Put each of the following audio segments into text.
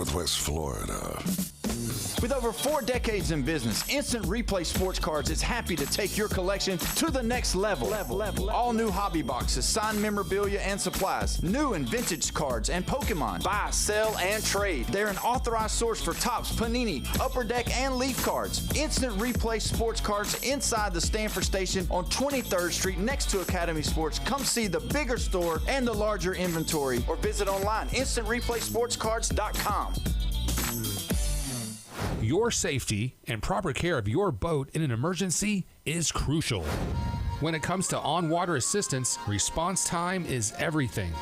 Northwest Florida. With over 4 decades in business, Instant Replay Sports Cards is happy to take your collection to the next level. All new hobby boxes, signed memorabilia and supplies, new and vintage cards, and Pokemon. Buy, sell, and trade. They're an authorized source for Topps, Panini, Upper Deck, and Leaf cards. Instant Replay Sports Cards inside the Stanford Station on 23rd Street next to Academy Sports. Come see the bigger store and the larger inventory, or visit online, instantReplaySportsCards.com. Your safety and proper care of your boat in an emergency is crucial. When it comes to on-water assistance, response time is everything.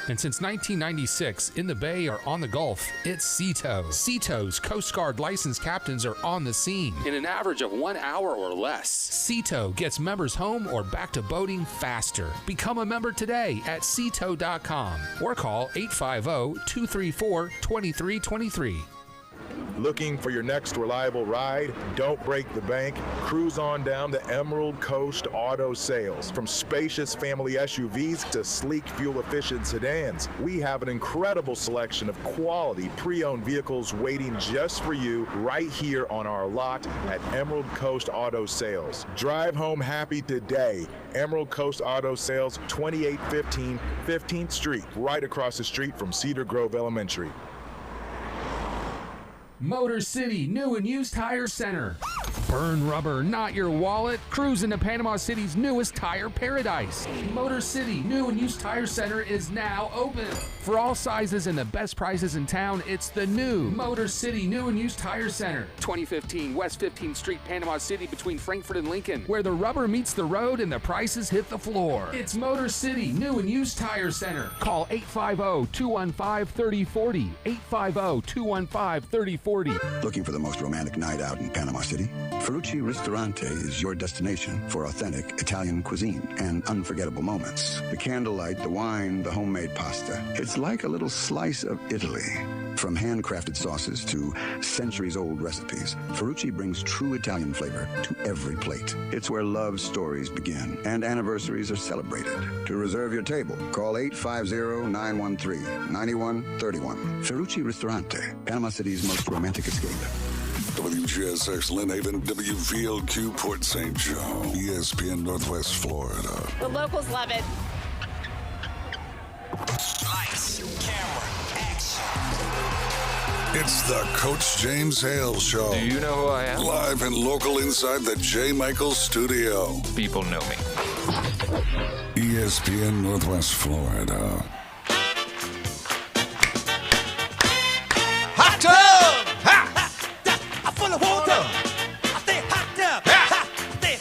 And since 1996, in the Bay or on the Gulf, it's SeaTow. SeaTow's Coast Guard licensed captains are on the scene in an average of 1 hour or less. SeaTow gets members home or back to boating faster. Become a member today at SeaTow.com or call 850-234-2323. Looking for your next reliable ride? Don't break the bank. Cruise on down to Emerald Coast Auto Sales. From spacious family SUVs to sleek fuel-efficient sedans, we have an incredible selection of quality pre-owned vehicles waiting just for you right here on our lot at Emerald Coast Auto Sales. Drive home happy today. Emerald Coast Auto Sales, 2815 15th Street, right across the street from Cedar Grove Elementary. Motor City New and Used Tire Center. Burn rubber, not your wallet. Cruise into Panama City's newest tire paradise. Motor City New and Used Tire Center is now open. For all sizes and the best prices in town, it's the new Motor City New and Used Tire Center. 2015 West 15th Street, Panama City, between Frankfort and Lincoln, where the rubber meets the road and the prices hit the floor. It's Motor City New and Used Tire Center. Call 850-215-3040. 850-215-3040. Looking for the most romantic night out in Panama City? Ferrucci Ristorante is your destination for authentic Italian cuisine and unforgettable moments. The candlelight, the wine, the homemade pasta. It's like a little slice of Italy. From handcrafted sauces to centuries-old recipes, Ferrucci brings true Italian flavor to every plate. It's where love stories begin and anniversaries are celebrated. To reserve your table, call 850-913-9131. Ferrucci Ristorante, Panama City's most romantic escape. WGSX Lynn Haven, WVLQ Port St. Joe, ESPN Northwest Florida. The locals love it. Lights, camera, action. It's the Coach James Hale Show. Do you know who I am? Live and local inside the J. Michaels studio. People know me. ESPN Northwest Florida. Hot tub! Ha! I'm full of water. I stay hot tub. Ha! Stay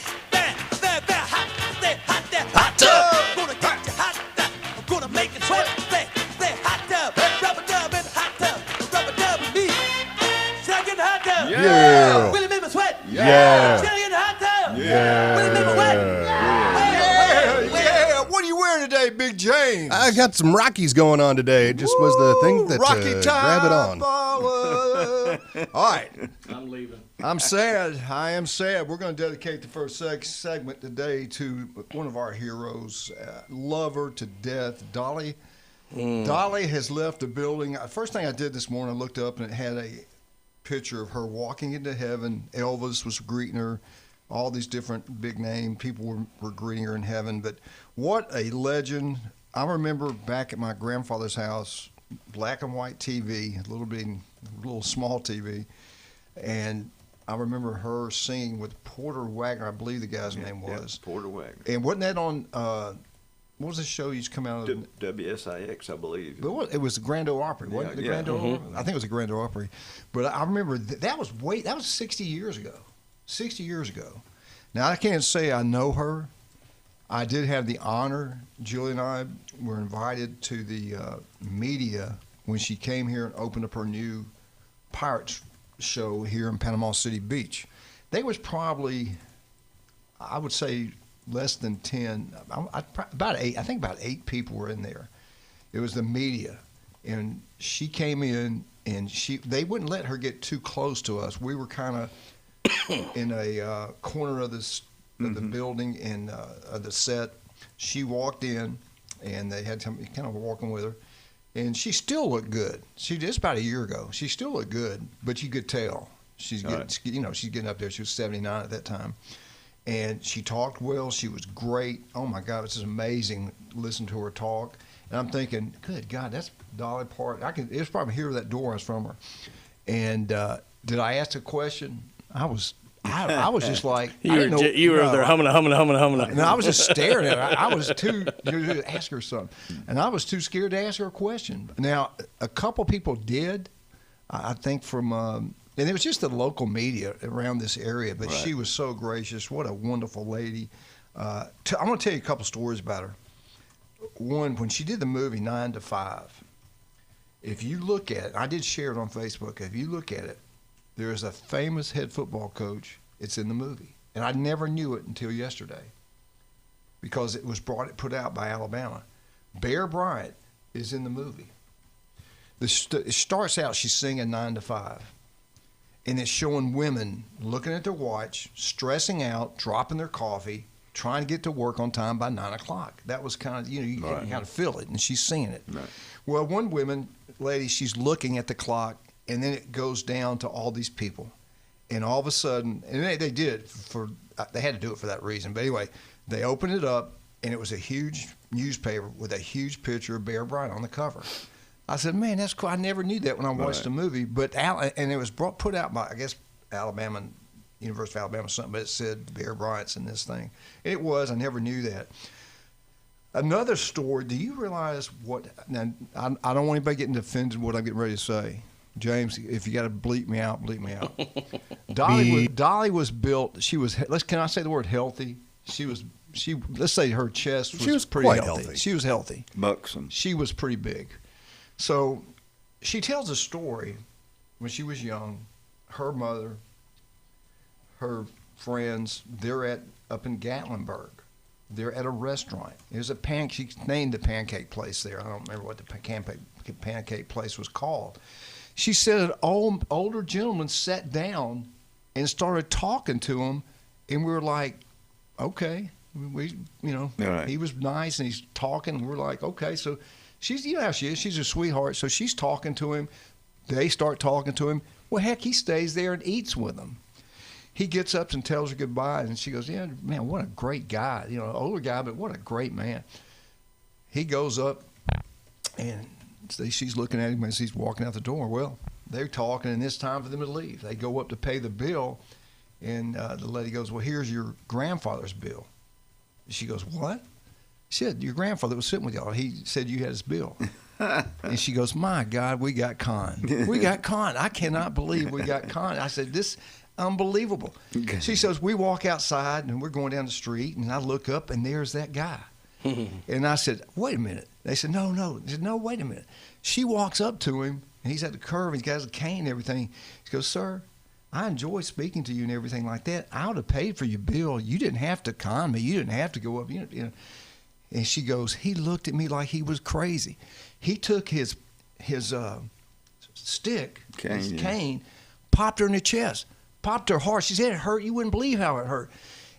hot tub. Hot tub. Gonna get you hot tub. I'm gonna make it sweat. Stay hot tub. Rubber dub in the hot tub. Rubber dub with me. Should I get in the hot tub? Yeah. Will it make me sweat? Yeah. Should I get in the hot tub? Yeah. Will it make me wet? Yeah. What are you wearing today, Big James? I got some Rockies going on today. It just was the thing that Rocky grab it on. All right. I'm leaving. I'm sad. I am sad. We're going to dedicate the first segment today to one of our heroes, love her to death, Dolly. Dolly has left the building. First thing I did this morning, I looked up and it had a picture of her walking into heaven. Elvis was greeting her. All these different big name people were greeting her in heaven. But what a legend. I remember back at my grandfather's house, black and white TV, a little small TV, and I remember her singing with Porter Wagner, I believe the guy's name was. Yeah, Porter Wagner. And wasn't that on, what was the show you used to come out of? WSIX, I believe. But it was the Grand Ole Opry, wasn't it? The Grand Ole Opry? I think it was the Grand Ole Opry. But I remember that was 60 years ago. 60 years ago. Now, I can't say I know her. I did have the honor, Julie and I were invited to the media when she came here and opened up her new Pirates show here in Panama City Beach. They was probably, I would say, less than 10, about 8, I think about 8 people were in there. It was the media. And she came in and they wouldn't let her get too close to us. We were kind of in a corner of the building and the set. She walked in, and they had somebody kind of walking with her, and she still looked good. It's about a year ago. She still looked good, but you could tell she's getting, she's getting up there. She was 79 at that time, and she talked well. She was great. Oh my God, this is amazing. Listen to her talk, and I'm thinking, good God, that's Dolly Parton. It was probably here that door I was from her, and did I ask a question? I was just like, you were there humming. No, I was just staring at her. I was too to ask her something, and I was too scared to ask her a question. Now, a couple people did, I think, from and it was just the local media around this area. But she was so gracious. What a wonderful lady. I'm going to tell you a couple stories about her. One, when she did the movie 9 to 5, if you look at it, I did share it on Facebook. If you look at it, there's a famous head football coach. It's in the movie. And I never knew it until yesterday because it was put out by Alabama. Bear Bryant is in the movie. It starts out, she's singing 9 to 5. And it's showing women looking at their watch, stressing out, dropping their coffee, trying to get to work on time by 9 o'clock. That was kind of, you kind of feel it, and she's singing it. Right. Well, one lady, she's looking at the clock, and then it goes down to all these people. And all of a sudden, and they did it they had to do it for that reason. But anyway, they opened it up, and it was a huge newspaper with a huge picture of Bear Bryant on the cover. I said, man, that's cool. I never knew that when I watched the movie. And it was put out by, I guess, University of Alabama or something, but it said Bear Bryant's in this thing. And it was. I never knew that. Another story, do you realize now, I don't want anybody getting offended what I'm getting ready to say. James, if you got to bleep me out, bleep me out. Dolly was built. Can I say the word healthy? Let's say her chest was pretty healthy. She was healthy. Buxom. She was pretty big. So she tells a story when she was young. Her mother, her friends, they're up in Gatlinburg. They're at a restaurant. There's she named the pancake place there. I don't remember what the pancake place was called. She said an older gentleman sat down and started talking to him, and we were like, okay. He was nice, and he's talking, and we're like, okay. So she's, how she is. She's a sweetheart. So she's talking to him. They start talking to him. Well, heck, he stays there and eats with them. He gets up and tells her goodbye, and she goes, yeah, man, what a great guy. Older guy, but what a great man. He goes up, and she's looking at him as he's walking out the door. Well, they're talking, and it's time for them to leave. They go up to pay the bill, and the lady goes, well, here's your grandfather's bill. She goes, what? She said, your grandfather was sitting with y'all. He said you had his bill. And she goes, my God, we got conned. We got conned. I cannot believe we got conned. I said, this unbelievable. Okay. She says, we walk outside, and we're going down the street, and I look up, and there's that guy. And I said, wait a minute. They said, no. They said, no, wait a minute. She walks up to him, and he's at the curve, and he's got a cane and everything. She goes, sir, I enjoy speaking to you and everything like that. I would have paid for your bill. You didn't have to con me. You didn't have to go up. And she goes, he looked at me like he was crazy. He took his stick, cane, popped her in the chest, popped her hard. She said it hurt. You wouldn't believe how it hurt.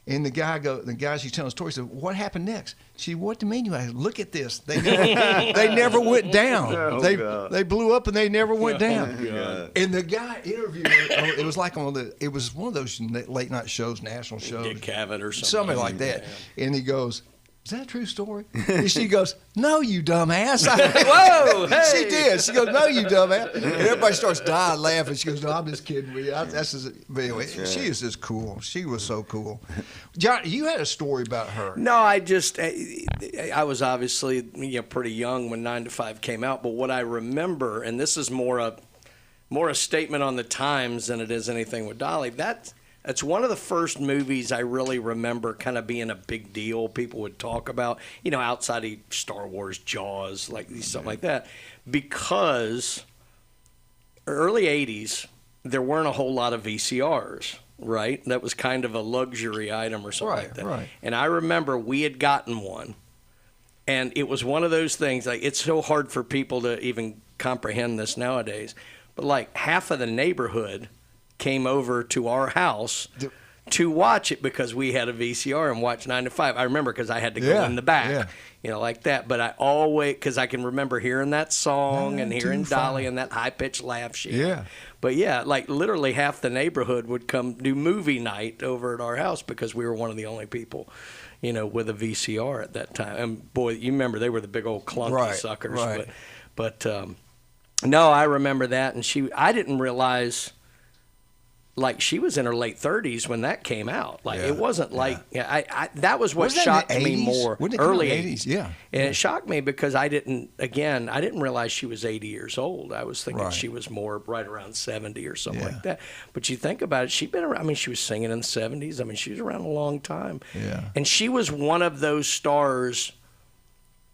And the guy she's telling the story said, what happened next? She said, what do you mean? I said, look at this. They never went down. They blew up and they never went down. And the guy interviewed her. It was like it was one of those late night shows, national shows. Dick Cavett or something. Something like that. Yeah. And he goes, is that a true story? And she goes, no, you dumbass. Whoa, hey. She did. She goes, no, you dumbass. And everybody starts dying laughing. She goes, no, I'm just kidding with you. But anyway, she is just cool. She was so cool. John, you had a story about her. No, I was obviously pretty young when 9 to 5 came out. But what I remember, and this is more a statement on the times than it is anything with Dolly, It's one of the first movies I really remember kind of being a big deal. People would talk about, outside of Star Wars, Jaws, something like that. Because early 80s, there weren't a whole lot of VCRs, right? That was kind of a luxury item or something like that. Right. And I remember we had gotten one. And it was one of those things, it's so hard for people to even comprehend this nowadays. But half of the neighborhood came over to our house to watch it because we had a VCR and watched 9 to 5. I remember because I had to go in the back, like that. But I always, because I can remember hearing that song and hearing Dolly and that high-pitched laugh she had. But yeah, like literally half the neighborhood would come do movie night over at our house because we were one of the only people, with a VCR at that time. And boy, you remember they were the big old clunky suckers. Right. But no, I remember that, and I didn't realize. Like she was in her late 30s when that came out. Like it wasn't like I that was what shocked me more. Early 80s, and it shocked me because I didn't realize she was 80 years old. I was thinking she was more right around 70 or something like that. But you think about it, she'd been around. I mean, she was singing in the 70s. I mean, she was around a long time. Yeah, and she was one of those stars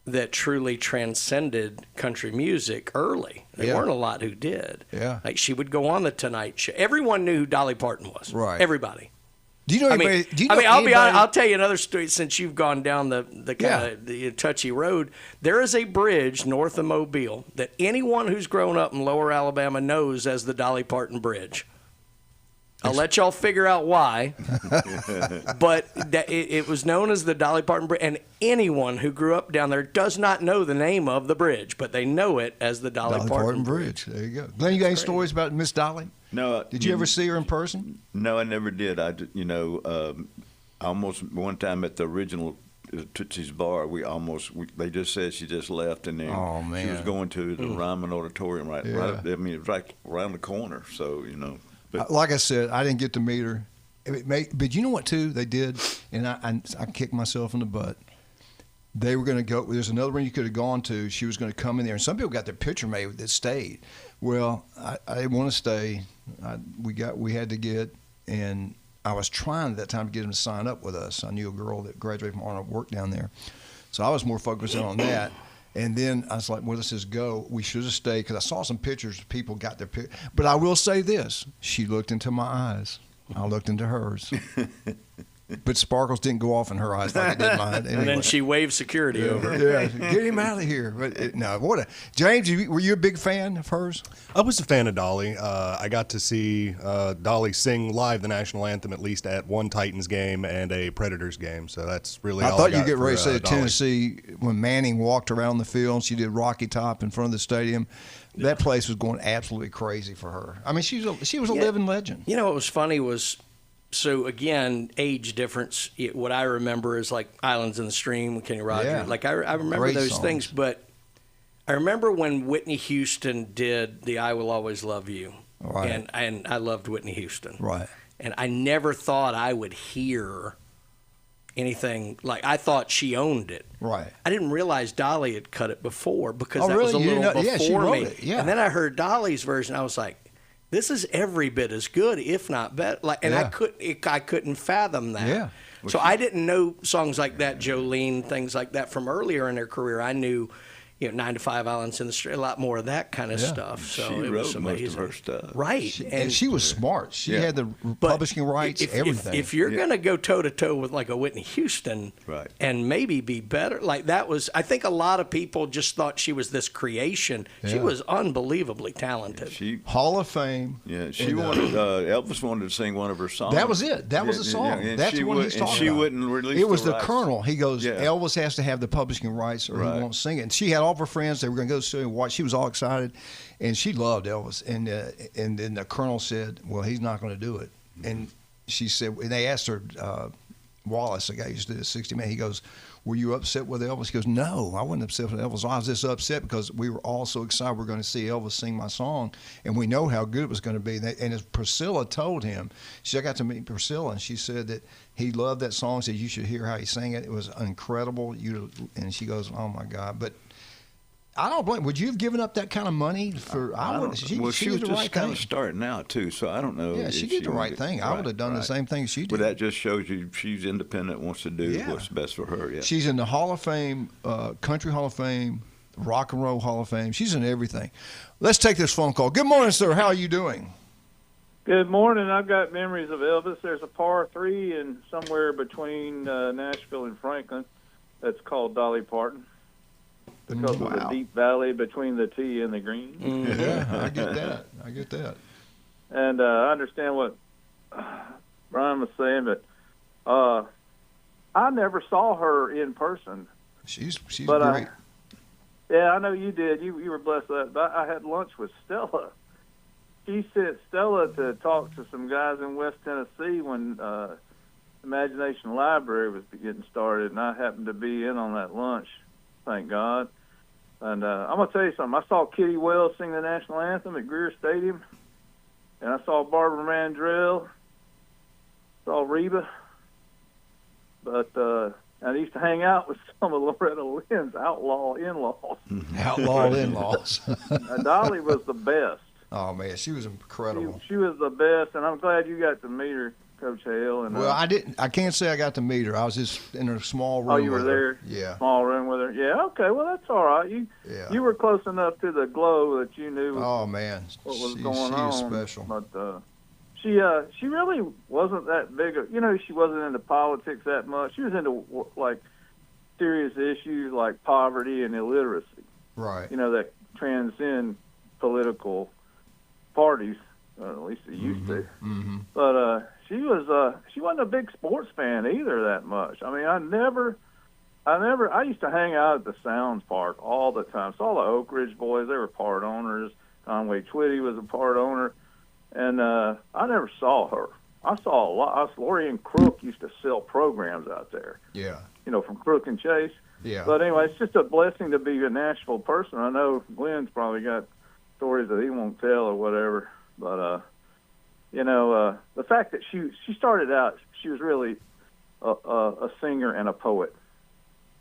that truly transcended country music early. There weren't a lot who did. Yeah. Like she would go on the Tonight Show. Everyone knew who Dolly Parton was. Right. Everybody. Do you know anybody? I'll be honest, I'll tell you another story since you've gone down the kind of the touchy road. There is a bridge north of Mobile that anyone who's grown up in Lower Alabama knows as the Dolly Parton Bridge. I'll let y'all figure out why, but it was known as the Dolly Parton Bridge, and anyone who grew up down there does not know the name of the bridge, but they know it as the Dolly Parton Bridge. There you go. Glenn, you got any stories about Miss Dolly? No. Did you ever see her in person? No, I never did. I almost one time at the original Tootsie's Bar, they just said she just left, and then she was going to the Ryman Auditorium right. It was right around the corner, so But, like I said, I didn't get to meet her. But you know what, too, they did? And I kicked myself in the butt. They were going to go. There's another one you could have gone to. She was going to come in there. And some people got their picture made that stayed. Well, I didn't want to stay. We had to get, and I was trying at that time to get them to sign up with us. I knew a girl that graduated from Arnold worked down there. So I was more focused on that. And then I was like, well, let's just go. We should have stayed because I saw some pictures. People got their picture. But I will say this. She looked into my eyes. I looked into hers. But sparkles didn't go off in her eyes like it did mine. Anyway. And then she waved security over. Yeah, get him out of here. But James, were you a big fan of hers? I was a fan of Dolly. I got to see Dolly sing live the national anthem at least at one Titans game and a Predators game. So that's really all I got. I thought you get ready to say Dolly. Tennessee when Manning walked around the field and she did Rocky Top in front of the stadium. That place was going absolutely crazy for her. I mean, she was a living legend. You know what was funny was, so again, age difference. What I remember is like Islands in the Stream with Kenny Rogers. Yeah. Like I remember great those songs. Things, but I remember when Whitney Houston did the "I Will Always Love You," right. and I loved Whitney Houston, right? And I never thought I would hear anything like. I thought she owned it, right? I didn't realize Dolly had cut it before because that was a little before me. Yeah. And then I heard Dolly's version. I was like, this is every bit as good, if not better. I couldn't fathom that. Yeah. So I didn't know songs like that, Jolene, things like that from earlier in their career. I knew, 9 to 5, Islands in the Street, a lot more of that kind of stuff. So she wrote most of her stuff. Right. And she was smart. She had the publishing rights, everything. If you're going to go toe-to-toe with like a Whitney Houston and maybe be better, like that was, I think a lot of people just thought she was this creation. Yeah. She was unbelievably talented. Hall of Fame. Yeah, she wanted, Elvis wanted to sing one of her songs. That was it. That was the song. That's what he's talking about. She wouldn't release it was the rights. Colonel. He goes, Elvis has to have the publishing rights or he won't sing it. And she had all of her friends. They were going to go see and watch. She was all excited, and she loved Elvis. And then the Colonel said, "Well, he's not going to do it." And she said, and they asked her, Wallace, the guy who used to do the 60 Minutes. He goes, "Were you upset with Elvis?" He goes, "No, I wasn't upset with Elvis. I was just upset because we were all so excited we're going to see Elvis sing my song, and we know how good it was going to be." And as Priscilla told him, I got to meet Priscilla, and she said that he loved that song. Said you should hear how he sang it. It was incredible. And she goes, "Oh my God!" But I don't blame. Would you have given up that kind of money for? I wouldn't. She was did the just right kind thing. of starting out too, so I don't know. Yeah, she did the right thing. I would have done the same thing she did. But that just shows you she's independent, wants to do what's best for her. Yeah. She's in the Hall of Fame, Country Hall of Fame, Rock and Roll Hall of Fame. She's in everything. Let's take this phone call. Good morning, sir. How are you doing? Good morning. I've got memories of Elvis. There's a par 3 and somewhere between Nashville and Franklin that's called Dolly Parton. Because of the deep valley between the tee and the green. Yeah, I get that. And I understand what Brian was saying, but I never saw her in person. She's but, great. Yeah, I know you did. You were blessed with that. But I had lunch with Stella. She sent Stella to talk to some guys in West Tennessee when Imagination Library was getting started, and I happened to be in on that lunch, thank God. And I'm going to tell you something. I saw Kitty Wells sing the national anthem at Greer Stadium, and I saw Barbara Mandrell, saw Reba. But I used to hang out with some of Loretta Lynn's outlaw in-laws. Outlaw in-laws. Dolly was the best. Oh, man, she was incredible. She was the best, and I'm glad you got to meet her, Coach Hale. And, well, I didn't. I can't say I got to meet her. I was just in a small room. Oh, you were with there? Her. Yeah. Small room with her. Yeah. Okay. Well, that's all right. You were close enough to the glow that you knew. Oh man, what was going on? She is special. But she really wasn't that big. She wasn't into politics that much. She was into like serious issues like poverty and illiteracy. Right. That transcend political parties. At least it used to. Mm-hmm. But she wasn't a big sports fan either that much. I mean, I used to hang out at the Sounds Park all the time. Saw the Oak Ridge boys. They were part owners. Conway Twitty was a part owner. And I never saw her. I saw a lot. Lori and Crook used to sell programs out there. Yeah. From Crook and Chase. Yeah. But anyway, it's just a blessing to be a Nashville person. I know Glenn's probably got stories that he won't tell or whatever. But, the fact that she started out, she was really a singer and a poet.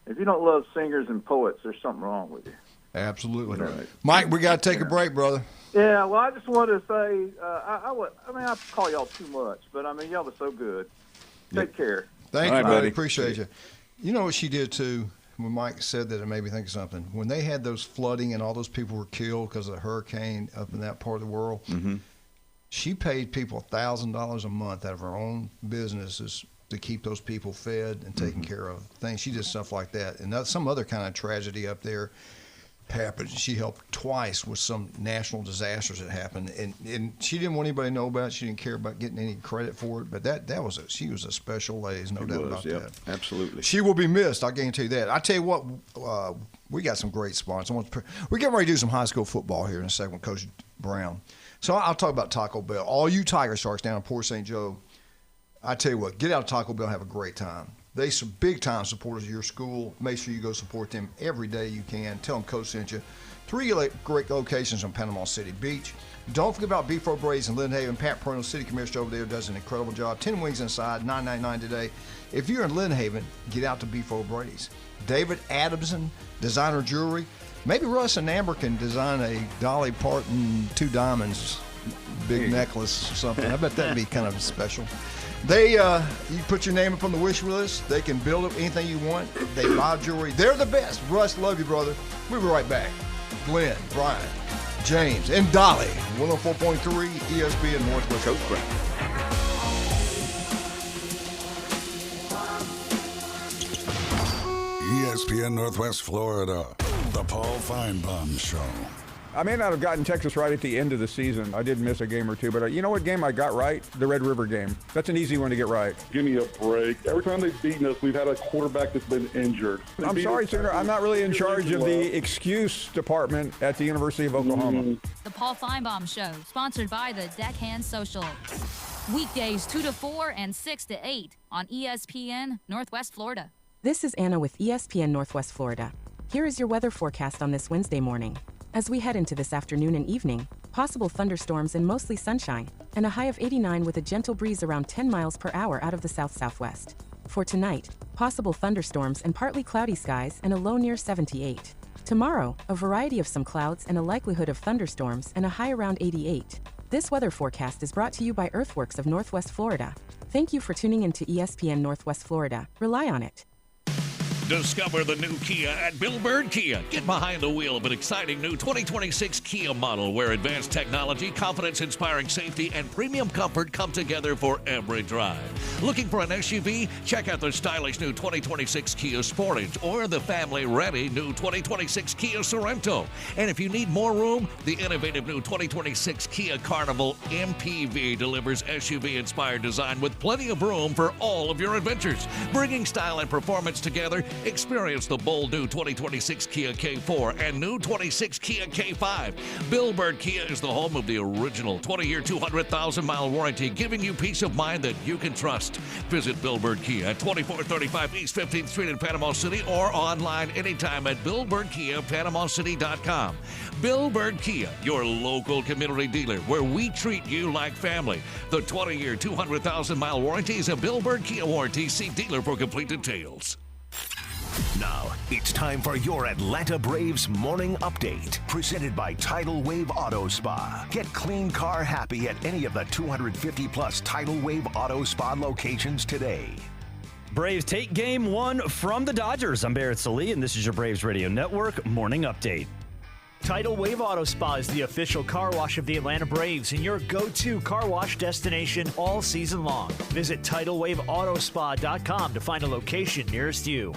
If you don't love singers and poets, there's something wrong with you. Absolutely. Right. Mike, we got to take a break, brother. Yeah, well, I just wanted to say, I call y'all too much, but, y'all are so good. Take care. Thank you, buddy. Appreciate you. You know what she did, too? When Mike said that, it made me think of something. When they had those flooding and all those people were killed because of the hurricane up in that part of the world, she paid people $1,000 a month out of her own businesses to keep those people fed and taken care of. Things. She did stuff like that. And some other kind of tragedy up there happened. She helped twice with some national disasters that happened. And she didn't want anybody to know about it. She didn't care about getting any credit for it. But she was a special lady. There's no doubt about that. Absolutely. She will be missed. I guarantee you that. I tell you what, we got some great sponsors. We're getting ready to do some high school football here in a second with Coach Brown. So I'll talk about Taco Bell. All you Tiger Sharks down in Port St. Joe, I tell you what, get out of Taco Bell and have a great time. They're some big-time supporters of your school. Make sure you go support them every day you can. Tell them Coach sent you. 3 great locations on Panama City Beach. Don't forget about Beef O'Brady's in Lynn Haven. Pat Perno, City Commissioner over there, does an incredible job. 10 wings inside, $9.99 today. If you're in Lynn Haven, get out to Beef O'Brady's. David Adamson, designer jewelry. Maybe Russ and Amber can design a Dolly Parton 2 diamonds big necklace or something. I bet that'd be kind of special. You put your name up on the wish list. They can build up anything you want. They buy jewelry. They're the best. Russ, love you, brother. We'll be right back. Glenn, Brian, James, and Dolly. 104.3 ESPN Northwest. Coach Brown. ESPN Northwest Florida, the Paul Feinbaum Show. I may not have gotten Texas right at the end of the season. I did miss a game or two, but you know what game I got right? The Red River game. That's an easy one to get right. Give me a break. Every time they've beaten us, we've had a quarterback that's been injured. I'm sorry, Sooner. I'm not really in charge of the excuse department at the University of Oklahoma. The Paul Feinbaum Show, sponsored by the Deckhand Social. Weekdays 2 to 4 and 6 to 8 on ESPN Northwest Florida. This is Anna with ESPN Northwest Florida. Here is your weather forecast on this Wednesday morning. As we head into this afternoon and evening, possible thunderstorms and mostly sunshine, and a high of 89 with a gentle breeze around 10 miles per hour out of the south-southwest. For tonight, possible thunderstorms and partly cloudy skies and a low near 78. Tomorrow, a variety of some clouds and a likelihood of thunderstorms and a high around 88. This weather forecast is brought to you by Earthworks of Northwest Florida. Thank you for tuning in to ESPN Northwest Florida. Rely on it. Discover the new Kia at Bill Bird Kia. Get behind the wheel of an exciting new 2026 Kia model where advanced technology, confidence-inspiring safety, and premium comfort come together for every drive. Looking for an SUV? Check out the stylish new 2026 Kia Sportage or the family-ready new 2026 Kia Sorento. And if you need more room, the innovative new 2026 Kia Carnival MPV delivers SUV-inspired design with plenty of room for all of your adventures. Bringing style and performance together, experience the bold new 2026 Kia K4 and new 26 Kia K5. Bill Bird Kia is the home of the original 20-year, 200,000-mile warranty, giving you peace of mind that you can trust. Visit Bill Bird Kia at 2435 East 15th Street in Panama City or online anytime at BillBirdKia.PanamaCity.com. Bill Bird Kia, your local community dealer, where we treat you like family. The 20-year, 200,000-mile warranty is a Bill Bird Kia warranty. See dealer for complete details. Now, it's time for your Atlanta Braves morning update. Presented by Tidal Wave Auto Spa. Get clean car happy at any of the 250-plus Tidal Wave Auto Spa locations today. Braves take game 1 from the Dodgers. I'm Barrett Salee, and this is your Braves Radio Network morning update. Tidal Wave Auto Spa is the official car wash of the Atlanta Braves and your go-to car wash destination all season long. Visit TidalWaveAutoSpa.com to find a location nearest you.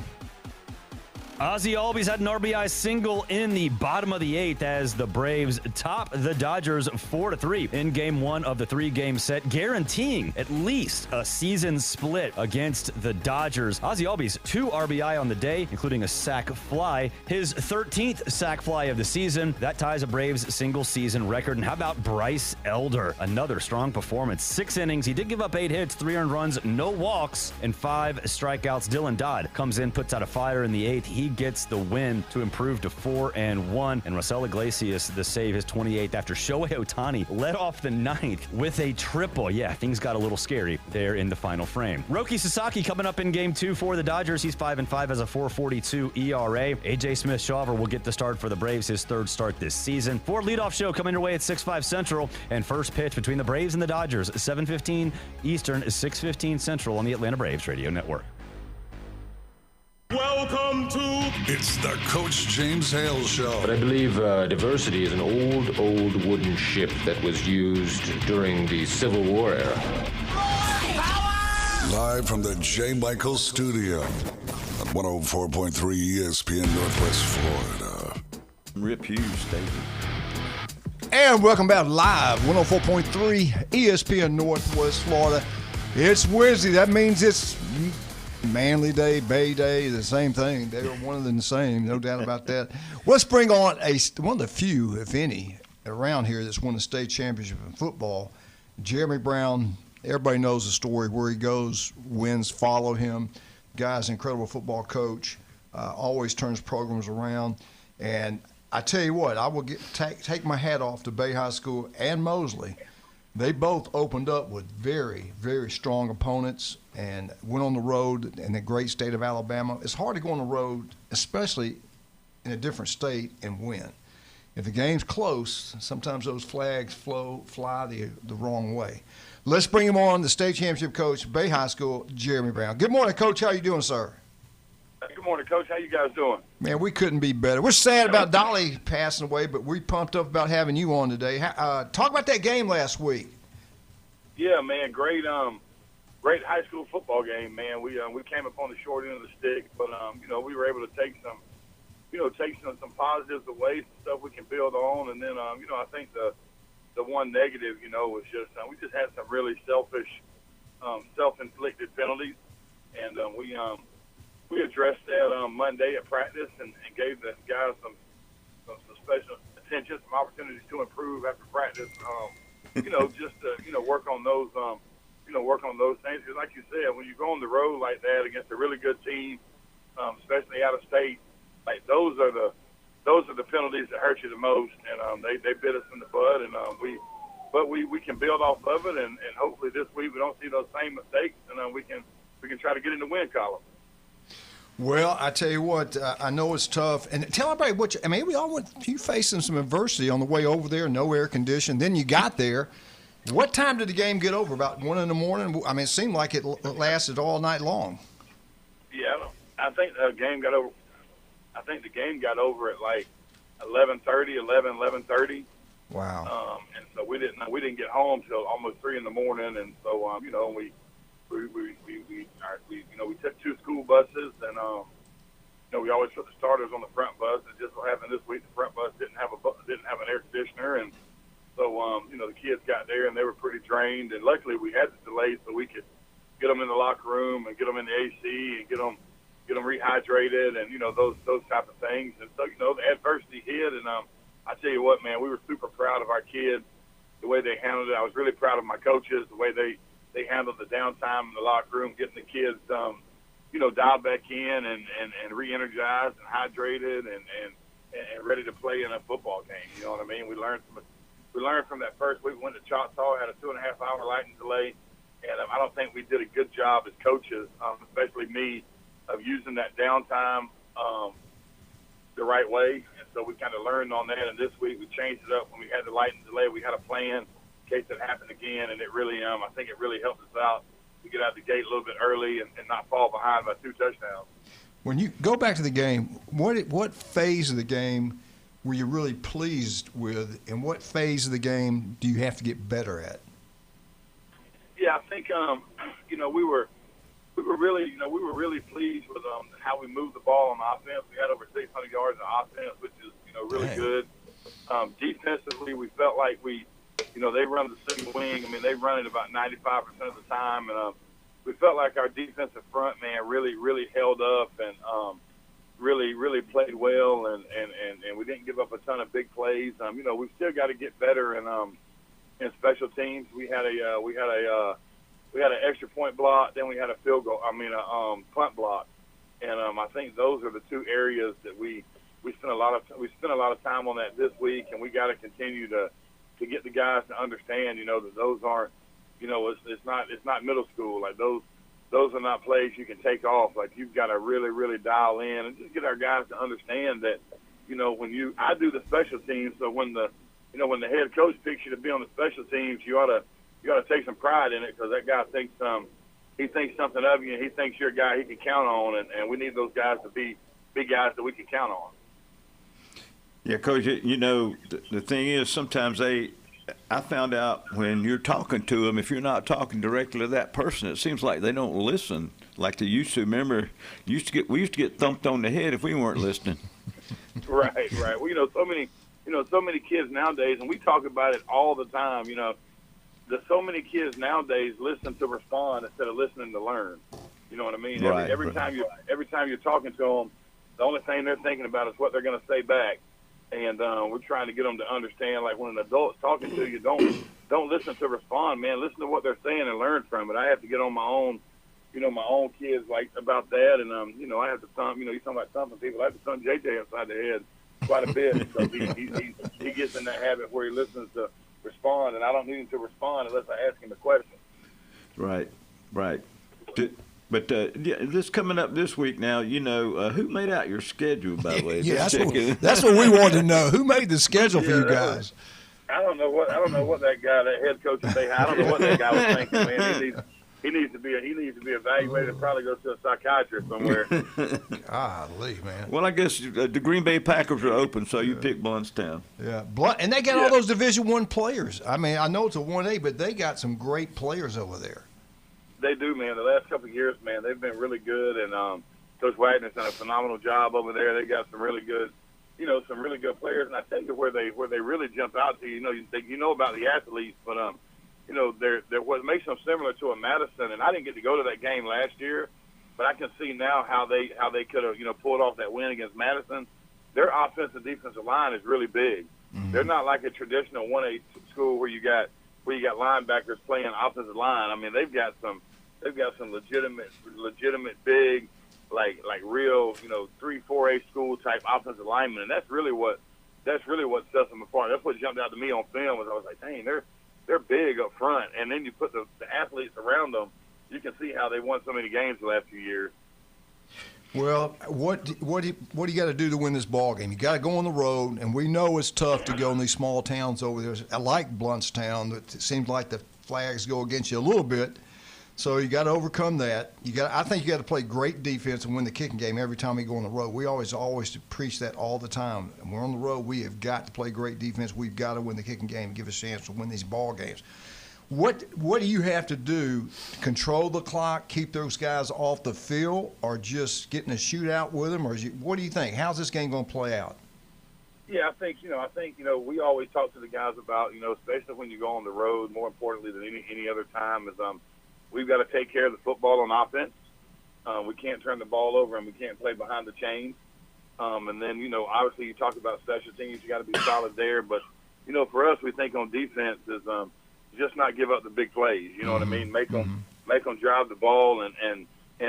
Ozzie Albies had an RBI single in the bottom of the 8th as the Braves top the Dodgers 4-3 in game 1 of the 3-game set, guaranteeing at least a season split against the Dodgers. Ozzie Albies 2 RBI on the day, including a sac fly, his 13th sac fly of the season. That ties a Braves single season record. And how about Bryce Elder? Another strong performance. 6 innings. He did give up 8 hits, 3 earned runs, no walks, and 5 strikeouts. Dylan Dodd comes in, puts out a fire in the 8th. He gets the win to improve to 4-1. And Raisel Iglesias, the save, his 28th after Shohei Ohtani led off the 9th with a triple. Yeah, things got a little scary there in the final frame. Roki Sasaki coming up in game 2 for the Dodgers. He's 5-5 as a 4.42 ERA. AJ Smith-Shawver will get the start for the Braves, his 3rd start this season. Ford leadoff show coming your way at 6:05 Central. And first pitch between the Braves and the Dodgers, 7:15 Eastern, 6:15 Central on the Atlanta Braves Radio Network. Welcome to It's the Coach James Hale Show. But I believe diversity is an old wooden ship that was used during the Civil War era. Live from the J. Michael Studio at 104.3 ESPN Northwest Florida. Rip Hughes, David. And welcome back live, 104.3 ESPN Northwest Florida. It's Wednesday. That means it's Manly Day, Bay Day, the same thing. They were one and the same, no doubt about that. Let's bring on one of the few, if any, around here that's won the state championship in football. Jeremy Brown, everybody knows the story. Where he goes, wins, follow him. Guy's an incredible football coach, always turns programs around. And I tell you what, I will take my hat off to Bay High School and Mosley. They both opened up with very, very strong opponents and went on the road in the great state of Alabama. It's hard to go on the road, especially in a different state, and win. If the game's close, sometimes those flags fly the wrong way. Let's bring him on, the state championship coach, Bay High School, Jeremy Brown. Good morning, Coach. How you doing, sir? Good morning, Coach. How you guys doing? Man, we couldn't be better. We're sad about Dolly passing away, but we pumped up about having you on today. Talk about that game last week. Yeah, man, great high school football game, man. We came up on the short end of the stick, but we were able to take some positives away, some stuff we can build on, and then I think the one negative, was just we just had some really selfish, self-inflicted penalties, and we addressed that Monday at practice and gave the guys some special attention, some opportunities to improve after practice. Just to work on those things. Because like you said, when you go on the road like that against a really good team, especially out of state, like those are the penalties that hurt you the most, and they bit us in the butt, and we can build off of it, and hopefully this week we don't see those same mistakes, and we can try to get in the win column. Well, I tell you what, I know it's tough. And tell everybody you facing some adversity on the way over there, no air condition. Then you got there. What time did the game get over? About 1 in the morning? I mean, it seemed like it lasted all night long. Yeah, I think the game got over. I think the game got over at like 11:30. And so we didn't get home till almost 3 in the morning, and so we took 2 school buses, and we always put the starters on the front bus. It just so happened this week the front bus didn't have an air conditioner, and so the kids got there and they were pretty drained, and luckily we had the delay so we could get them in the locker room and get them in the AC and get them rehydrated, and those type of things. And so the adversity hit, and I tell you what, man, we were super proud of our kids, the way they handled it. I was really proud of my coaches, the way they handled the downtime in the locker room, getting the kids dialed back in and re-energized and hydrated and ready to play in a football game. You know what I mean? We learned from that first week. We went to Choctaw, had a 2.5-hour lightning delay, and I don't think we did a good job as coaches, especially me, of using that downtime the right way. And so we kind of learned on that, and this week we changed it up. When we had the lightning delay, we had a plan in case it happened again, and it really, I think it really helped us out to get out the gate a little bit early and not fall behind by 2 touchdowns. When you go back to the game, what phase of the game were you really pleased with, and what phase of the game do you have to get better at? Yeah, I think we were really pleased with how we moved the ball on offense. We had over 600 yards on offense, which is really good. Defensively, we felt like they run the single wing. I mean, they run it about 95% of the time, and we felt like our defensive front man really held up and really played well, and we didn't give up a ton of big plays. We've still got to get better in special teams. We had an extra point block, then we had a punt block, and I think those are the 2 areas that we spent a lot of time on that this week, and we got to continue to get the guys to understand, that those aren't, it's not middle school. Like those are not plays you can take off. Like you've got to really dial in and just get our guys to understand that, I do the special teams, so when the head coach picks you to be on the special teams, you ought to take some pride in it, because that guy thinks something of you, and he thinks you're a guy he can count on, and we need those guys to be big guys that we can count on. Yeah, Coach, the thing is sometimes I found out when you're talking to them, if you're not talking directly to that person, it seems like they don't listen like they used to. Remember, we used to get thumped on the head if we weren't listening. Right. Well, so many kids nowadays, and we talk about it all the time, so many kids nowadays listen to respond instead of listening to learn. You know what I mean? Right, every time you're talking to them, the only thing they're thinking about is what they're going to say back. And we're trying to get them to understand, like when an adult's talking to you, don't listen to respond, man. Listen to what they're saying and learn from it. I have to get on my own, my own kids like about that, and I have to thump. You're talking about thumping people. I have to thump JJ upside the head quite a bit because he gets in that habit where he listens to respond, and I don't need him to respond unless I ask him a question. Right. But this coming up this week now, who made out your schedule, by the way? Yeah, that's what we wanted to know. Who made the schedule for you guys? I don't know what that guy, that head coach, I don't know what that guy was thinking, man. He needs to be evaluated and probably go to a psychiatrist somewhere. Golly, man. Well, I guess the Green Bay Packers are open, so you pick Bluntstown. Yeah, and they got all those Division I players. I mean, I know it's a 1A, but they got some great players over there. They do, man. The last couple of years, man, they've been really good, and Coach Wagner's done a phenomenal job over there. They got some really good, players. And I think where they really jump out to you know about the athletes, but they're what makes them similar to a Madison. And I didn't get to go to that game last year, but I can see now how they could have pulled off that win against Madison. Their offensive defensive line is really big. Mm-hmm. They're not like a traditional 1A school where you got linebackers playing offensive line. I mean, they've got some legitimate big, like real, 3-4A school type offensive linemen, and that's really what sets them apart. That's what jumped out to me on film. Was I was like, dang, they're big up front, and then you put the athletes around them. You can see how they won so many games the last few years. Well, what do you got to do to win this ball game? You got to go on the road, and we know it's tough to go in these small towns over there. I like Bluntstown. It seems like the flags go against you a little bit, So you got to overcome that. I think you got to play great defense and win the kicking game every time you go on the road. We always preach that all the time. And we're on the road. We have got to play great defense. We've got to win the kicking game and give us a chance to win these ball games. What do you have to do to control the clock, keep those guys off the field, or just getting a shootout with them? Or what do you think? How's this game going to play out? Yeah, I think we always talk to the guys about, especially when you go on the road, more importantly than any other time, is we've got to take care of the football on offense. We can't turn the ball over and we can't play behind the chains. And then, obviously you talk about special teams, you got to be solid there. But, for us, we think on defense is just not give up the big plays. You know what I mean? Make them drive the ball. And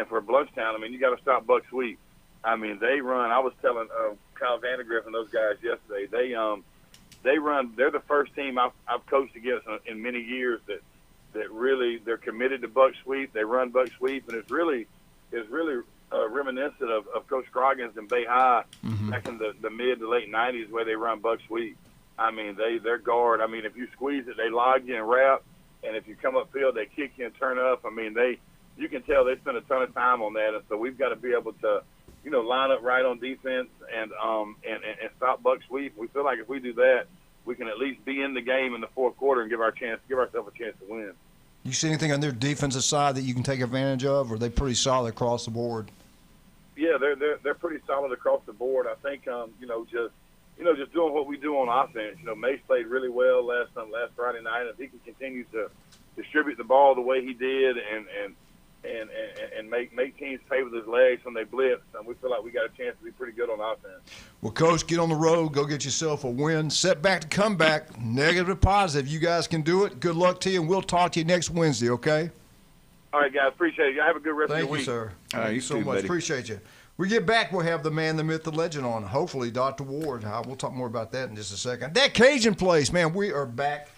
for Bluntstown, you got to stop Buck Sweep. They run. I was telling Kyle Vandergriff and those guys yesterday. They run. They're the first team I've coached against in many years that really they're committed to Buck Sweep. They run Buck Sweep, and it's really reminiscent of Coach Scroggins and Bay High back in the mid to late '90s, where they run Buck Sweep. Their guard. If you squeeze it, they log you and wrap, and if you come upfield, they kick you and turn up. You can tell they spend a ton of time on that, and so we've got to be able to, line up right on defense and stop Buck Sweep. We feel like if we do that, we can at least be in the game in the fourth quarter and give ourselves a chance to win. You see anything on their defensive side that you can take advantage of, or are they pretty solid across the board? Yeah, they're pretty solid across the board. I think just doing what we do on offense. Mace played really well last Friday night. If he can continue to distribute the ball the way he did and make teams pay with his legs when they blitz, we feel like we got a chance to be pretty good on offense. Well, Coach, get on the road. Go get yourself a win. Setback to comeback, negative to positive. You guys can do it. Good luck to you, and we'll talk to you next Wednesday, okay? All right, guys. Appreciate it. Y'all have a good rest of your week. Thank you, sir. All right, Thank you so much. buddy. Appreciate you. We get back, we'll have the man, the myth, the legend on. Hopefully, Dr. Ward. We'll talk more about that in just a second. That Cajun place, man, we are back.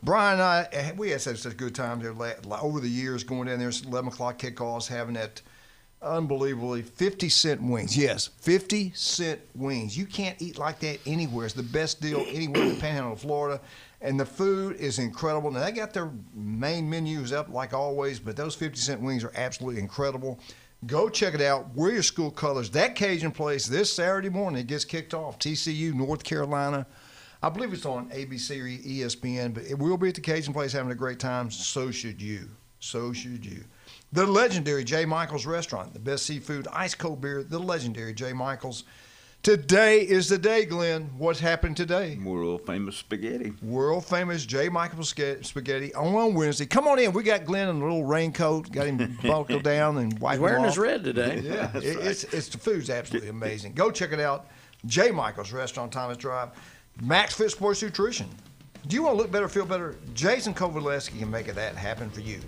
Brian and I, we had such a good time there over the years, going down there, 11 o'clock kickoffs, having that unbelievably 50-cent wings. Yes, 50-cent wings. You can't eat like that anywhere. It's the best deal anywhere in the Panhandle of Florida. And the food is incredible. Now, they got their main menus up like always, but those 50-cent wings are absolutely incredible. Go check it out. Wear your school colors. That Cajun place this Saturday morning, it gets kicked off. TCU, North Carolina. I believe it's on ABC or ESPN, but it will be at the Cajun place having a great time. So should you. So should you. The legendary J. Michael's Restaurant, the best seafood, ice cold beer, the legendary J. Michael's. Today is the day, Glenn. What's happened today? World famous spaghetti. World famous J. Michael's spaghetti on Wednesday. Come on in. We got Glenn in a little raincoat. Got him buckled down and wiped him off. He's wearing his red today. Yeah, it's the food's absolutely amazing. Go check it out. J. Michael's Restaurant, Thomas Drive. Max Fit Sports Nutrition. Do you want to look better, feel better? Jason Kovaleski can make that happen for you.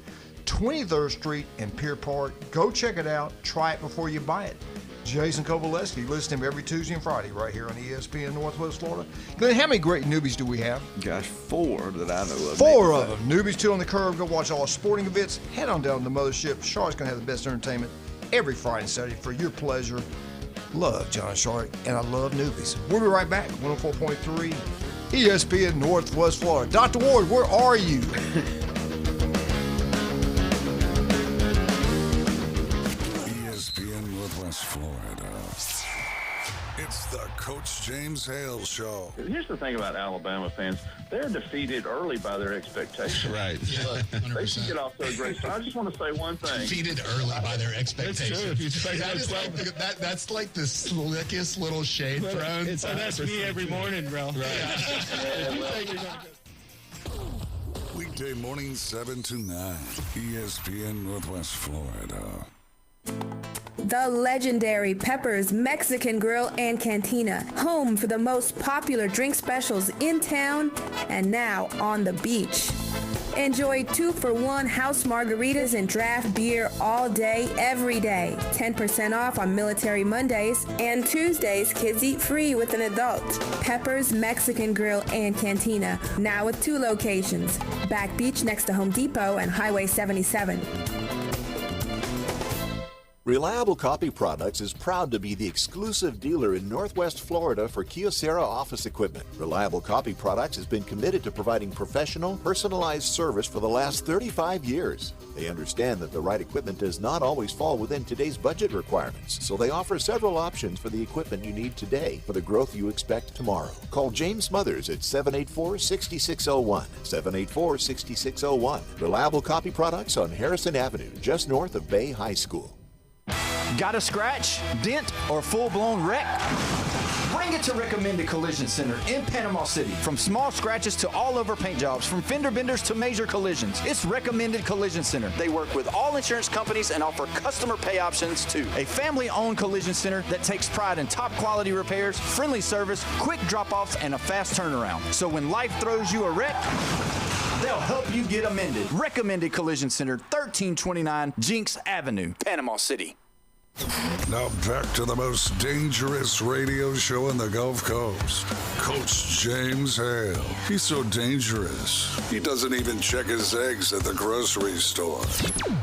23rd Street in Pier Park. Go check it out. Try it before you buy it. Jason Kovaleski. Listen to him every Tuesday and Friday right here on ESPN Northwest Florida. Glenn, how many great newbies do we have? Gosh, 4 that I know of. 4 of them. Newbies 2 on the curve. Go watch all sporting events. Head on down to the Mothership. Charlotte's going to have the best entertainment every Friday and Saturday for your pleasure. Love John Charlotte, and I love newbies. We'll be right back. 104.3 ESPN Northwest Florida. Dr. Ward, where are you? ESPN Northwest Florida. It's the Coach James Hale Show. Here's the thing about Alabama fans. They're defeated early by their expectations. Right. Yeah, they should get off to a great start. I just want to say one thing. Defeated early by their expectations. That's like the slickest little shade thrown. That's me every morning, bro. Right. Weekday morning 7 to 9. ESPN Northwest Florida. The legendary Pepper's Mexican Grill and Cantina, home for the most popular drink specials in town and now on the beach. Enjoy 2-for-1 house margaritas and draft beer all day, every day. 10% off on Military Mondays, and Tuesdays kids eat free with an adult. Pepper's Mexican Grill and Cantina, now with 2 locations. Back Beach next to Home Depot and Highway 77. Reliable Copy Products is proud to be the exclusive dealer in Northwest Florida for Kyocera office equipment. Reliable Copy Products has been committed to providing professional, personalized service for the last 35 years. They understand that the right equipment does not always fall within today's budget requirements, so they offer several options for the equipment you need today for the growth you expect tomorrow. Call James Smothers at 784-6601, 784-6601. Reliable Copy Products on Harrison Avenue, just north of Bay High School. Got a scratch, dent, or full-blown wreck? Bring it to Recommended Collision Center in Panama City. From small scratches to all-over paint jobs, from fender benders to major collisions, it's Recommended Collision Center. They work with all insurance companies and offer customer pay options too. A family-owned collision center that takes pride in top-quality repairs, friendly service, quick drop-offs, and a fast turnaround. So when life throws you a wreck, they'll help you get amended. Recommended Collision Center, 1329 Jinx Avenue, Panama City. Now back to the most dangerous radio show in the Gulf Coast. Coach James Hale. He's so dangerous, he doesn't even check his eggs at the grocery store.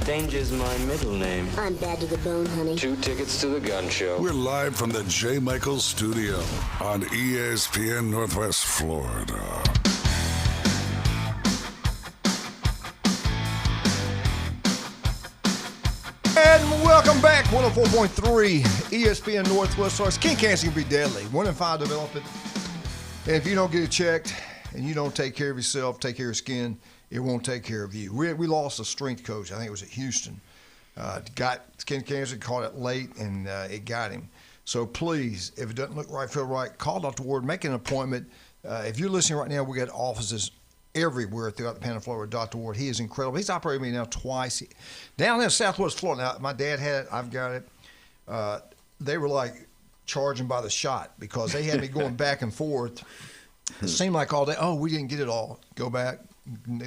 Danger's my middle name. I'm bad to the bone, honey. 2 tickets to the gun show. We're live from the J. Michaels studio on ESPN Northwest Florida. And welcome back, 104.3 ESPN Northwest Florida. Skin cancer can be deadly. 1 in 5 develop it. And if you don't get it checked and you don't take care of yourself, take care of your skin, it won't take care of you. We lost a strength coach. I think it was at Houston. Got skin cancer, caught it late, and it got him. So please, if it doesn't look right, feel right, call Dr. Ward, make an appointment. If you're listening right now, we got offices everywhere throughout the Panama, Florida. Dr. Ward, he is incredible. He's operated me now twice. Down in Southwest Florida, now, my dad had it, I've got it. They were like charging by the shot because they had me going back and forth. It seemed like all day, oh, we didn't get it all. Go back,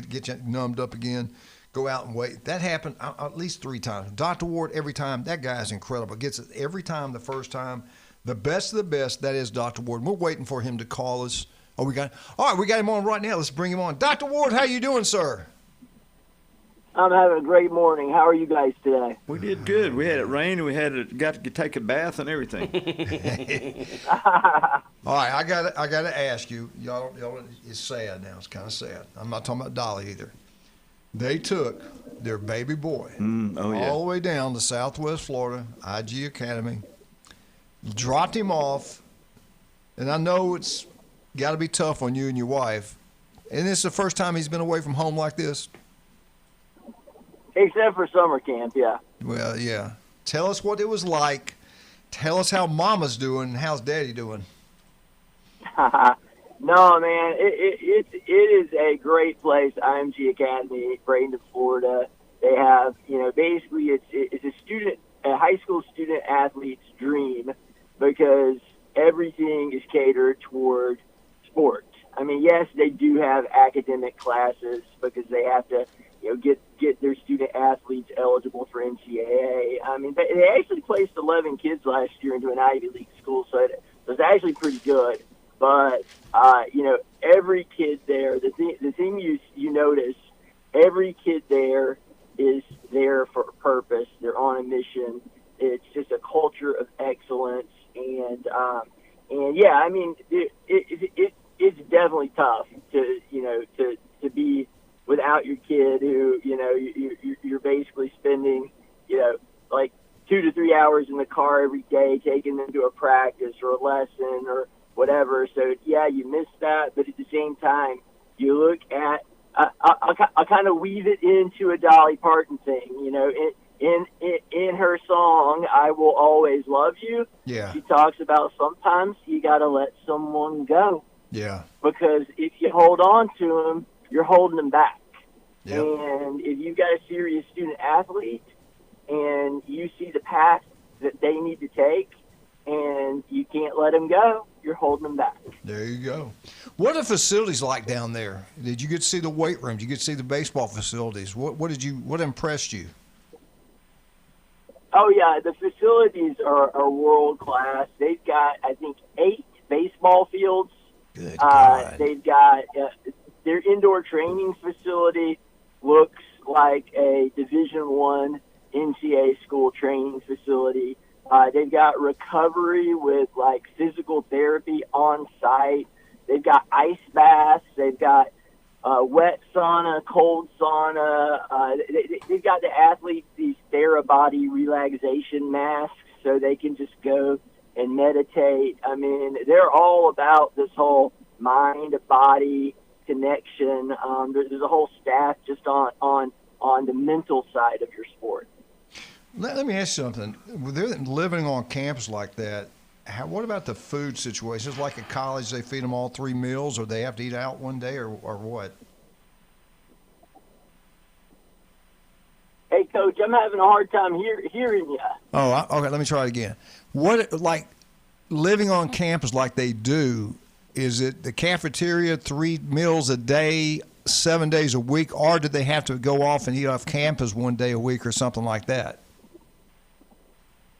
get you numbed up again, go out and wait. That happened at least 3 times. Dr. Ward, every time, that guy is incredible. Gets it every time, the first time. The best of the best, that is Dr. Ward. We're waiting for him to call us. Oh, we got him on right now. Let's bring him on. Dr. Ward, how you doing, sir? I'm having a great morning. How are you guys today? We did good. We had it rain, and we got to take a bath and everything. All right, I got to ask you. Y'all, it's sad now. It's kind of sad. I'm not talking about Dolly either. They took their baby boy all the way down to Southwest Florida, IG Academy, dropped him off, and I know it's got to be tough on you and your wife. And this is the first time he's been away from home like this? Except for summer camp, yeah. Well, yeah. Tell us what it was like. Tell us how Mama's doing and how's Daddy doing. No, man, it is a great place, IMG Academy, Bradenton, Florida. They have, basically it's a high school student athlete's dream because everything is catered toward sports. I mean, yes, they do have academic classes because they have to, get their student athletes eligible for NCAA. I mean, they actually placed 11 kids last year into an Ivy League school, so it's actually pretty good. But every kid there, the thing you notice, every kid there is there for a purpose. They're on a mission. It's just a culture of excellence, and yeah, I mean, it's definitely tough to be without your kid, who you're basically spending like 2 to 3 hours in the car every day, taking them to a practice or a lesson or whatever. So yeah, you miss that, but at the same time, you look at I'll kind of weave it into a Dolly Parton thing, In her song, I Will Always Love You, she talks about sometimes you got to let someone go. Yeah. Because if you hold on to them, you're holding them back. Yep. And if you've got a serious student athlete and you see the path that they need to take and you can't let them go, you're holding them back. There you go. What are facilities like down there? Did you get to see the weight rooms? Did you get to see the baseball facilities? What impressed you? Oh, yeah, the facilities are world class. They've got, I think, 8 baseball fields. Good God. They've got their indoor training facility looks like a Division I NCAA school training facility. They've got recovery with like physical therapy on site. They've got ice baths. They've got wet sauna, cold sauna. They've got the athletes these Therabody relaxation masks so they can just go and meditate. I mean, they're all about this whole mind-body connection. There's a whole staff just on the mental side of your sport. Let me ask you something. They're living on campus like that. What about the food situation? Is it like at college they feed them all 3 meals, or they have to eat out one day, or what? Hey, Coach, I'm having a hard time hearing you. Oh, okay. Let me try it again. What, like, living on campus like they do, is it the cafeteria 3 meals a day, 7 days a week, or do they have to go off and eat off campus 1 day a week or something like that?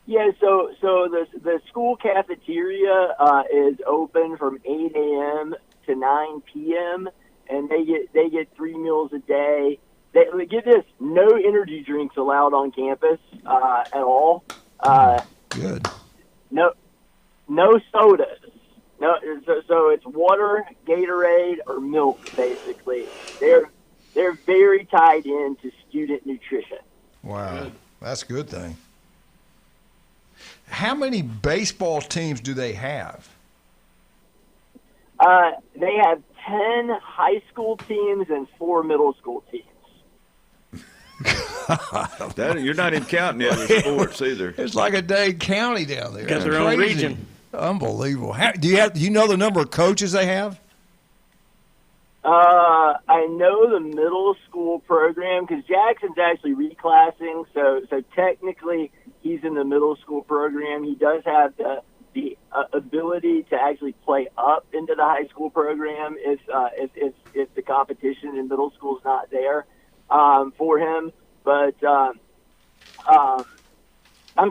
Yeah, so the school cafeteria is open from 8 a.m. to 9 p.m. and they get 3 meals a day. Get this: no energy drinks allowed on campus at all. Good. No sodas. No, so it's water, Gatorade, or milk. Basically, they're very tied into student nutrition. Wow, that's a good thing. How many baseball teams do they have? They have 10 high school teams and 4 middle school teams. You're not even counting the other sports either. It's like a Dade County down there. Got their own region. Unbelievable. Do you know the number of coaches they have? I know the middle school program because Jackson's actually reclassing, so technically he's in the middle school program. He does have the ability to actually play up into the high school program if the competition in middle school is not there for him. But I'm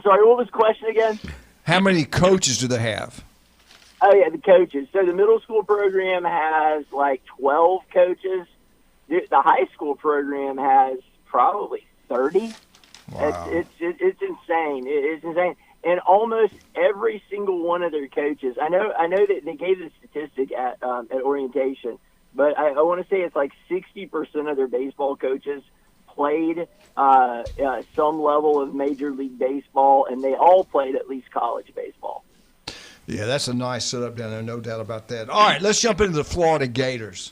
sorry, what was the question again? How many coaches do they have? Oh, yeah, the coaches. So the middle school program has like 12 coaches. The high school program has probably 30. Wow. It's insane. It's insane. And almost every single one of their coaches, I know that they gave the statistic at orientation, but I want to say it's like 60% of their baseball coaches played some level of Major League Baseball, and they all played at least college baseball. Yeah, that's a nice setup down there, no doubt about that. All right, let's jump into the Florida Gators.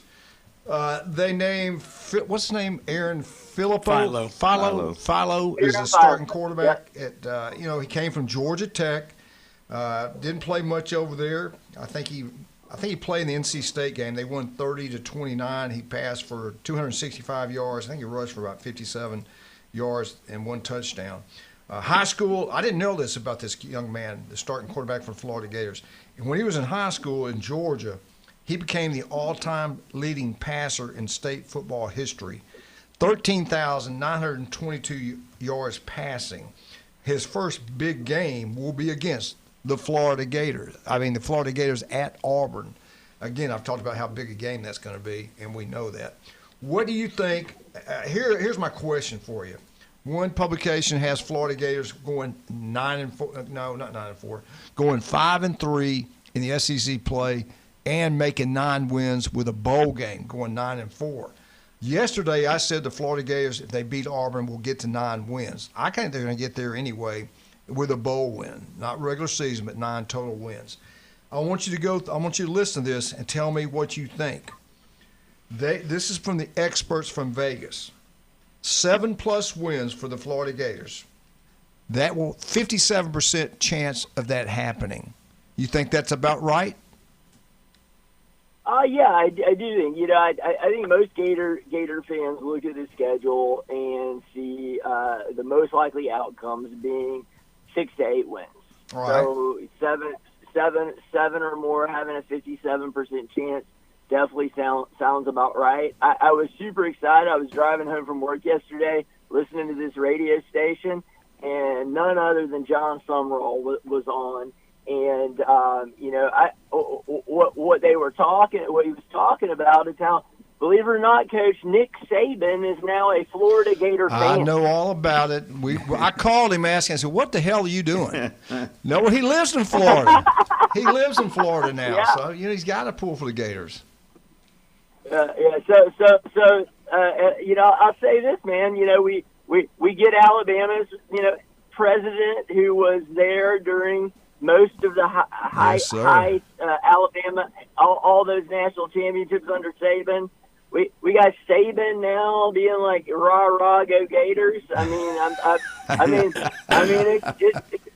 They named, what's his name? Aaron Philo is the starting quarterback. At he came from Georgia Tech. Didn't play much over there. I think he played in the NC State game. They won 30-29. He passed for 265 yards. I think he rushed for about 57 yards and 1 touchdown. High school, I didn't know this about this young man, the starting quarterback for the Florida Gators. And when he was in high school in Georgia, he became the all-time leading passer in state football history. 13,922 yards passing. His first big game will be against the Florida Gators. The Florida Gators at Auburn. Again, I've talked about how big a game that's going to be, and we know that. What do you think? Here's my question for you. One publication has Florida Gators going 9-4. No, not 9-4. Going 5-3 in the SEC play and making 9 wins with a bowl game, going 9-4. Yesterday, I said the Florida Gators, if they beat Auburn, will get to 9 wins. I think they're going to get there anyway with a bowl win, not regular season, but 9 total wins. I want you to listen to this and tell me what you think. This is from the experts from Vegas. 7+ wins for the Florida Gators. That will 57% chance of that happening. You think that's about right? Yeah, I do think. I think most Gator fans look at the schedule and see the most likely outcomes being 6 to 8 wins. All right. So seven or more, having a 57% chance definitely sounds about right. I was super excited. I was driving home from work yesterday, listening to this radio station, and none other than John Summerall was on. And what he was talking about is how believe it or not, Coach, Nick Saban is now a Florida Gator fan. I know all about it. I called him asking, I said, what the hell are you doing? No, he lives in Florida. He lives in Florida now, Yeah. so he's got to pull for the Gators. So I'll say this, man. We get Alabama's, president who was there during most of the high Alabama, all those national championships under Saban. We got Saban now being like rah rah go Gators.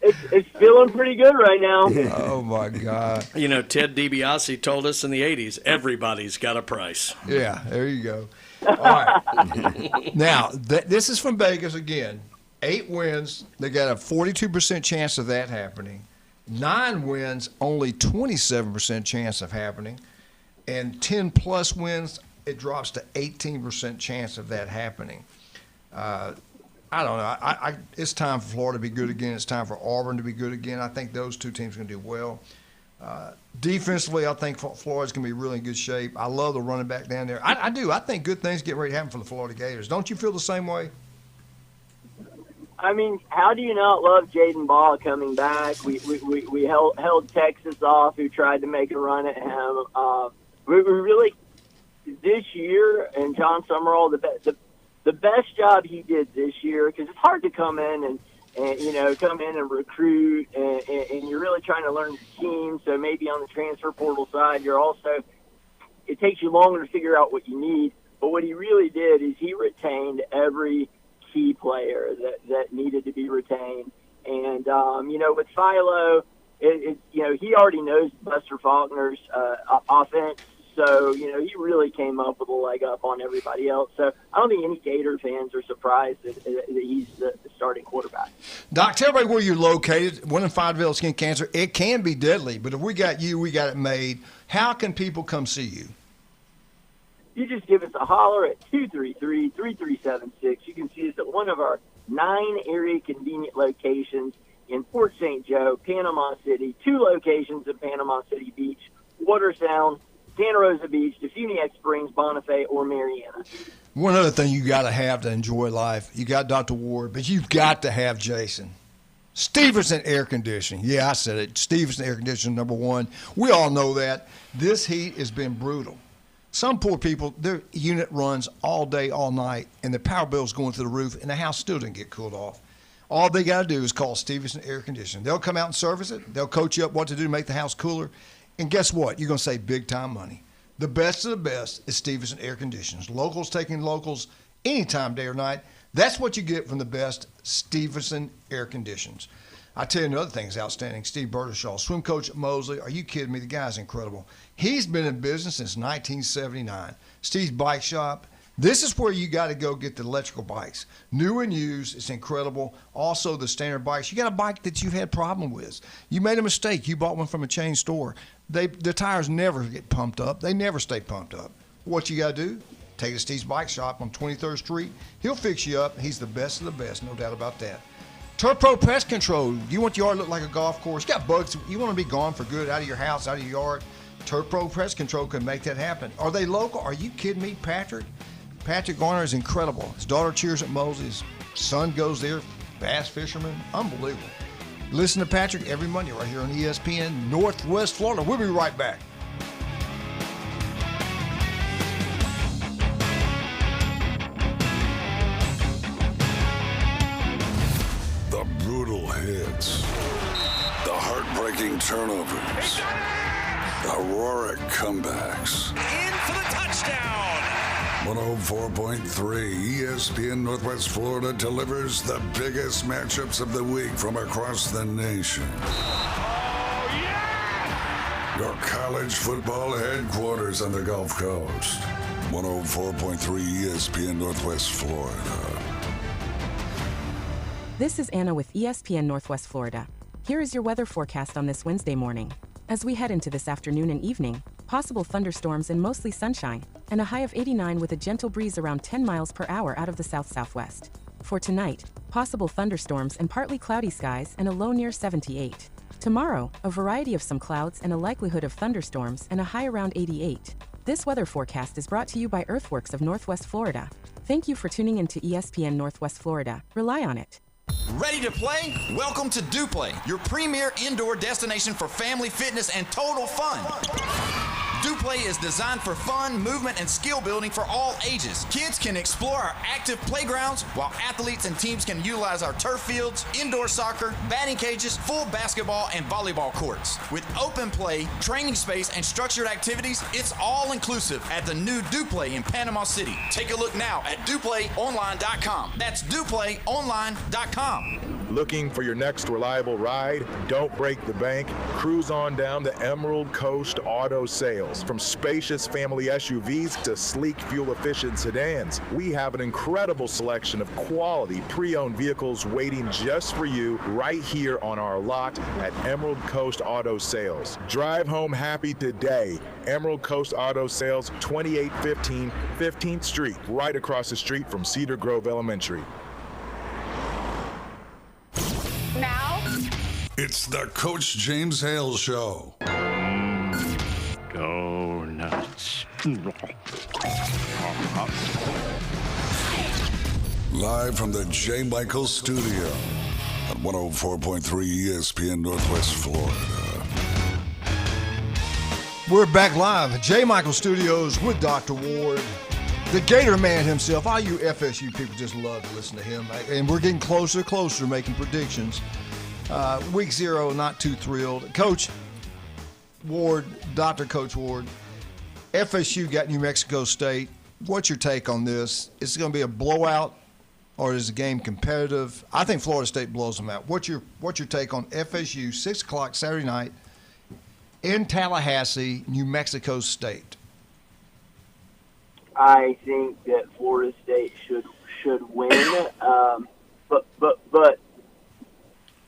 It's feeling pretty good right now. Oh my God! Ted DiBiase told us in the '80s, everybody's got a price. Yeah, there you go. All right. Now this is from Vegas again. 8 wins. They got a 42% chance of that happening. 9 wins, only 27% chance of happening, and 10+ wins, it drops to 18% chance of that happening. I don't know. It's time for Florida to be good again. It's time for Auburn to be good again. I think those two teams are going to do well. Defensively, I think Florida's going to be really in good shape. I love the running back down there. I do. I think good things get ready to happen for the Florida Gators. Don't you feel the same way? How do you not love Jaden Ball coming back? We held Texas off, who tried to make a run at him. We really this year, and John Summerall, the best job he did this year, because it's hard to come in and recruit, and you're really trying to learn the team. So maybe on the transfer portal side, it takes you longer to figure out what you need. But what he really did is he retained every key player that needed to be retained. And, with Philo, he already knows Buster Faulkner's offense. So, he really came up with a leg up on everybody else. So I don't think any Gator fans are surprised that he's the starting quarterback. Doc, tell everybody where you're located. 1 in 5 develop skin cancer. It can be deadly, but if we got you, we got it made. How can people come see you? You just give us a holler at 233-3376. You can see us at one of our 9 area convenient locations in Port St. Joe, Panama City, 2 locations in Panama City Beach, Watersound, Santa Rosa Beach, Defuniak Springs, Bonifay, or Mariana. One other thing you got to have to enjoy life, you got Dr. Ward, but you've got to have Jason. Stevenson Air Conditioning. Yeah, I said it. Stevenson Air Conditioning, number 1. We all know that. This heat has been brutal. Some poor people, their unit runs all day, all night, and the power bill's going through the roof, and the house still didn't get cooled off. All they got to do is call Stevenson Air Conditioning. They'll come out and service it. They'll coach you up what to do to make the house cooler. And guess what? You're going to save big-time money. The best of the best is Stevenson Air Conditioners. Locals taking locals anytime, day or night. That's what you get from the best Stevenson Air Conditioners. I tell you another thing is outstanding. Steve Bertishaw, swim coach at Mosley. Are you kidding me? The guy's incredible. He's been in business since 1979. Steve's Bike Shop. This is where you got to go get the electrical bikes. New and used. It's incredible. Also, the standard bikes. You got a bike that you've had problem with. You made a mistake. You bought one from a chain store. The tires never get pumped up. They never stay pumped up. What you got to do? Take it to Steve's Bike Shop on 23rd Street. He'll fix you up. He's the best of the best, no doubt about that. Turf Pro Pest Control. You want your yard to look like a golf course. You got bugs. You want to be gone for good out of your house, out of your yard. Turf Pro Pest Control can make that happen. Are they local? Are you kidding me, Patrick? Patrick Garner is incredible. His daughter cheers at Mosley. His son goes there, bass fisherman. Unbelievable. Listen to Patrick every Monday right here on ESPN Northwest Florida. We'll be right back. The brutal hits. The heartbreaking turnovers. The heroic comebacks. In for the touchdown. 104.3 ESPN Northwest Florida delivers the biggest matchups of the week from across the nation. Oh, yeah! Your college football headquarters on the Gulf Coast. 104.3 ESPN Northwest Florida. This is Anna with ESPN Northwest Florida. Here is your weather forecast on this Wednesday morning. As we head into this afternoon and evening, possible thunderstorms and mostly sunshine, and a high of 89 with a gentle breeze around 10 miles per hour out of the south-southwest. For tonight, possible thunderstorms and partly cloudy skies and a low near 78. Tomorrow, a variety of some clouds and a likelihood of thunderstorms and a high around 88. This weather forecast is brought to you by Earthworks of Northwest Florida. Thank you for tuning in to ESPN Northwest Florida. Rely on it. Ready to play? Welcome to DuPlay, your premier indoor destination for family fitness and total fun. DuPlay is designed for fun, movement, and skill building for all ages. Kids can explore our active playgrounds, while athletes and teams can utilize our turf fields, indoor soccer, batting cages, full basketball, and volleyball courts. With open play, training space, and structured activities, it's all inclusive at the new DuPlay in Panama City. Take a look now at DuPlayOnline.com. That's DuPlayOnline.com. Looking for your next reliable ride? Don't break the bank. Cruise on down to Emerald Coast Auto Sales. From spacious family SUVs to sleek fuel-efficient sedans, we have an incredible selection of quality pre-owned vehicles waiting just for you right here on our lot at Emerald Coast Auto Sales. Drive home happy today. Emerald Coast Auto Sales, 2815 15th Street, right across the street from Cedar Grove Elementary. Now, it's the Coach James Hale Show. Go nuts. Live from the J. Michael Studio at 104.3 ESPN Northwest Florida. We're back live at J. Michael Studios with Dr. Ward, the Gator Man himself. All you FSU people just love to listen to him. And we're getting closer and closer to making predictions. Week 0, not too thrilled. Coach Ward, Dr. Coach Ward, FSU got New Mexico State. What's your take on this? Is it going to be a blowout, or is the game competitive? I think Florida State blows them out. What's your take on FSU, 6 o'clock Saturday night in Tallahassee, New Mexico State? I think that Florida State should win, but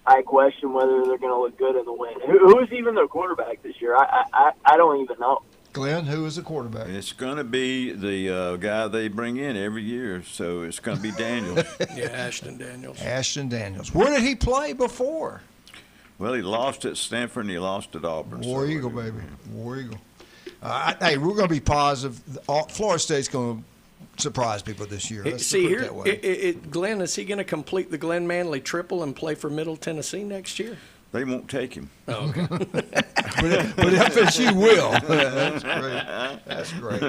I question whether they're going to look good in the win. Who is even their quarterback this year? I don't even know. Glenn, who is the quarterback? It's going to be the guy they bring in every year, so it's going to be Daniels. Yeah, Ashton Daniels. Ashton Daniels. Where did he play before? Well, he lost at Stanford and he lost at Auburn. War Eagle, baby. War Eagle. Hey, we're going to be positive. Florida State's going to surprise people this year. Let's See, put it here, that way. Glenn, is he going to complete the Glenn Manley triple and play for Middle Tennessee next year? They won't take him. Oh, okay. but FSU will. That's great.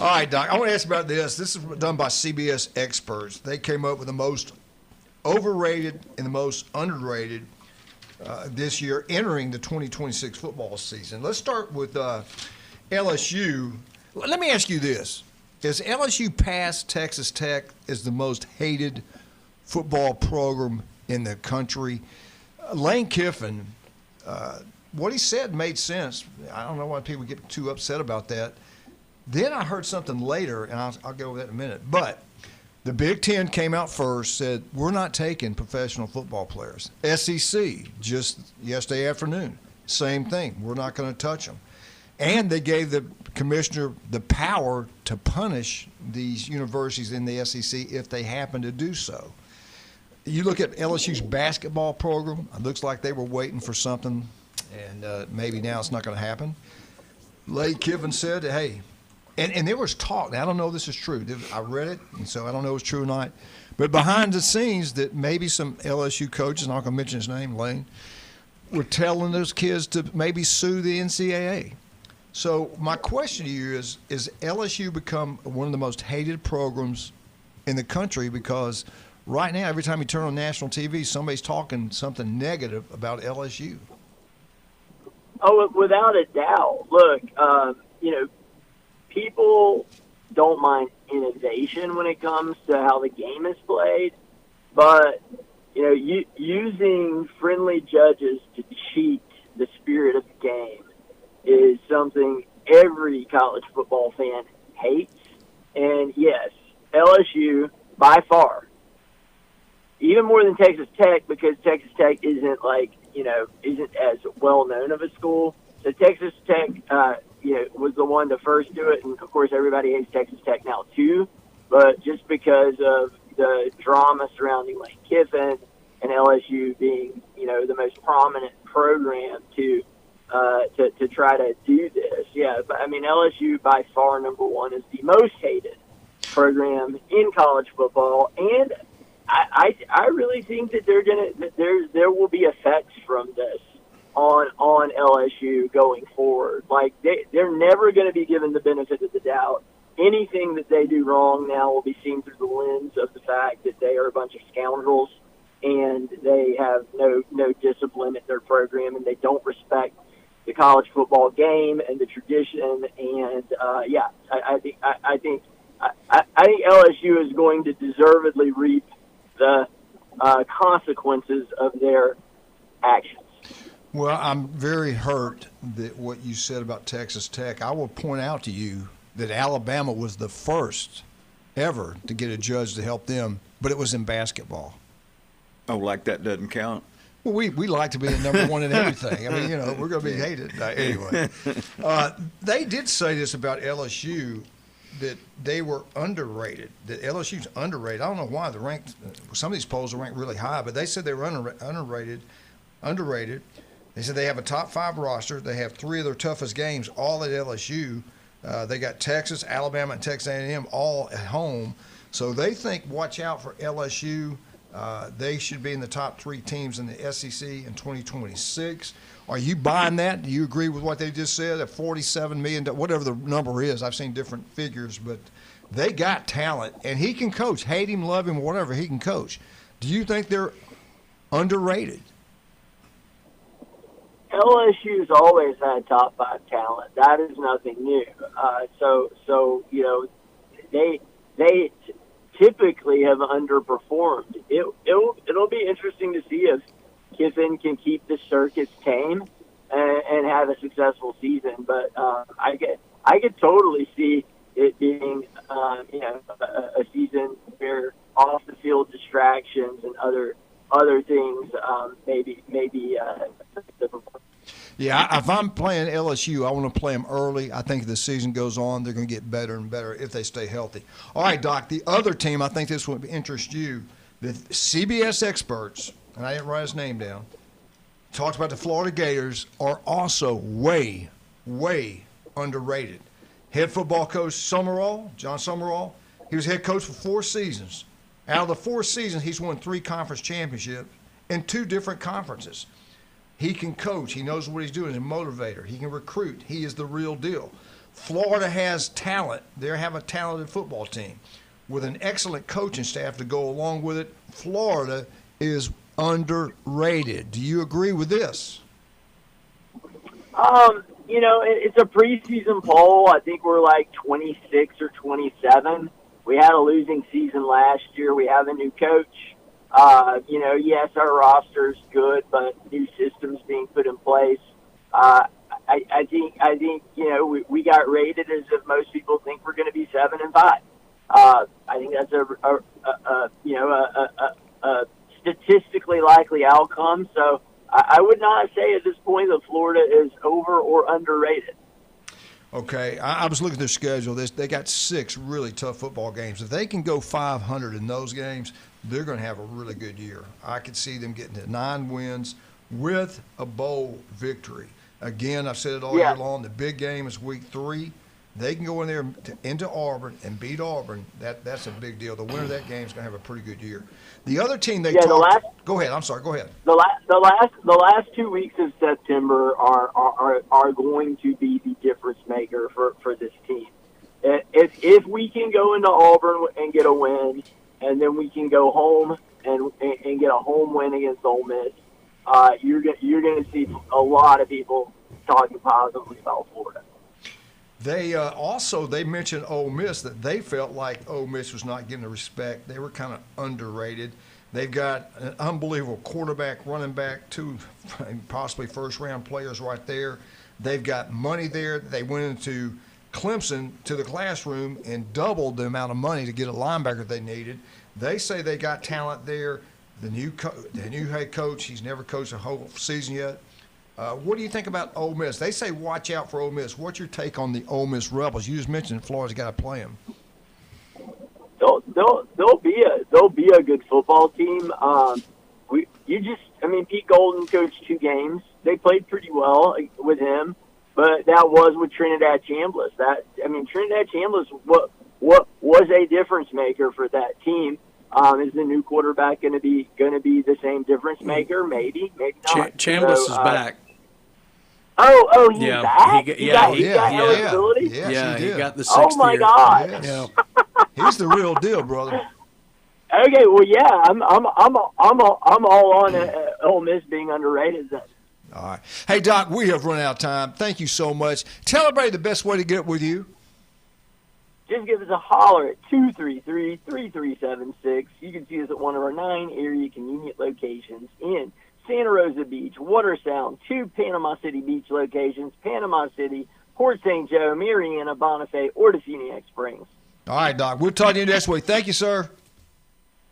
All right, Doc, I want to ask about this. This is done by CBS experts. They came up with the most overrated and the most underrated this year entering the 2026 football season. Let's start with LSU. Let me ask you this. Is LSU past Texas Tech as the most hated football program in the country? Lane Kiffin, what he said made sense. I don't know why people get too upset about that. Then I heard something later, and I'll go over that in a minute. But the Big Ten came out first, said, we're not taking professional football players. SEC, just yesterday afternoon, same thing. We're not going to touch them. And they gave the commissioner the power to punish these universities in the SEC if they happen to do so. You look at LSU's basketball program, it looks like they were waiting for something, and maybe now it's not going to happen. Lane Kiffin said, hey, and there was talk, now I don't know if this is true. I read it, and so I don't know if it's true or not, but behind the scenes that maybe some LSU coaches, and I'm not going to mention his name, Lane, were telling those kids to maybe sue the NCAA. So my question to you is LSU become one of the most hated programs in the country because right now, every time you turn on national TV, somebody's talking something negative about LSU. Oh, without a doubt. Look, people don't mind innovation when it comes to how the game is played, but, using friendly judges to cheat the spirit of the game is something every college football fan hates. And, yes, LSU, by far, even more than Texas Tech, because Texas Tech isn't isn't as well known of a school. So Texas Tech, was the one to first do it, and of course everybody hates Texas Tech now too. But just because of the drama surrounding Lane Kiffin and LSU being, the most prominent program to try to do this, Yeah, but I mean, LSU by far number one is the most hated program in college football, and I really think that there will be effects from this on LSU going forward. Like they're never going to be given the benefit of the doubt. Anything that they do wrong now will be seen through the lens of the fact that they are a bunch of scoundrels and they have no discipline at their program, and they don't respect the college football game and the tradition. And I think LSU is going to deservedly reap the consequences of their actions. Well, I'm very hurt that what you said about Texas Tech. I will point out to you that Alabama was the first ever to get a judge to help them, but it was in basketball. Oh, like that doesn't count? Well, we like to be the number one in everything. I mean, we're going to be hated. Anyway, they did say this about LSU, that they were underrated, that LSU's underrated. I don't know why some of these polls are ranked really high, but they said they were underrated. They said they have a top 5 roster. They have 3 of their toughest games all at LSU. They got Texas, Alabama, and Texas A&M all at home. So they think, watch out for LSU. They should be in the top 3 teams in the SEC in 2026. Are you buying that? Do you agree with what they just said? At $47 million, whatever the number is. I've seen different figures, but they got talent, and he can coach. Hate him, love him, whatever, he can coach. Do you think they're underrated? LSU's always had top 5 talent. That is nothing new. They typically have underperformed. It'll be interesting to see if Kiffin can keep the circus tame and have a successful season. But I could totally see it being a season where off the field distractions and other things maybe Yeah, if I'm playing LSU, I want to play them early. I think as the season goes on, they're going to get better and better if they stay healthy. All right, Doc, the other team, I think this would interest you. The CBS experts, and I didn't write his name down, talked about the Florida Gators are also way, way underrated. Head football coach John Summerall, he was head coach for 4 seasons. Out of the 4 seasons, he's won 3 conference championships in 2 different conferences. He can coach. He knows what he's doing. He's a motivator. He can recruit. He is the real deal. Florida has talent. They have a talented football team with an excellent coaching staff to go along with it. Florida is underrated. Do you agree with this? It's a preseason poll. I think we're like 26 or 27. We had a losing season last year. We have a new coach. Yes, our roster's good, but new systems being put in place. I think we got rated as if most people think we're going to be 7-5. I think that's a statistically likely outcome. So I would not say at this point that Florida is over or underrated. Okay, I was looking at their schedule. They got 6 really tough football games. If they can go 500 in those games, they're going to have a really good year. I could see them getting to 9 wins with a bowl victory. Again, I've said it all year long, the big game is week 3. They can go in there into Auburn and beat Auburn. That's a big deal. The winner of that game is going to have a pretty good year. The other team go ahead. I'm sorry. Go ahead. The last 2 weeks of September are going to be the difference maker for this team. If we can go into Auburn and get a win, and then we can go home and get a home win against Ole Miss, you're going to see a lot of people talking positively about Florida. They mentioned Ole Miss, that they felt like Ole Miss was not getting the respect. They were kind of underrated. They've got an unbelievable quarterback, running back, 2 possibly first-round players right there. They've got money there. They went into Clemson to the classroom and doubled the amount of money to get a linebacker they needed. They say they got talent there. The new head coach, he's never coached a whole season yet. What do you think about Ole Miss? They say watch out for Ole Miss. What's your take on the Ole Miss Rebels? You just mentioned Florida's got to play them. They'll be a good football team. Pete Golden coached 2 games. They played pretty well with him, but that was with Trinidad Chambliss. Trinidad Chambliss, what was a difference maker for that team. Is the new quarterback going to be the same difference maker? Maybe not. Chambliss is back. Oh, he's back. He got eligibility. Yes, he did. He got the 6th year. Oh my God! Yes. He's the real deal, brother. Okay, well, yeah, I'm all on Ole Miss being underrated then. All right. Hey, Doc, we have run out of time. Thank you so much. Tell everybody the best way to get with you. Just give us a holler at 233-3376. You can see us at one of our 9 area convenient locations in Santa Rosa Beach, Water Sound, 2 Panama City Beach locations, Panama City, Port St. Joe, Mariana, Bonifay, or Defuniak Springs. All right, Doc. We'll talk to you next week. Thank you, sir.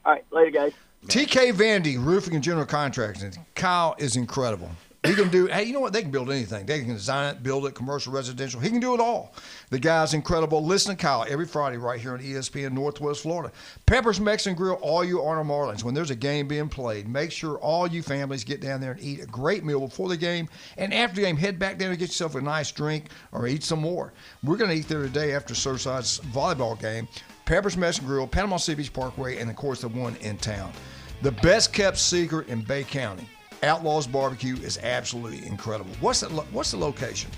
All right, later, guys. TK Vandy, Roofing and General Contracting. Kyle is incredible. He can do, hey, you know what? They can build anything. They can design it, build it, commercial, residential. He can do it all. The guy's incredible. Listen to Kyle every Friday right here on ESPN Northwest Florida. Pepper's Mexican Grill, all you Arnold Marlins. When there's a game being played, make sure all you families get down there and eat a great meal before the game. And after the game, head back down and get yourself a nice drink or eat some more. We're going to eat there today after Surfside's volleyball game. Pepper's Mexican Grill, Panama City Beach Parkway, and, of course, the one in town. The best kept secret in Bay County. Outlaws Barbecue is absolutely incredible. What's the location?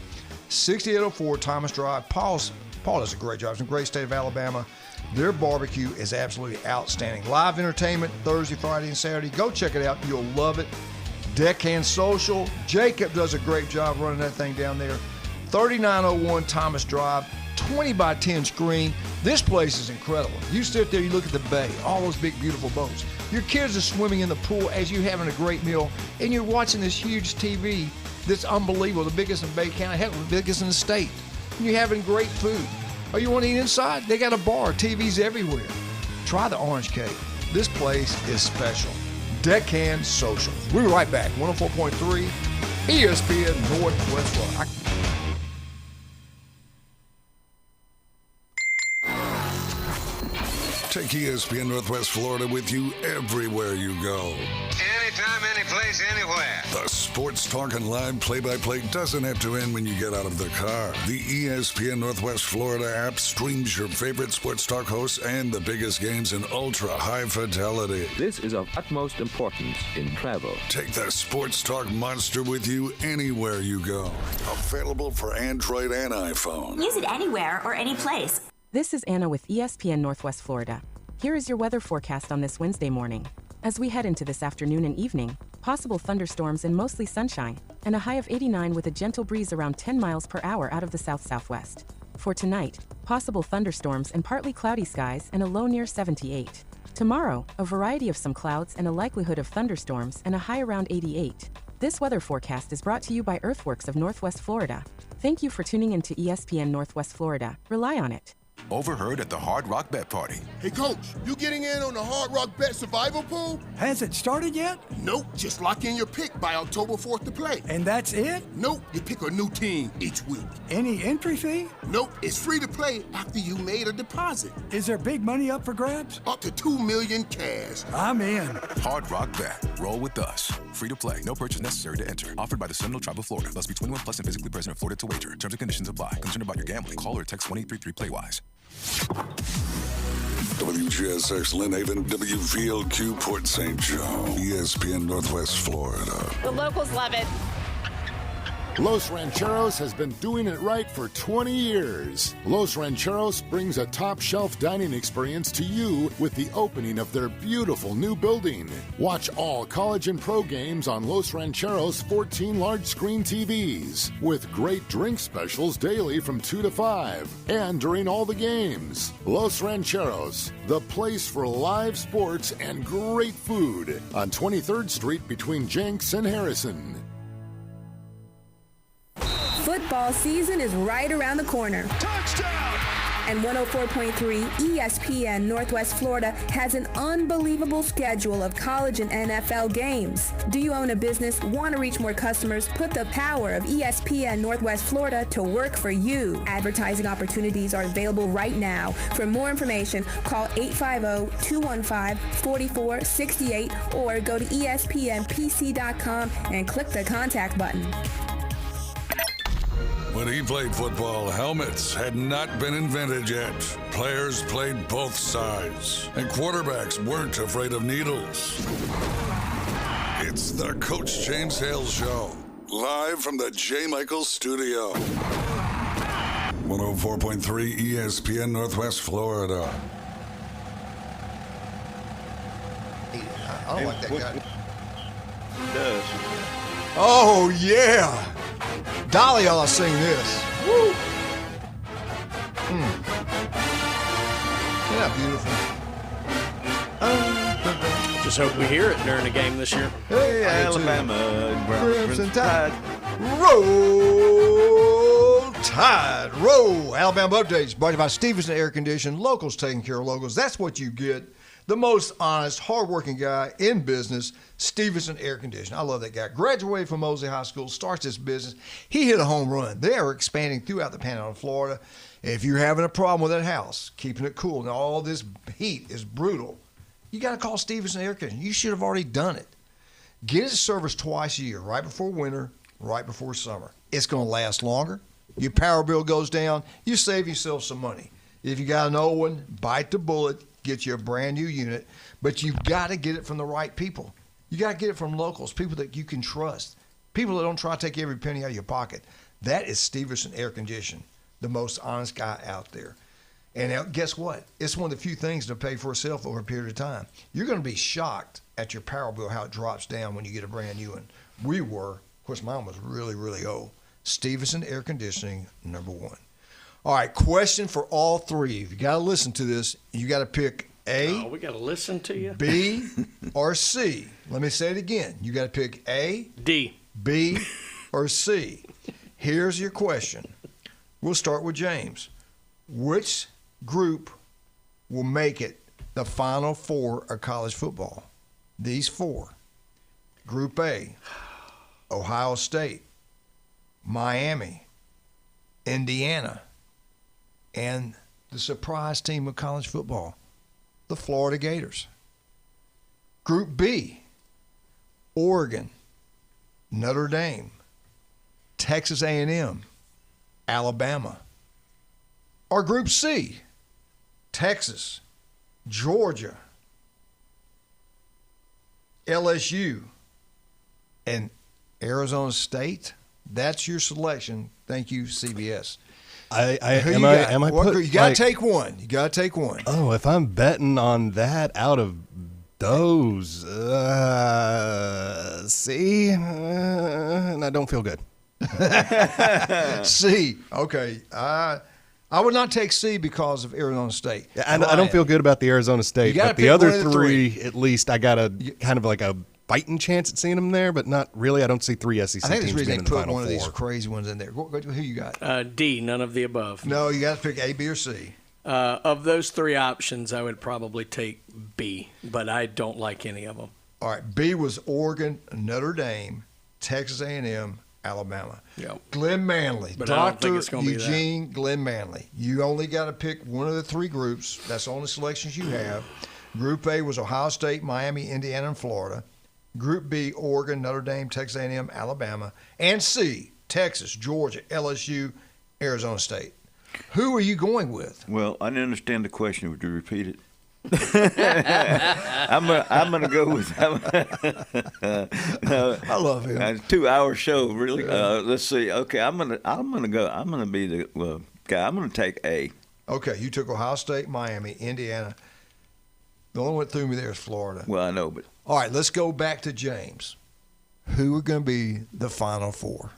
6804 Thomas Drive. Paul does a great job. It's in the great state of Alabama. Their barbecue is absolutely outstanding. Live entertainment Thursday, Friday, and Saturday. Go check it out. You'll love it. Deckhand Social. Jacob does a great job running that thing down there. 3901 Thomas Drive. 20 by 10 screen. This place is incredible. You sit there, you look at the bay, all those big, beautiful boats. Your kids are swimming in the pool as you're having a great meal, and you're watching this huge TV that's unbelievable, the biggest in Bay County, heck, the biggest in the state. And you're having great food. Oh, you want to eat inside? They got a bar, TVs everywhere. Try the orange cake. This place is special. Deckhand Social. We'll be right back. 104.3 ESPN Northwest Florida. Take ESPN Northwest Florida with you everywhere you go. Anytime, anyplace, anywhere. The sports talk and live play-by-play doesn't have to end when you get out of the car. The ESPN Northwest Florida app streams your favorite sports talk hosts and the biggest games in ultra-high fidelity. This is of utmost importance in travel. Take the sports talk monster with you anywhere you go. Available for Android and iPhone. Use it anywhere or any place. This is Anna with ESPN Northwest Florida. Here is your weather forecast on this Wednesday morning. As we head into this afternoon and evening, possible thunderstorms and mostly sunshine, and a high of 89 with a gentle breeze around 10 miles per hour out of the south-southwest. For tonight, possible thunderstorms and partly cloudy skies and a low near 78. Tomorrow, a variety of some clouds and a likelihood of thunderstorms and a high around 88. This weather forecast is brought to you by Earthworks of Northwest Florida. Thank you for tuning in to ESPN Northwest Florida. Rely on it. Overheard at the Hard Rock Bet Party. Hey, Coach, you getting in on the Hard Rock Bet Survival Pool? Has it started yet? Nope, just lock in your pick by October 4th to play. And that's it? Nope, you pick a new team each week. Any entry fee? Nope, it's free to play after you made a deposit. Is there big money up for grabs? Up to $2 million cash. I'm in. Hard Rock Bet. Roll with us. Free to play. No purchase necessary to enter. Offered by the Seminole Tribe of Florida. Must be 21 plus and physically present in Florida to wager. Terms and conditions apply. Concerned about your gambling? Call or text 1-833-PLAY-WISE. WGSX Lynn Haven, WVLQ Port St. Joe, ESPN Northwest Florida. The locals love it. Los Rancheros has been doing it right for 20 years. Los Rancheros brings a top-shelf dining experience to you with the opening of their beautiful new building. Watch all college and pro games on Los Rancheros' 14 large-screen TVs with great drink specials daily from 2 to 5 and during all the games. Los Rancheros, the place for live sports and great food on 23rd Street between Jenks and Harrison. Football season is right around the corner. Touchdown! And 104.3 ESPN Northwest Florida has an unbelievable schedule of college and NFL games. Do you own a business, want to reach more customers? Put the power of ESPN Northwest Florida to work for you. Advertising opportunities are available right now. For more information, call 850-215-4468 or go to espnpc.com and click the contact button. When he played football, helmets had not been invented yet. Players played both sides, and quarterbacks weren't afraid of needles. It's the Coach James Hale Show, live from the J. Michaels Studio. 104.3 ESPN Northwest Florida. I don't like that guy. Does. Oh, yeah. Dolly ought to sing this. Woo. Isn't that beautiful? Just hope we hear it during a game this year. Hey, Alabama, Crimson Tide. Roll Tide. Roll. Alabama Updates brought to you by Stevenson Air Conditioning. Locals taking care of locals. That's what you get. The most honest, hardworking guy in business, Stevenson Air Conditioning. I love that guy. Graduated from Mosley High School, starts this business. He hit a home run. They are expanding throughout the Panhandle of Florida. If you're having a problem with that house, keeping it cool, and all this heat is brutal, you got to call Stevenson Air Conditioning. You should have already done it. Get it serviced twice a year, right before winter, right before summer. It's going to last longer. Your power bill goes down. You save yourself some money. If you got an old one, bite the bullet. Get you a brand new unit, but you've got to get it from the right people. You got to get it from locals, people that you can trust, people that don't try to take every penny out of your pocket. That is Stevenson Air Conditioning, the most honest guy out there. And guess what? It's one of the few things to pay for itself over a period of time. You're going to be shocked at your power bill, how it drops down when you get a brand new one. We were, of course, mine was really, really old. Stevenson Air Conditioning, #1. All right, question for all three. You got to listen to this. You got to pick A. Oh, we got to listen to you. B, or C. Let me say it again. You got to pick A, D, B, or C. Here's your question. We'll start with James. Which group will make it the Final Four of college football? These four. Group A, Ohio State, Miami, Indiana, and the surprise team of college football, the Florida Gators. Group B, Oregon, Notre Dame, Texas A&M, Alabama. Or Group C, Texas, Georgia, LSU, and Arizona State. That's your selection. Thank you, CBS. You got to take one. You got to take one. Oh, if I'm betting on that out of those, C, and I don't feel good. C, okay. I would not take C because of Arizona State. I don't feel good about the Arizona State, but the other three, at least I got a kind of like a fighting chance at seeing them there, but not really. I don't see three SEC I think teams there's being in reason the they put Final one of these Four. crazy ones in there. Who you got? D, none of the above. No, you got to pick A, B, or C. Of those three options, I would probably take B, but I don't like any of them. All right, B was Oregon, Notre Dame, Texas A&M, Alabama. Yep. Glenn Manley, But I don't think Dr. it's gonna be that. Eugene Glenn Manley. You only got to pick one of the three groups. That's the only selections you have. Group A was Ohio State, Miami, Indiana, and Florida. Group B, Oregon, Notre Dame, Texas A&M, Alabama. And C, Texas, Georgia, LSU, Arizona State. Who are you going with? Well, I didn't understand the question. Would you repeat it? I'm gonna go with. I love him. A 2-hour show, really. Let's see. Okay, I'm gonna be the guy. I'm gonna take A. Okay, you took Ohio State, Miami, Indiana. The only one that threw me there is Florida. Well, I know, but all right, let's go back to James. Who are going to be the Final Four?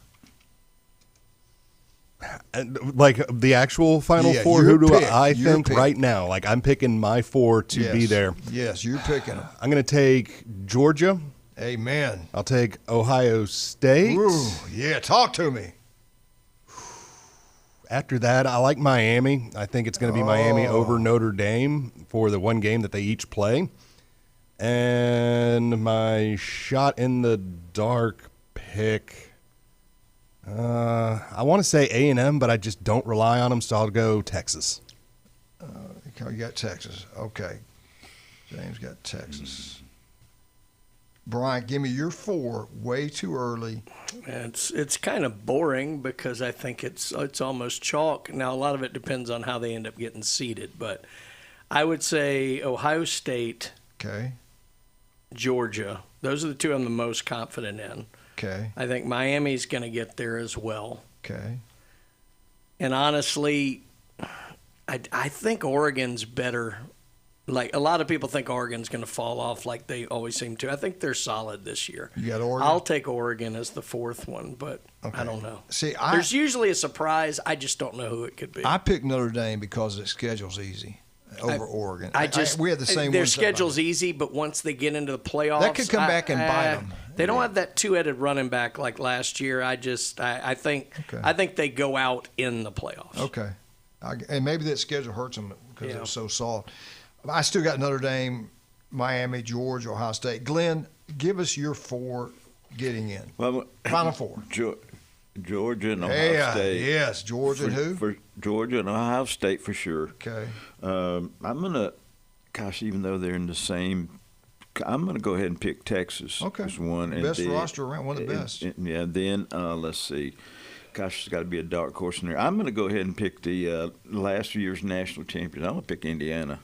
Like the actual Final Four, who do I think right now? Like I'm picking my four to be there. Yes, you're picking them. I'm going to take Georgia. Amen. I'll take Ohio State. Ooh, yeah, talk to me. After that, I like Miami. I think it's going to be Miami over Notre Dame for the one game that they each play. And my shot in the dark pick, I want to say A&M, but I just don't rely on them, so I'll go Texas. You got Texas. Okay. James got Texas. Brian, give me your 4. Way too early. It's kind of boring because I think it's almost chalk. Now, a lot of it depends on how they end up getting seeded, but I would say Ohio State, okay, Georgia. Those are the 2 I'm the most confident in. Okay. I think Miami's going to get there as well. Okay. And honestly, I think Oregon's better. Like, a lot of people think Oregon's going to fall off like they always seem to. I think they're solid this year. You got Oregon? I'll take Oregon as the 4th one, but okay. I don't know. See, there's usually a surprise. I just don't know who it could be. I picked Notre Dame because the schedule's easy over Oregon. We have the same. Their schedule's easy, but once they get into the playoffs, that could come back and bite them. They don't have that 2-headed running back like last year. I think they go out in the playoffs. Okay, and maybe that schedule hurts them because it was so soft. I still got Notre Dame, Miami, Georgia, Ohio State. Glenn, give us your 4 getting in. Well, Final 4. Georgia and Ohio State. Yes, Georgia and who? For Georgia and Ohio State for sure. Okay. I'm going to, even though they're in the same, I'm going to go ahead and pick Texas as one. Best roster around, one of the best. Then let's see. Gosh, there's got to be a dark horse in there. I'm going to go ahead and pick the last year's national champions. I'm going to pick Indiana.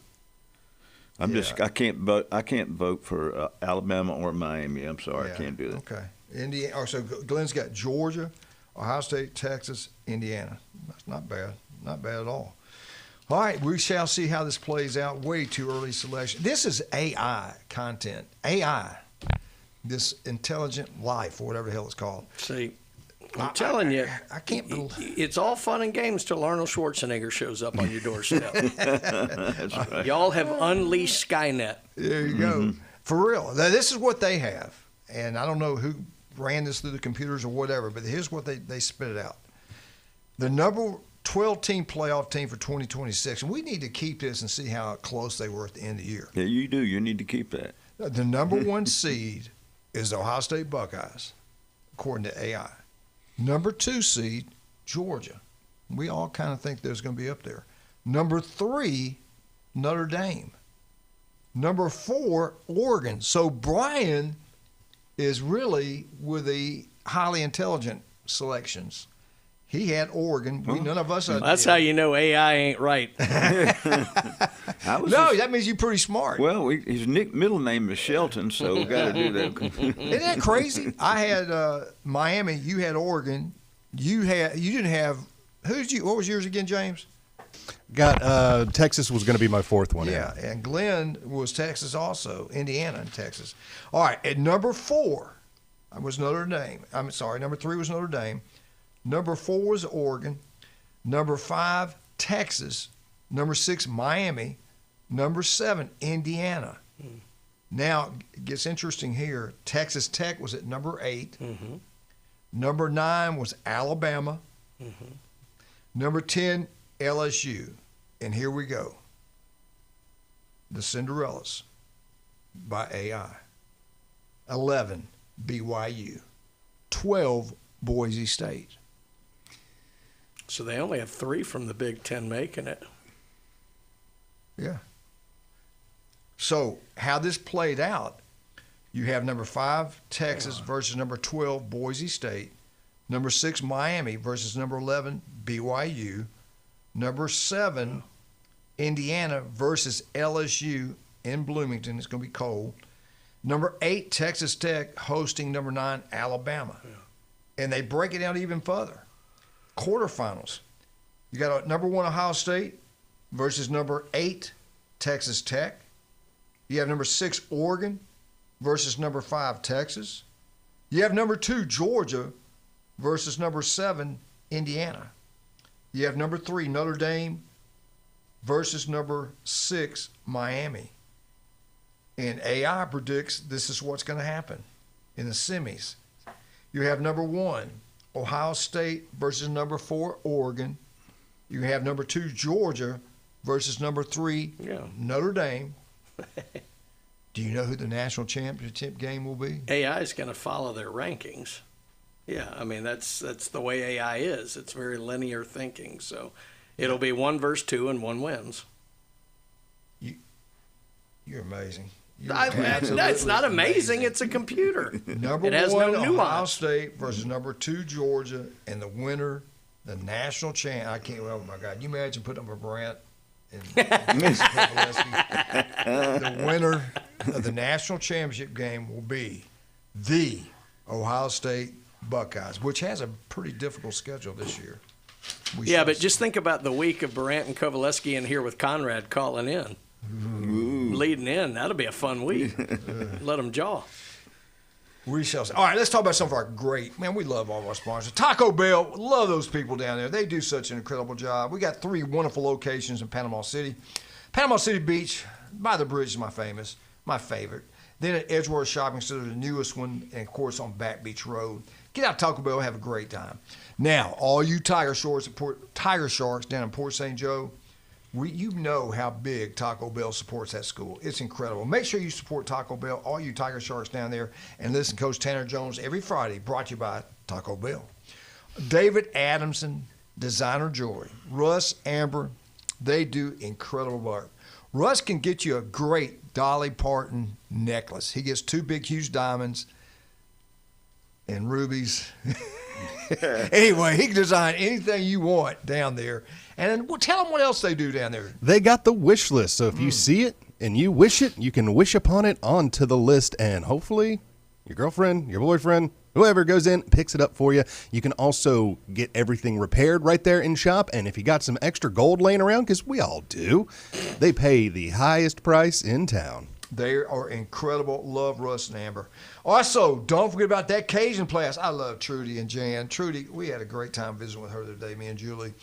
I can't vote for Alabama or Miami. I'm sorry, I can't do that. Okay. Indiana. So Glenn's got Georgia, Ohio State, Texas, Indiana. That's not bad. Not bad at all. All right, we shall see how this plays out. Way too early selection. This is AI content. AI, this intelligent life, or whatever the hell it's called. See, I'm telling you, I can't believe it's all fun and games till Arnold Schwarzenegger shows up on your doorstep. That's right. Y'all have unleashed Skynet. There you go. For real. Now, this is what they have, and I don't know who ran this through the computers or whatever, but here's what they spit it out. The number 12-team playoff team for 2026, and we need to keep this and see how close they were at the end of the year. Yeah, you do. You need to keep that. The number 1 seed is the Ohio State Buckeyes, according to AI. Number 2 seed, Georgia. We all kind of think there's going to be up there. Number 3, Notre Dame. Number 4, Oregon. So Brian is really with the highly intelligent selections. He had Oregon. None of us. That's how you know AI ain't right. That means you're pretty smart. Well, his middle name is Shelton, so we got to do that. Isn't that crazy? I had Miami. You had Oregon. You didn't have. What was yours again, James? Got Texas was going to be my 4th one. Yeah, and Glenn was Texas also. Indiana and Texas. All right, at number 4 was Notre Dame. I'm sorry, number 3 was Notre Dame. Number 4 was Oregon. Number 5, Texas. Number 6, Miami. Number 7, Indiana. Now, it gets interesting here. Texas Tech was at number 8. Number 9 was Alabama. Number 10, LSU. And here we go. The Cinderellas by AI. 11, BYU. 12, Boise State. So they only have 3 from the Big Ten making it. Yeah. So how this played out, you have number 5, Texas versus number 12, Boise State. Number 6, Miami versus number 11, BYU. Number 7, Indiana versus LSU in Bloomington. It's going to be cold. Number 8, Texas Tech hosting number 9, Alabama. And they break it down even further. Quarterfinals. You got a number 1 Ohio State versus number 8 Texas Tech. You have number 6 Oregon versus number 5 Texas. You have number 2 Georgia versus number 7 Indiana. You have number 3 Notre Dame versus number 6 Miami. And AI predicts this is what's going to happen in the semis. You have number 1 Ohio State versus number 4 Oregon. You have number 2 Georgia versus number 3 Notre Dame. Do you know who the national championship game will be? AI is going to follow their rankings. Yeah, I mean that's the way AI is. It's very linear thinking. So it'll be 1 versus 2 and 1 wins. You're amazing. It's not amazing. It's a computer. Number it has one, no nuance. Ohio State versus number 2, Georgia, and the winner, the national champ. I can't. Oh my God! Can you imagine putting up a Brant and the winner of the national championship game will be the Ohio State Buckeyes, which has a pretty difficult schedule this year. But just think about the week of Brant and Kovaleski in here with Conrad calling in. Leading in. That'll be a fun week. Let them jaw. We shall see. All right, let's talk about some of our great, man, we love all of our sponsors. Taco Bell, love those people down there. They do such an incredible job. We got 3 wonderful locations in Panama City. Panama City Beach, by the bridge is my favorite. Then at Edgewater Shopping Center, the newest one, and of course on Back Beach Road. Get out to Taco Bell, have a great time. Now, all you Tiger Sharks down in Port St. Joe, you know how big Taco Bell supports that school. It's incredible. Make sure you support Taco Bell, all you Tiger Sharks down there, and listen to Coach Tanner Jones every Friday, brought to you by Taco Bell. David Adamson, Designer Jewelry. Russ, Amber, they do incredible work. Russ can get you a great Dolly Parton necklace. He gets 2 big, huge diamonds and rubies. Anyway, he can design anything you want down there. And then tell them what else they do down there. They got the wish list. So if you see it and you wish it, you can wish upon it onto the list. And hopefully your girlfriend, your boyfriend, whoever goes in, picks it up for you. You can also get everything repaired right there in shop. And if you got some extra gold laying around, because we all do, they pay the highest price in town. They are incredible. Love Russ and Amber. Also, don't forget about that Cajun place. I love Trudy and Jan. Trudy, we had a great time visiting with her the other day, me and Julie.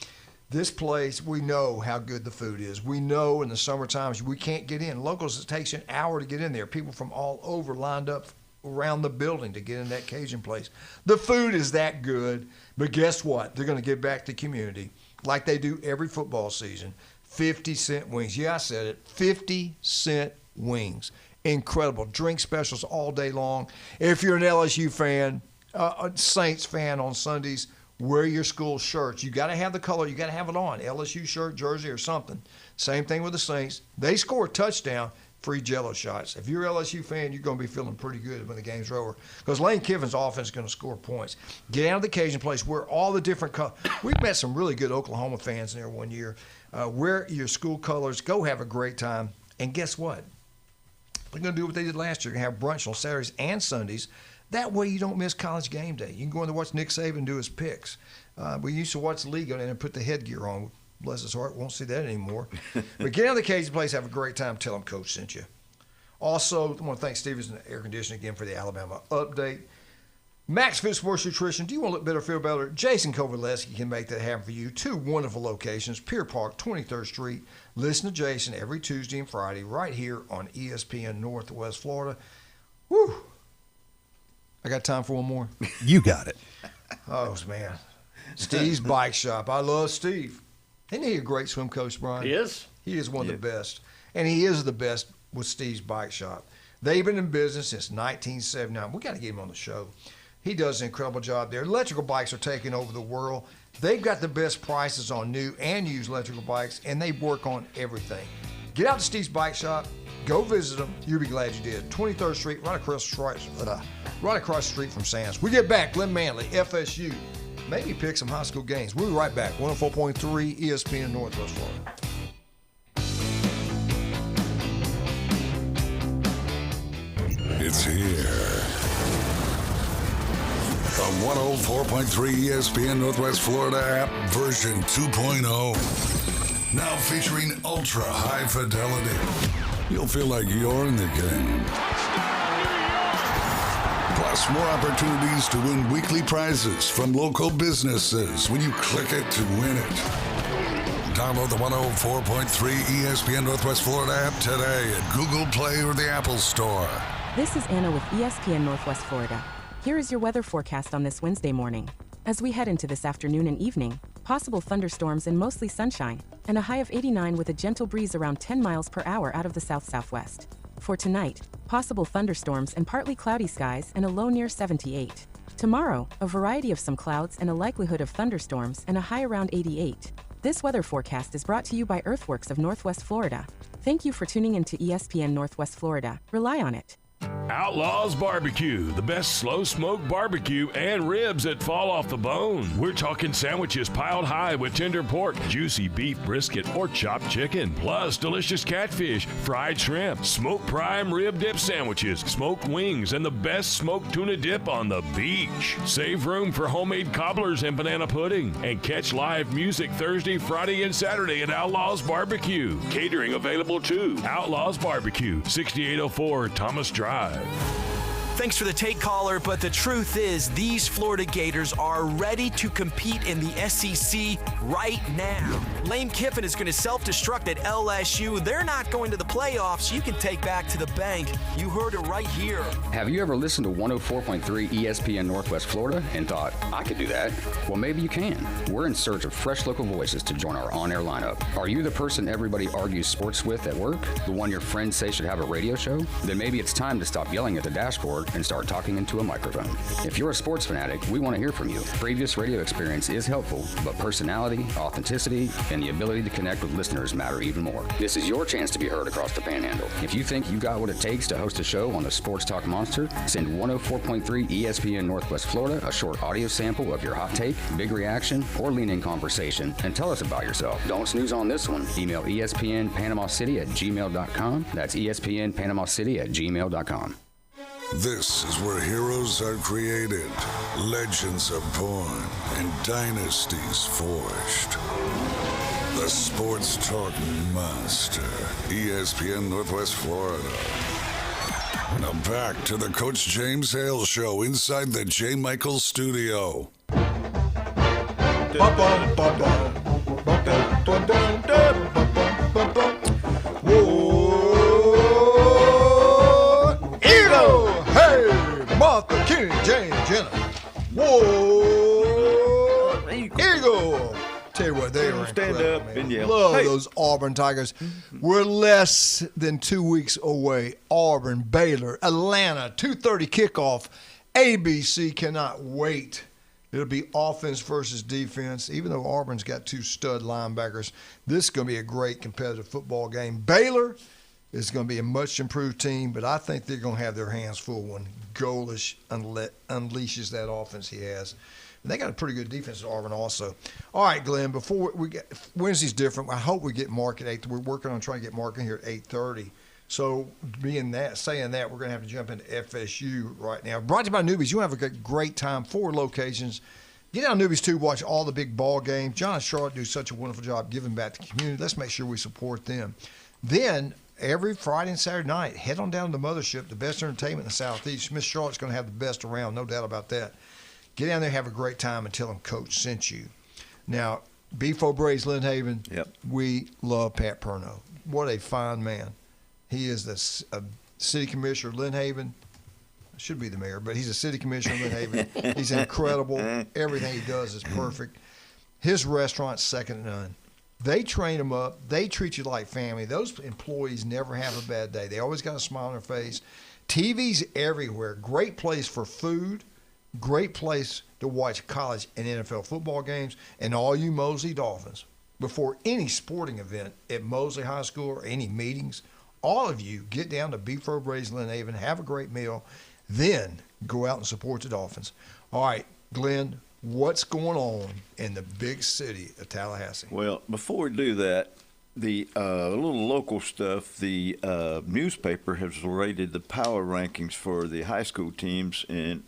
This place, we know how good the food is. We know in the summer times we can't get in. Locals, it takes you an hour to get in there. People from all over lined up around the building to get in that Cajun place. The food is that good, but guess what? They're going to give back to the community like they do every football season. 50-cent wings. Yeah, I said it. 50-cent wings. Incredible. Drink specials all day long. If you're an LSU fan, a Saints fan on Sundays, wear your school shirts. You got to have the color. You got to have it on. LSU shirt, jersey, or something. Same thing with the Saints. They score a touchdown, free Jello shots. If you're an LSU fan, you're going to be feeling pretty good when the game's over because Lane Kiffin's offense is going to score points. Get out of the Cajun place. Wear all the different colors. We've met some really good Oklahoma fans in there one year. Wear your school colors. Go have a great time. And guess what? They're going to do what they did last year. Have brunch on Saturdays and Sundays. That way you don't miss college game day. You can go in there and watch Nick Saban do his picks. We used to watch the league go in and put the headgear on. Bless his heart, won't see that anymore. But get out of the Cajun place, have a great time. Tell them Coach sent you. Also, I want to thank Stevens and Air Conditioning again for the Alabama update. Max Fit Sports Nutrition. Do you want to look better, feel better? Jason Kovaleski can make that happen for you. 2 wonderful locations, Pier Park, 23rd Street. Listen to Jason every Tuesday and Friday right here on ESPN Northwest Florida. Woo! I got time for one more. You got it. Oh, man. Steve's Bike Shop. I love Steve. Isn't he a great swim coach, Brian? He is. He is one of the best. And he is the best with Steve's Bike Shop. They've been in business since 1979. We got to get him on the show. He does an incredible job there. Electrical bikes are taking over the world. They've got the best prices on new and used electrical bikes, and they work on everything. Get out to Steve's Bike Shop. Go visit them. You'll be glad you did. 23rd Street, right across the street from Sam's. We get back. Glenn Manley, FSU. Maybe pick some high school games. We'll be right back. 104.3 ESPN Northwest Florida. It's here. The 104.3 ESPN Northwest Florida app version 2.0. Now featuring ultra high fidelity. You'll feel like you're in the game. Plus more opportunities to win weekly prizes from local businesses when you click it to win it. Download the 104.3 ESPN Northwest Florida app today at Google Play or the Apple Store. This is Anna with ESPN Northwest Florida. Here is your weather forecast on this Wednesday morning. As we head into this afternoon and evening, possible thunderstorms and mostly sunshine, and a high of 89 with a gentle breeze around 10 miles per hour out of the south-southwest. For tonight, possible thunderstorms and partly cloudy skies and a low near 78. Tomorrow, a variety of some clouds and a likelihood of thunderstorms and a high around 88. This weather forecast is brought to you by Earthworks of Northwest Florida. Thank you for tuning into ESPN Northwest Florida. Rely on it. Outlaws Barbecue, the best slow smoked barbecue and ribs that fall off the bone. We're talking sandwiches piled high with tender pork, juicy beef brisket, or chopped chicken, plus delicious catfish, fried shrimp, smoked prime rib dip sandwiches, smoked wings, and the best smoked tuna dip on the beach. Save room for homemade cobblers and banana pudding, and catch live music Thursday, Friday, and Saturday at Outlaws Barbecue. Catering available too. Outlaws Barbecue, 6804 Thomas Drive. Thanks for the take, caller, but the truth is these Florida Gators are ready to compete in the SEC right now. Lane Kiffin is going to self-destruct at LSU. They're not going to the playoffs. You can take back to the bank. You heard it right here. Have you ever listened to 104.3 ESPN Northwest Florida and thought, I could do that? Well, maybe you can. We're in search of fresh local voices to join our on-air lineup. Are you the person everybody argues sports with at work? The one your friends say should have a radio show? Then maybe it's time to stop yelling at the dashboard and start talking into a microphone. If you're a sports fanatic, we want to hear from you. Previous radio experience is helpful, but personality, authenticity, and the ability to connect with listeners matter even more. This is your chance to be heard across the Panhandle. If you think you got what it takes to host a show on the Sports Talk Monster, send 104.3 ESPN Northwest Florida a short audio sample of your hot take, big reaction, or lean-in conversation, and tell us about yourself. Don't snooze on this one. Email espnpanamacity@gmail.com. That's espnpanamacity@gmail.com. This is where heroes are created, legends are born, and dynasties forged. The Sports Talk Monster, ESPN Northwest Florida. Now back to the Coach James Hale Show inside the J. Michaels studio. Martha, Kenny, Jane, Jenna. Whoa! Eagle! Tell you what, they are stand incredible, up man. and yell. Love Hey. those Auburn Tigers. We're less than 2 weeks away. Auburn, Baylor, Atlanta, 2:30 kickoff. ABC cannot wait. It'll be offense versus defense. Even though Auburn's got two stud linebackers, this is going to be a great competitive football game. Baylor is going to be a much improved team, but I think they're going to have their hands full when Golish unleashes that offense he has. And they got a pretty good defense at Auburn also. All right, Glenn, before we get – Wednesday's different. I hope we get Mark at 8. We're working on trying to get Mark in here at 8:30. So saying that, we're going to have to jump into FSU right now. Brought to you by Newbies. You have a great time. 4 locations. Get down to Newbies, too. Watch all the big ball games. John and Charlotte do such a wonderful job giving back to the community. Let's make sure we support them. Then – every Friday and Saturday night, head on down to the Mothership, the best entertainment in the Southeast. Miss Charlotte's going to have the best around, no doubt about that. Get down there, have a great time, and tell them Coach sent you. Now, Beef O'Brae's Lynn Haven, we love Pat Perno. What a fine man. He is the city commissioner of Lynn Haven. Should be the mayor, but he's a city commissioner of Lynn Haven. He's incredible. Everything he does is perfect. His restaurant's second to none. They train them up. They treat you like family. Those employees never have a bad day. They always got a smile on their face. TV's everywhere. Great place for food. Great place to watch college and NFL football games. And all you Mosley Dolphins, before any sporting event at Mosley High School or any meetings, all of you get down to Beef O'Brae's Lynn Haven, have a great meal, then go out and support the Dolphins. All right, Glenn, what's going on in the big city of Tallahassee? Well, before we do that, the little local stuff, the newspaper has rated the power rankings for the high school teams. And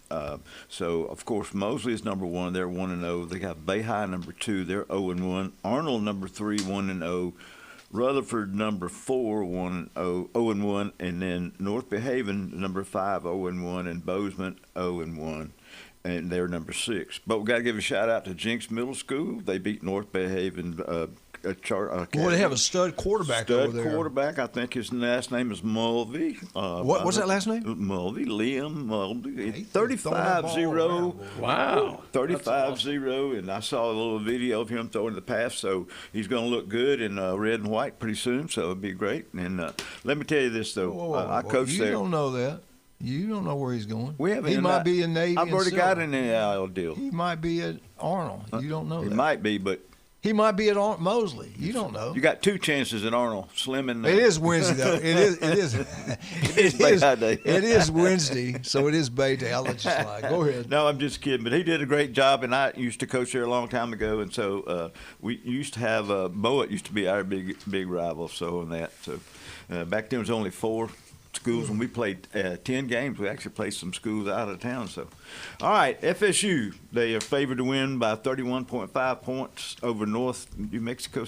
so, of course, Mosley is number 1. They're 1-0. They got Bay High number 2. They're 0-1. Arnold number 3, 1-0. Rutherford number 4, 0-1. And then North Behaven number 5, 0-1. And Bozeman, 0-1. And they're number 6. But we got to give a shout out to Jinx Middle School. They beat North Behaven. Boy, they have a stud quarterback over there. Stud quarterback. I think his last name is Mulvey. What's that last name? Mulvey, Liam Mulvey. 35-0. Wow. 35-0. And I saw a little video of him throwing the pass, so he's going to look good in red and white pretty soon, so it'll be great. And let me tell you this, though. I coached there. You don't know that. You don't know where he's going. We haven't. He might be in Navy. I've already got an NIL deal. He might be at Arnold. You don't know that. He might be, but He might be at Mosley. You don't know. You got 2 chances at Arnold. Slim and It is Wednesday though. It is Wednesday, so it is Bay Day. I'll let you slide. Go ahead. No, I'm just kidding. But he did a great job, and I used to coach there a long time ago, and so we used to have Mowat used to be our big rival. So on that, so back then it was only 4 schools. When we played 10 games, we actually played some schools out of town. So, all right, FSU, they are favored to win by 31.5 points over New Mexico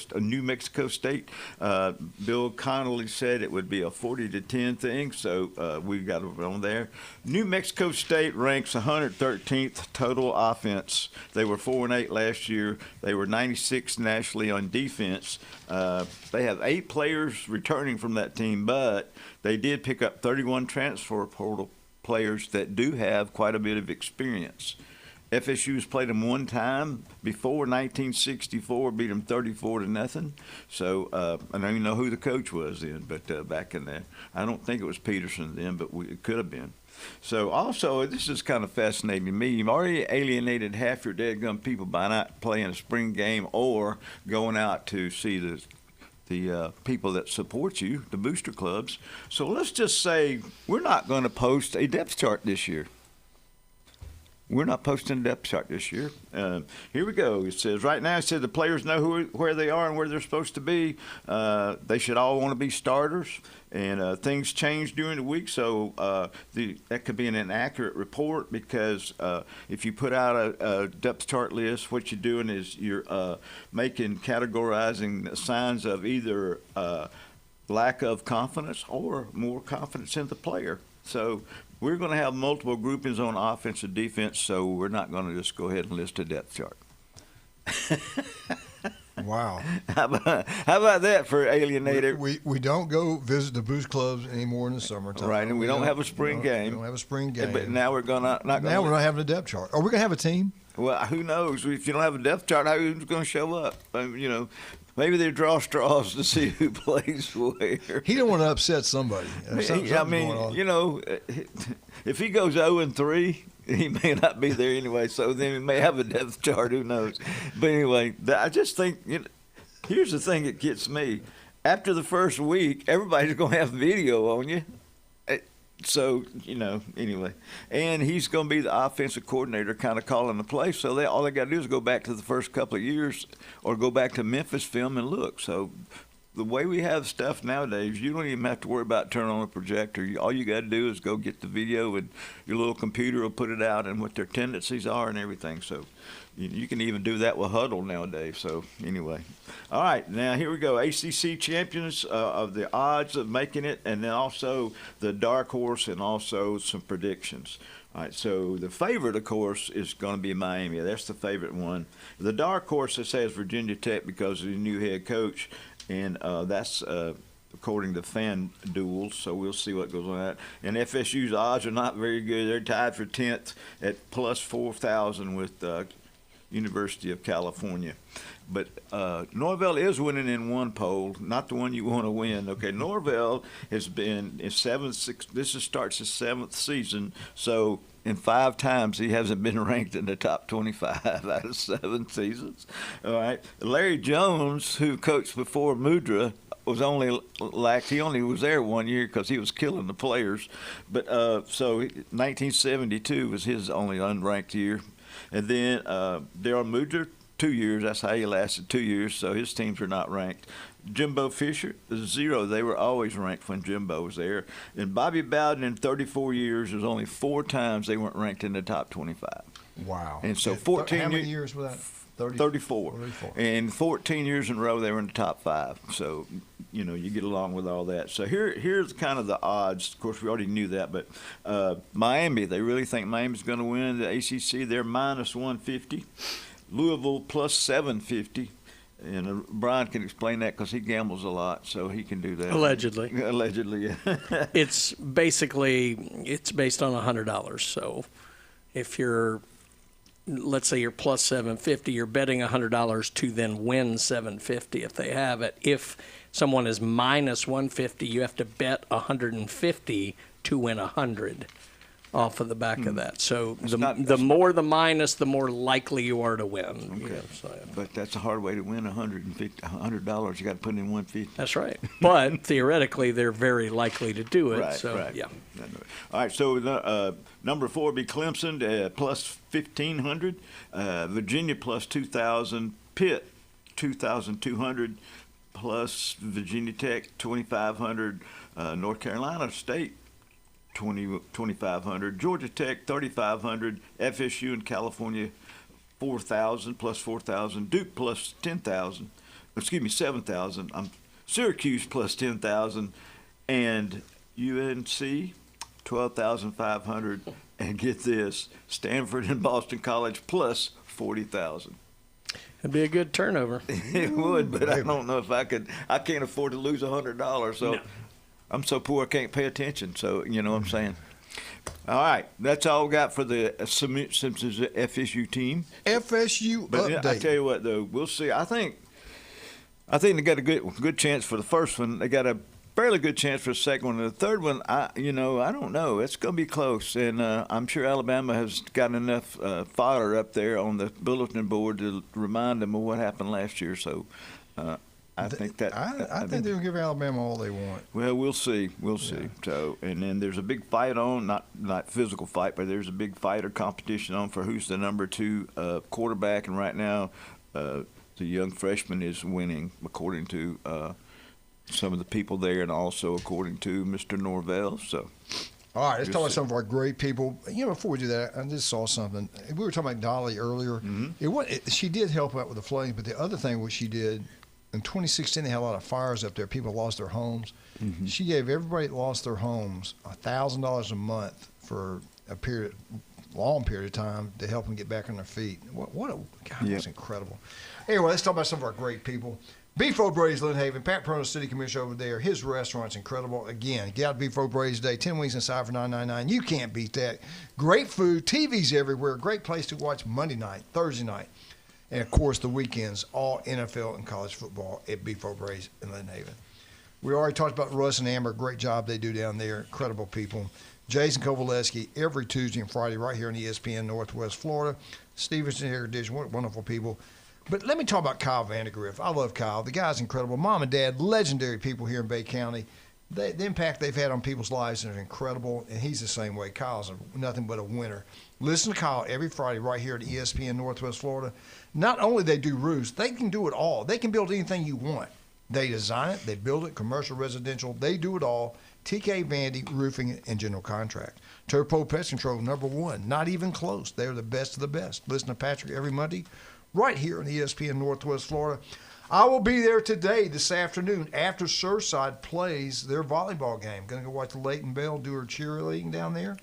State. Bill Connolly said it would be a 40-10 thing, so we got it on there. New Mexico State ranks 113th total offense. They were 4-8 last year. They were 96th nationally on defense. They have 8 players returning from that team, but they did pick up 31 transfer portal players that do have quite a bit of experience. FSU's played them one time before 1964, beat them 34-0. So I don't even know who the coach was then, but back in there, I don't think it was Peterson then, but it could have been. So also, this is kind of fascinating to me. You've already alienated half your dadgum people by not playing a spring game or going out to see the people that support you, the booster clubs. So let's just say we're not going to post a depth chart this year. We're not posting a depth chart this year. Here we go. It says right now, it says the players know where they are and where they're supposed to be. They should all want to be starters. And things change during the week, so that could be an inaccurate report because if you put out a depth chart list, what you're doing is you're categorizing signs of either lack of confidence or more confidence in the player. So we're going to have multiple groupings on offense and defense, so we're not going to just go ahead and list a depth chart. Wow. How about that for alienated? We don't go visit the boost clubs anymore in the summertime. Right, and we don't have a spring game. We don't have a spring game. But now we're we're not having a depth chart. Are we going to have a team? Well, who knows? If you don't have a depth chart, who's going to show up? Maybe they draw straws to see who plays where. He don't want to upset somebody. If he goes 0-3, he may not be there anyway. So then he may have a depth chart. Who knows? But anyway, I just think here's the thing that gets me. After the first week, everybody's going to have video on you. So, anyway. And he's going to be the offensive coordinator kind of calling the play. So all they got to do is go back to the first couple of years or go back to Memphis film and look. So the way we have stuff nowadays, you don't even have to worry about turning on a projector. All you got to do is go get the video and your little computer will put it out and what their tendencies are and everything. So you can even do that with Huddle nowadays. So anyway. All right, now here we go. ACC champions of the odds of making it, and then also the dark horse and also some predictions. All right, so the favorite, of course, is going to be Miami. That's the favorite one. The dark horse, it says Virginia Tech because of the new head coach, and that's according to Fan Duels, so we'll see what goes on that. And FSU's odds are not very good. They're tied for 10th at plus 4,000 with University of California. But Norvell is winning in one poll, not the one you want to win. Okay, Norvell has been in starts his 7th season, so in 5 times he hasn't been ranked in the top 25 out of 7 seasons. All right, Larry Jones, who coached before Mudra, he only was there 1 year because he was killing the players. But so 1972 was his only unranked year. And then Daryl Mudra, 2 years. That's how he lasted 2 years, so his teams are not ranked. Jimbo Fisher, 0. They were always ranked when Jimbo was there. And Bobby Bowden, in 34 years, there's only 4 times they weren't ranked in the top 25. Wow. And so 14 How many years was that? 34. And 14 years in a row they were in the top 5. So, you get along with all that. So here's kind of the odds. Of course, we already knew that, but Miami, they really think Miami's going to win the ACC. They're minus 150. Louisville plus 750. And Brian can explain that because he gambles a lot, so he can do that. Allegedly, yeah. It's based on $100. So if let's say you're plus 750, you're betting $100 to then win 750 if they have it. If someone is minus 150, you have to bet 150 to win 100 off of the back of that. So the more the minus, the more likely you are to win. Okay. But that's a hard way to win $100. You got to put in $150. That's right. But theoretically, they're very likely to do it. Right, so right. yeah. All right. So number 4 would be Clemson plus 1,500, Virginia plus 2,000, Pitt 2,200, plus Virginia Tech 2,500, North Carolina State 2,500, Georgia Tech 3,500, FSU in California 4,000 plus 4,000, Duke plus 10,000, 7,000, Syracuse plus 10,000, and UNC 12,500, and get this, Stanford and Boston College plus 40,000. It'd be a good turnover. It would, but I don't know if I could. I can't afford to lose $100, so no. I'm so poor I can't pay attention. So you know what I'm saying. All right, that's all we got for the Simpsons FSU team. FSU but update. I tell you what, though, we'll see. I think they got a good chance for the first one. They got a fairly good chance for the second one. And the third one, I don't know. It's going to be close, and I'm sure Alabama has got enough fodder up there on the bulletin board to remind them of what happened last year. So I think that I think they'll give Alabama all they want. Well, we'll see. We'll see. So, and then there's a big fight on, not physical fight, but there's a big fight or competition on for who's the number 2 quarterback, and right now the young freshman is winning according to some of the people there, and also according to Mr. Norvell. So, all right, let's talk about some of our great people. Before we do that, I just saw something. We were talking about Dolly earlier. Mm-hmm. She did help out with the flames, but the other thing what she did in 2016, they had a lot of fires up there. People lost their homes. Mm-hmm. She gave everybody that lost their homes $1,000 a month for a long period of time to help them get back on their feet. That's incredible. Anyway, let's talk about some of our great people. Beef O'Brady's, Lynn Haven. Pat Prono's city commissioner over there. His restaurant's incredible. Again, get out to Beef O'Brady's today. 10 wings inside for $9.99. You can't beat that. Great food. TVs everywhere. Great place to watch Monday night, Thursday night. And, of course, the weekends, all NFL and college football at Beef O'Brady's in Lynn Haven. We already talked about Russ and Amber. Great job they do down there. Incredible people. Jason Kovaleski every Tuesday and Friday right here on ESPN Northwest Florida. Stevenson Heritage, wonderful people. But let me talk about Kyle Vandergriff. I love Kyle. The guy's incredible. Mom and Dad, legendary people here in Bay County. The impact they've had on people's lives is incredible, and he's the same way. Kyle's nothing but a winner. Listen to Kyle every Friday right here at ESPN Northwest Florida. Not only they do roofs, they can do it all. They can build anything you want. They design it, they build it, commercial, residential. They do it all. TK Vandy Roofing and General Contract. Turpo Pest Control, #1. Not even close. They're the best of the best. Listen to Patrick every Monday right here on ESPN Northwest Florida. I will be there today, this afternoon, after Surfside plays their volleyball game. Going to go watch Leighton Bell do her cheerleading down there.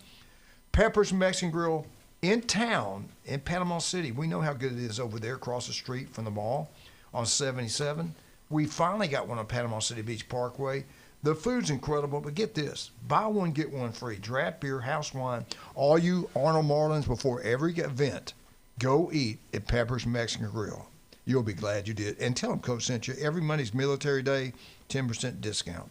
Pepper's Mexican Grill in town in Panama City. We know how good it is over there across the street from the mall on 77. We finally got one on Panama City Beach Parkway. The food's incredible, but get this. Buy one, get one free. Draft beer, house wine. All you Arnold Marlins before every event, go eat at Pepper's Mexican Grill. You'll be glad you did. And tell them Coach sent you. Every Monday's Military Day, 10% discount.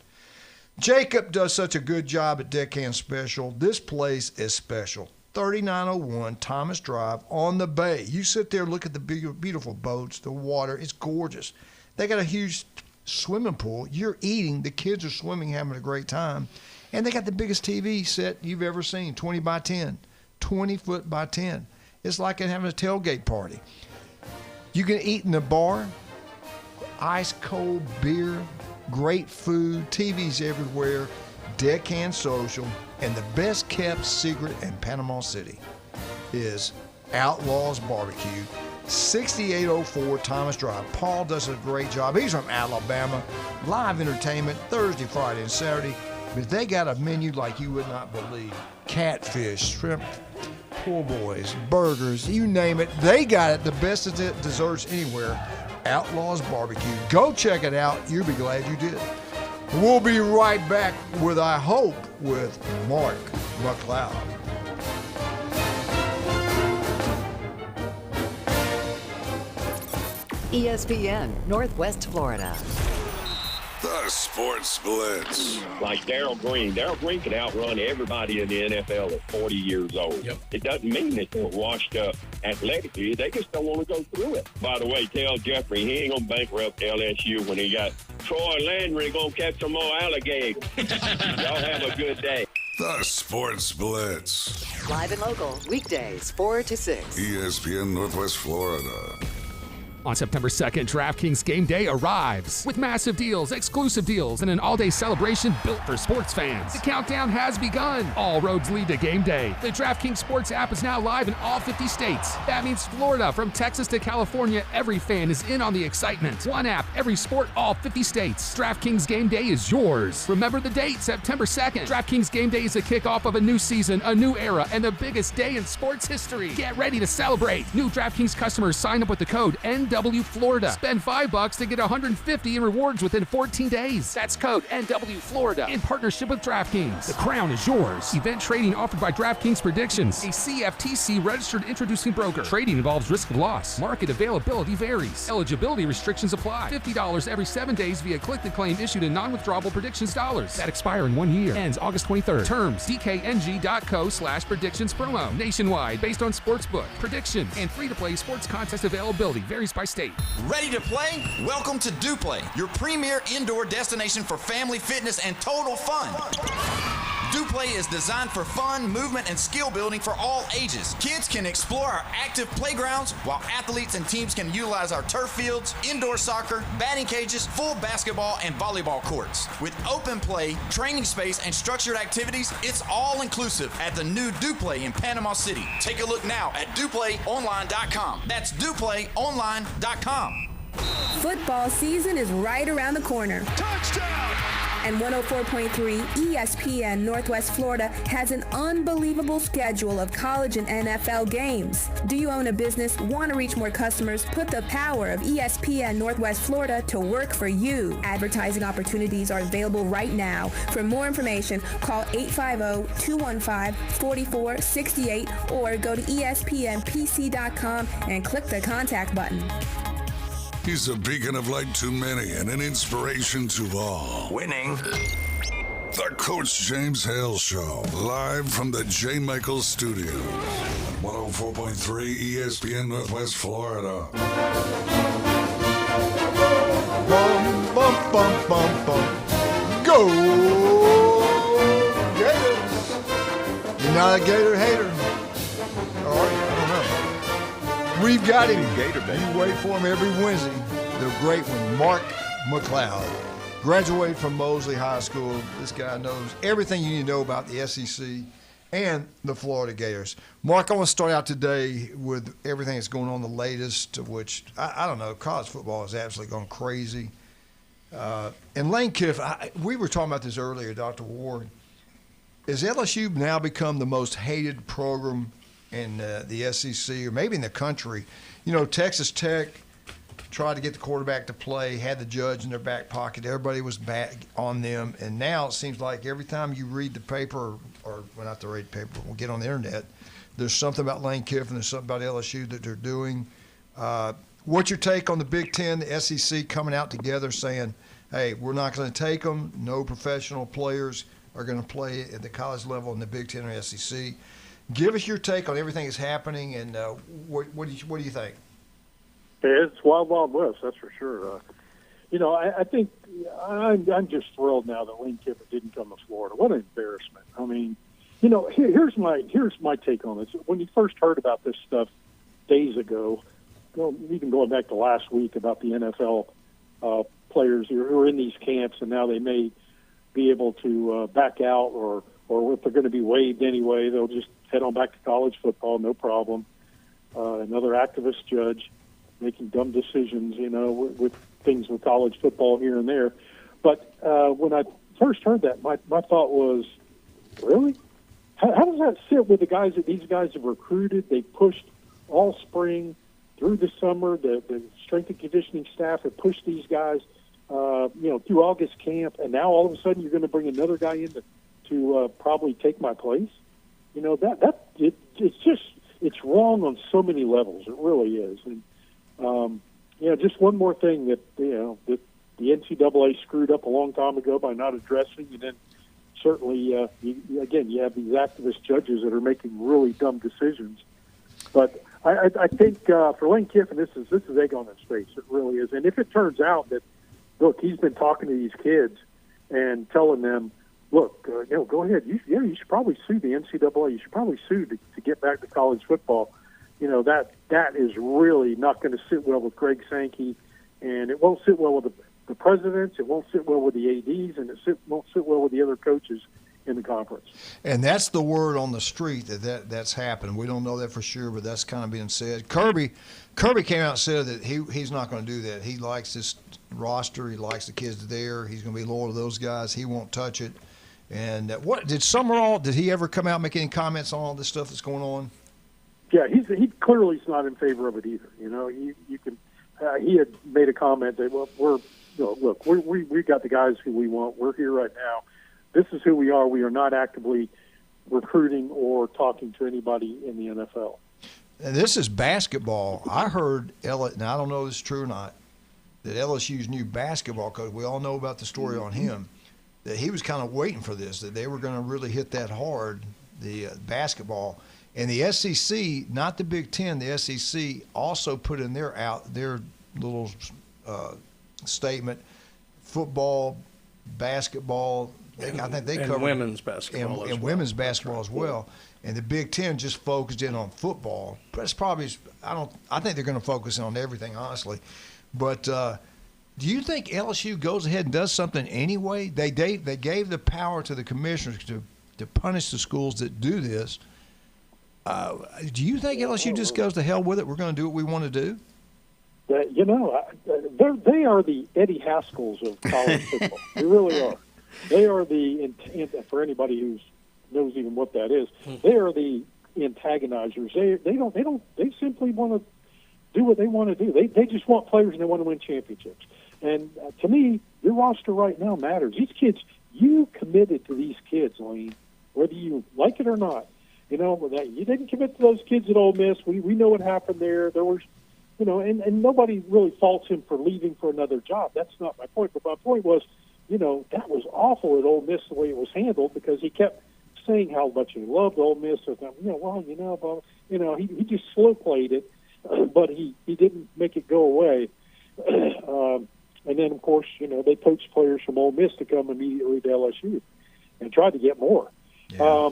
Jacob does such a good job at Deckhand Special. This place is special. 3901 Thomas Drive on the bay. You sit there, look at the beautiful boats, the water. It's gorgeous. They got a huge swimming pool. You're eating. The kids are swimming, having a great time. And they got the biggest TV set you've ever seen, 20 by 10, 20 foot by 10. It's like having a tailgate party. You can eat in the bar, ice cold beer, great food, TVs everywhere, Deckhand Social, and the best kept secret in Panama City is Outlaws Barbecue, 6804 Thomas Drive. Paul does a great job. He's from Alabama. Live entertainment Thursday, Friday, and Saturday. But they got a menu like you would not believe. Catfish, shrimp, poor boys, burgers, you name it. They got it. The best desserts anywhere. Outlaws Barbecue. Go check it out. You'll be glad you did. We'll be right back with, I hope, with Mark McLeod. ESPN Northwest Florida. The Sports Blitz. Like Darryl Green. Darryl Green can outrun everybody in the NFL at 40 years old. Yep. It doesn't mean that they're washed up athletically. They just don't want to go through it. By the way, tell Jeffrey he ain't going to bankrupt LSU when he got Troy Landry going to catch some more alligators. Y'all have a good day. The Sports Blitz. Live and local, weekdays 4 to 6. ESPN Northwest Florida. On September 2nd, DraftKings Game Day arrives with massive deals, exclusive deals, and an all-day celebration built for sports fans. The countdown has begun. All roads lead to Game Day. The DraftKings Sports app is now live in all 50 states. That means Florida, from Texas to California, every fan is in on the excitement. One app, every sport, all 50 states. DraftKings Game Day is yours. Remember the date, September 2nd. DraftKings Game Day is the kickoff of a new season, a new era, and the biggest day in sports history. Get ready to celebrate. New DraftKings customers sign up with the code NW Florida. Spend $5 to get $150 in rewards within 14 days. That's code NW Florida in partnership with DraftKings. The crown is yours. Event trading offered by DraftKings Predictions, a CFTC registered introducing broker. Trading involves risk of loss. Market availability varies. Eligibility restrictions apply. $50 every 7 days via click-to-claim issued in non-withdrawable predictions dollars that expire in 1 year. Ends August 23rd. Terms dkng.co/predictions promo. Nationwide based on sportsbook, prediction, and free-to-play sports contest availability varies by state. Ready to play? Welcome to DuPlay, your premier indoor destination for family fitness and total fun. DuPlay is designed for fun, movement, and skill building for all ages. Kids can explore our active playgrounds, while athletes and teams can utilize our turf fields, indoor soccer, batting cages, full basketball, and volleyball courts. With open play, training space, and structured activities, it's all inclusive at the new DuPlay in Panama City. Take a look now at DuPlayOnline.com. That's DuPlayOnline.com. Football season is right around the corner. Touchdown! And 104.3 ESPN Northwest Florida has an unbelievable schedule of college and NFL games. Do you own a business, want to reach more customers? Put the power of ESPN Northwest Florida to work for you. Advertising opportunities are available right now. For more information, call 850-215-4468 or go to espnpc.com and click the contact button. He's a beacon of light to many and an inspiration to all. Winning. The Coach James Hale Show, live from the J. Michaels Studios. 104.3 ESPN Northwest Florida. Bum, bum, bum, bum, bum. Go Gators! You're not a Gator hater. Or, I don't know. We've got him. Gator, baby. You wait for him every Wednesday. The great one, Mark McLeod. Graduated from Mosley High School. This guy knows everything you need to know about the SEC and the Florida Gators. Mark, I want to start out today with everything that's going on, the latest, which, I don't know, college football is absolutely gone crazy. And Lane Kiffin, we were talking about this earlier, Dr. Ward. Has LSU now become the most hated program in the SEC or maybe in the country? You know, Texas Tech tried to get the quarterback to play, had the judge in their back pocket. Everybody was back on them. And now it seems like every time you read the paper, or well, not to read the paper, we'll get on the internet, there's something about Lane Kiffin, there's something about LSU that they're doing. What's your take on the Big Ten, the SEC coming out together saying, hey, we're not going to take them, no professional players are going to play at the college level in the Big Ten or SEC? Give us your take on everything that's happening, and what do you think? It's wild, wild west, that's for sure. You know, I think I'm just thrilled now that Lane Kiffin didn't come to Florida. What an embarrassment! I mean, you know, here's my take on this. When you first heard about this stuff days ago, even going back to last week about the NFL players who are in these camps, and now they may be able to back out, or if they're going to be waived anyway, they'll just head on back to college football, no problem. Another activist judge making dumb decisions, you know, with things with college football here and there. But when I first heard that, my thought was, really? How does that sit with the guys that these guys have recruited? They pushed all spring through the summer. The strength and conditioning staff have pushed these guys, through August camp, and now all of a sudden you're going to bring another guy in to probably take my place. You know, it's wrong on so many levels. It really is. And just one more thing that the NCAA screwed up a long time ago by not addressing, and then certainly, you have these activist judges that are making really dumb decisions. But I think for Lane Kiffin, this is egg on his face. It really is. And if it turns out that, look, he's been talking to these kids and telling them, look, go ahead. You should probably sue the NCAA. You should probably sue to get back to college football. That is really not going to sit well with Greg Sankey, and it won't sit well with the presidents. It won't sit well with the ADs, and won't sit well with the other coaches in the conference. And that's the word on the street that's happened. We don't know that for sure, but that's kind of being said. Kirby came out and said that he's not going to do that. He likes this roster. He likes the kids there. He's going to be loyal to those guys. He won't touch it. And did he ever come out and make any comments on all this stuff that's going on? Yeah, he clearly is not in favor of it either. You can. He had made a comment that, well, we got the guys who we want. We're here right now. This is who we are. We are not actively recruiting or talking to anybody in the NFL. And this is basketball. I heard, now I don't know if this is true or not, that LSU's new basketball coach, we all know about the story on him, that he was kind of waiting for this, that they were going to really hit that hard, the basketball. And the SEC, not the Big Ten, the SEC also put in their little statement, football, basketball. I think they covered women's basketball and women's basketball as well. And the Big Ten just focused in on football. But it's probably I think they're going to focus on everything, honestly. But do you think LSU goes ahead and does something anyway? They gave the power to the commissioners to punish the schools that do this. Do you think LSU just goes to hell with it? We're going to do what we want to do? They are the Eddie Haskells of college football. They really are. They are for anybody who knows even what that is, they are the antagonizers. They simply want to do what they want to do. They just want players and they want to win championships. And to me, your roster right now matters. These kids, you committed to these kids, Lane, whether you like it or not. You didn't commit to those kids at Ole Miss. We know what happened there. There was, and nobody really faults him for leaving for another job. That's not my point. But my point was, that was awful at Ole Miss the way it was handled, because he kept saying how much he loved Ole Miss. He just slow played it, but he didn't make it go away. And then, of course, they poached players from Ole Miss to come immediately to LSU and tried to get more. Yeah.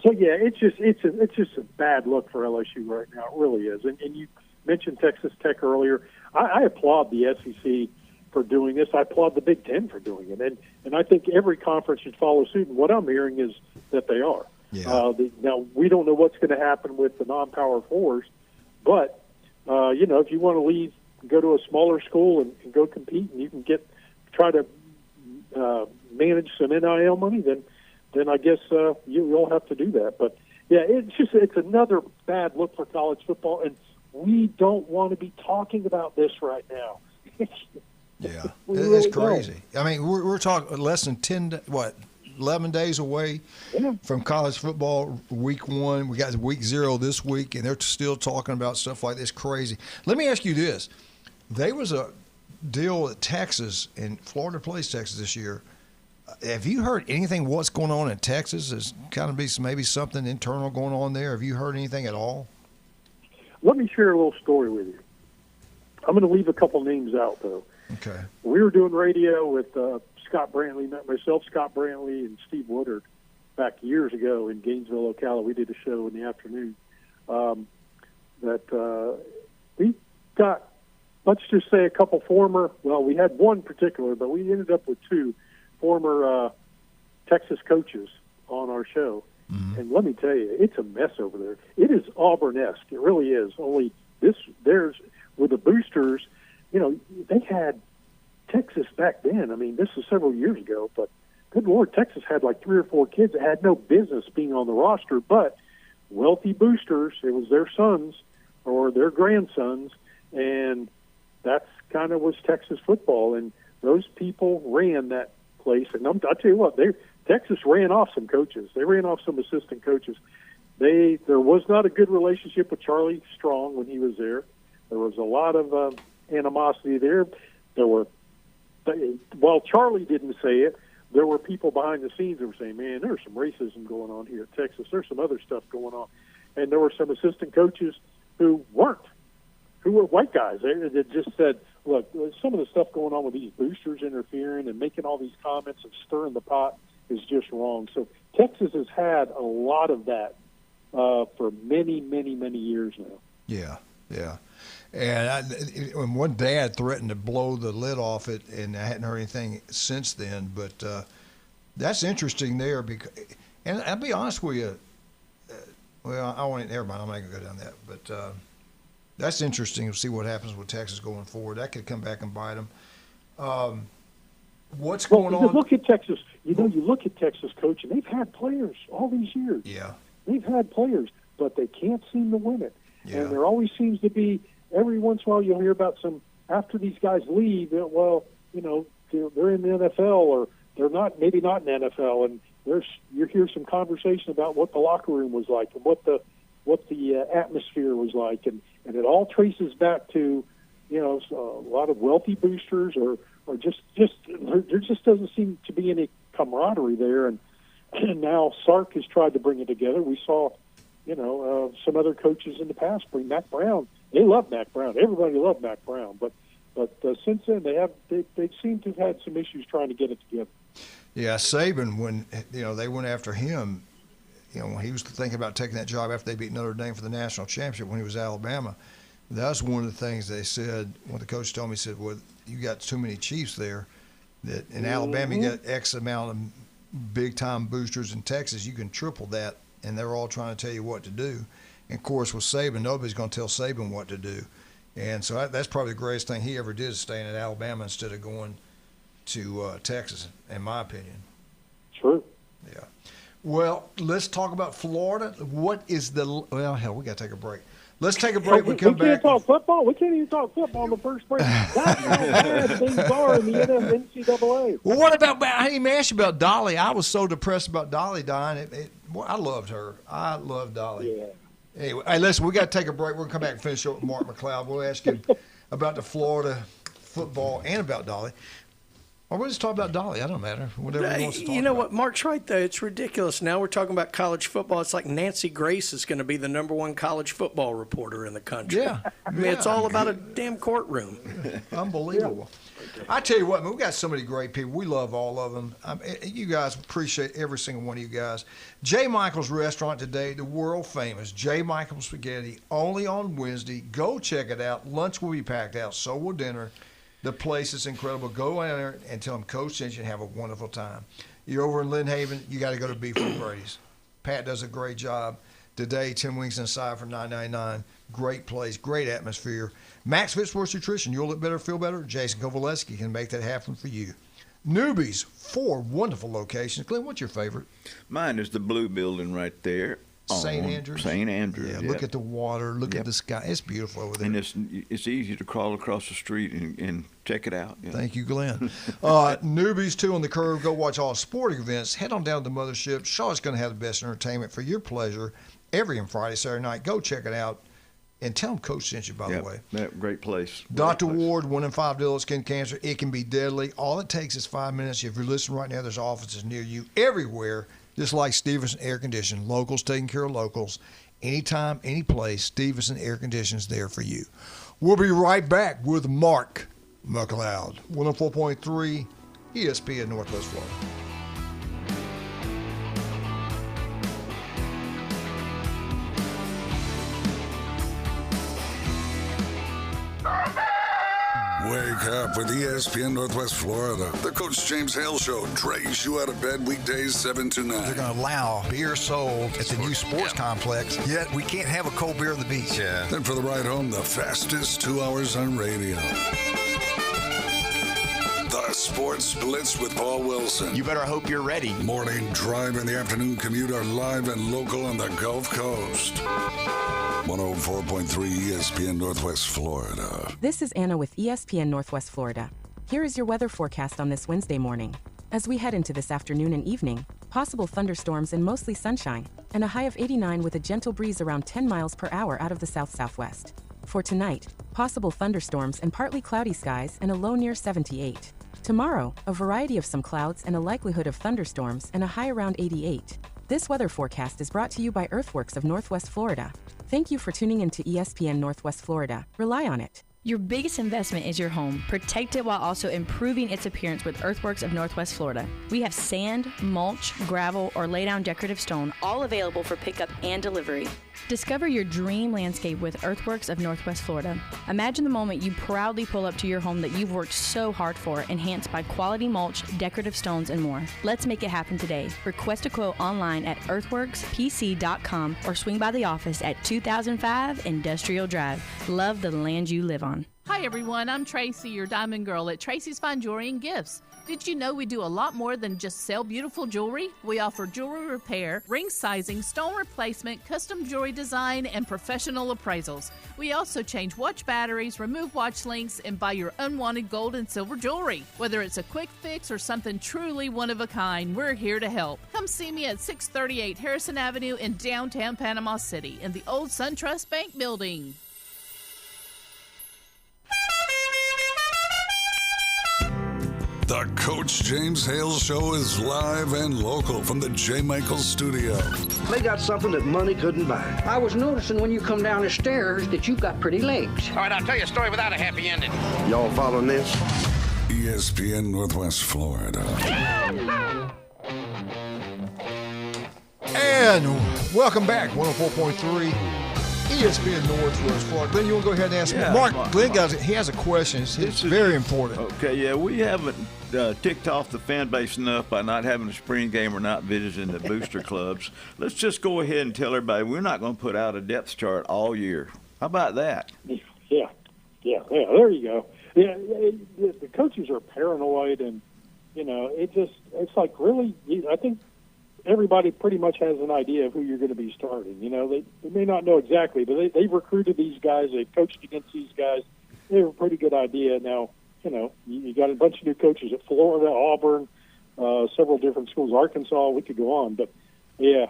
It's just a bad look for LSU right now. It really is. And you mentioned Texas Tech earlier. I applaud the SEC for doing this. I applaud the Big Ten for doing it. And I think every conference should follow suit. And what I'm hearing is that they are. Yeah. Now, we don't know what's going to happen with the non-power fours, but, if you want to leave, go to a smaller school and go compete, and you can try to manage some NIL money, then I guess you'll have to do that. But, yeah, it's another bad look for college football, and we don't want to be talking about this right now. Yeah, it's crazy. I mean, we're talking less than 11 days away from college football week 1. We got week 0 this week, and they're still talking about stuff like this. Crazy. Let me ask you this. There was a deal at Texas, and Florida plays Texas this year. Have you heard anything what's going on in Texas? There's kind of maybe something internal going on there. Have you heard anything at all? Let me share a little story with you. I'm going to leave a couple names out, though. Okay. We were doing radio with Scott Brantley, Scott Brantley, and Steve Woodard back years ago in Gainesville, Ocala. We did a show in the afternoon that we got, let's just say, a couple we had one particular, but we ended up with 2 former Texas coaches on our show. Mm-hmm. And let me tell you, it's a mess over there. It is Auburn-esque. It really is. Only there's with the boosters, they had Texas back then. I mean, this was several years ago, but good Lord, Texas had like 3 or 4 kids that had no business being on the roster, but wealthy boosters, it was their sons or their grandsons, and that's kind of was Texas football. And those people ran that place. And I'll tell you what, Texas ran off some coaches. They ran off some assistant coaches. There was not a good relationship with Charlie Strong when he was there. There was a lot of animosity there. There were while Charlie didn't say it, there were people behind the scenes that were saying, man, there's some racism going on here at Texas. There's some other stuff going on. And there were some assistant coaches who were white guys. They just said, look, some of the stuff going on with these boosters interfering and making all these comments and stirring the pot is just wrong. So Texas has had a lot of that for many, many, many years now. Yeah. And one dad threatened to blow the lid off it, and I hadn't heard anything since then. But that's interesting there. And I'll be honest with you. Well, I won't. Never mind. I'm not going to go down that. But that's interesting to see what happens with Texas going forward. That could come back and bite them. What's going on? Look at Texas. You look at Texas, Coach, and they've had players all these years. Yeah. They've had players, but they can't seem to win it. Yeah. And there always seems to be, every once in a while you'll hear about some, after these guys leave, well, they're in the NFL or they're not, maybe not in the NFL, and you hear some conversation about what the locker room was like and what the atmosphere was like, and it all traces back to, a lot of wealthy boosters or just there just doesn't seem to be any camaraderie there, and now Sark has tried to bring it together. We saw, some other coaches in the past bring Mac Brown. They love Mac Brown. Everybody loved Mac Brown, but since then they seem to have had some issues trying to get it together. Yeah, Saban, when they went after him, when he was thinking about taking that job after they beat Notre Dame for the national championship when he was at Alabama, that's one of the things they said when the coach told me. He said, "Well, you got too many Chiefs there. That in Alabama you got X amount of big time boosters. In Texas you can triple that, and they're all trying to tell you what to do. And of course with Saban, nobody's going to tell Saban what to do. And so that's probably the greatest thing he ever did, is staying at Alabama instead of going to Texas, in my opinion. True. Yeah. Well, let's talk about Florida. What is we got to take a break. Let's take a break. We come back. We can't talk football. We can't even talk football on the first break. That's how bad things are in the NCAA. Well, what about, I didn't even ask you about Dolly. I was so depressed about Dolly dying. I loved her. I love Dolly. Yeah. Anyway, hey, listen, we got to take a break. We're going to come back and finish up with Mark McLeod. We'll ask him about the Florida football and about Dolly. Or we'll just talk about Dolly. I don't matter. Whatever he wants to talk about. What? Mark's right, though. It's ridiculous. Now we're talking about college football. It's like Nancy Grace is going to be the #1 college football reporter in the country. Yeah. I mean, it's all about a damn courtroom. Unbelievable. Yeah. I tell you what, we got so many great people. We love all of them. You guys appreciate every single one of you guys. J. Michael's Restaurant today, the world famous J. Michael's Spaghetti, only on Wednesday. Go check it out. Lunch will be packed out. So will dinner. The place is incredible. Go in there and tell them Coach sent you and have a wonderful time. You're over in Lynn Haven, you got to go to Beef O'Brady's. Pat does a great job. Today, 10 wings inside for $9.99. Great place, great atmosphere. Max Fit Sports Nutrition, you'll look better, feel better. Jason Kovaleski can make that happen for you. Newbies, 4 wonderful locations. Glenn, what's your favorite? Mine is the blue building right there. St. Andrews? St. Andrews, yeah. Look at the water. Look at the sky. It's beautiful over there. And it's easy to crawl across the street and check it out. Thank you, Glenn. Newbies, too, on the curve. Go watch all sporting events. Head on down to the mothership. Shaw's going to have the best entertainment for your pleasure every Friday, Saturday night. Go check it out. And tell them Coach sent you, by the way. Great place. Dr. Ward, 1 in 5 deal with skin cancer. It can be deadly. All it takes is 5 minutes. If you're listening right now, there's offices near you everywhere. Just like Stevenson Air Conditioning. Locals taking care of locals. Anytime, any place, Stevenson Air Conditioning is there for you. We'll be right back with Mark McLeod. 104.3 ESPN Northwest Florida. Wake up with ESPN Northwest Florida. The Coach James Hale Show drags you out of bed weekdays 7 to 9. They're going to allow beer sold at the new sports complex, yet we can't have a cold beer on the beach. Yeah. Then for the ride home, the fastest 2 hours on radio. The Sports Blitz with Paul Wilson. You better hope you're ready. Morning drive and the afternoon commute are live and local on the Gulf Coast. 104.3 ESPN Northwest Florida. This is Anna with ESPN Northwest Florida. Here is your weather forecast on this Wednesday morning. As we head into this afternoon and evening, possible thunderstorms and mostly sunshine, and a high of 89 with a gentle breeze around 10 miles per hour out of the south-southwest. For tonight, possible thunderstorms and partly cloudy skies and a low near 78. Tomorrow, a variety of some clouds and a likelihood of thunderstorms and a high around 88. This weather forecast is brought to you by Earthworks of Northwest Florida. Thank you for tuning in to ESPN Northwest Florida. Rely on it. Your biggest investment is your home. Protect it while also improving its appearance with Earthworks of Northwest Florida. We have sand, mulch, gravel, or lay-down decorative stone, all available for pickup and delivery. Discover your dream landscape with Earthworks of Northwest Florida. Imagine the moment you proudly pull up to your home that you've worked so hard for, enhanced by quality mulch, decorative stones, and more. Let's make it happen today. Request a quote online at earthworkspc.com or swing by the office at 2005 Industrial Drive. Love the land you live on. Hi everyone, I'm Tracy, your diamond girl at Tracy's Fine Jewelry and Gifts. Did you know we do a lot more than just sell beautiful jewelry? We offer jewelry repair, ring sizing, stone replacement, custom jewelry design, and professional appraisals. We also change watch batteries, remove watch links, and buy your unwanted gold and silver jewelry. Whether it's a quick fix or something truly one of a kind, we're here to help. Come see me at 638 Harrison Avenue in downtown Panama City in the old SunTrust Bank building. The Coach James Hale Show is live and local from the J. Michaels studio. They got something that money couldn't buy. I was noticing when you come down the stairs that you've got pretty legs. All right, I'll tell you a story without a happy ending. Y'all following this? ESPN Northwest Florida. And welcome back, 104.3 ESPN Northwest Florida. Glenn, you want to go ahead and ask Mark? Glenn he has a question. It's very important. Okay, yeah, we haven't ticked off the fan base enough by not having a spring game or not visiting the booster clubs. Let's just go ahead and tell everybody we're not going to put out a depth chart all year. How about that? Yeah, there you go. Yeah, the coaches are paranoid, and, it's like, really, I think everybody pretty much has an idea of who you're going to be starting. They may not know exactly, but they've recruited these guys. They've coached against these guys. They have a pretty good idea. Now, you got a bunch of new coaches at Florida, Auburn, several different schools, Arkansas. We could go on, but a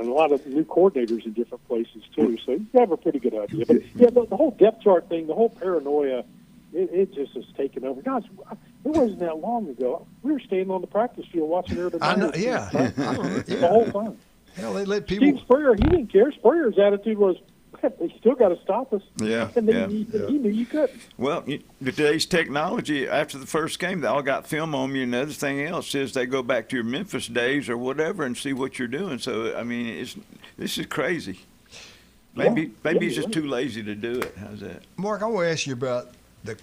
lot of new coordinators in different places too. So you have a pretty good idea. But the whole depth chart thing, the whole paranoia, it just has taken over. Guys, it wasn't that long ago. We were standing on the practice field watching Urban Meyer. The whole time. Hell, they let people. Steve Spurrier, he didn't care. Spurrier's attitude was, they still got to stop us. Yeah, and he knew you couldn't. Well, today's technology, after the first game, they all got film on you, and the other thing else is they go back to your Memphis days or whatever and see what you're doing. So, I mean, this is crazy. Maybe he's just too lazy to do it. How's that? Mark, I want to ask you about the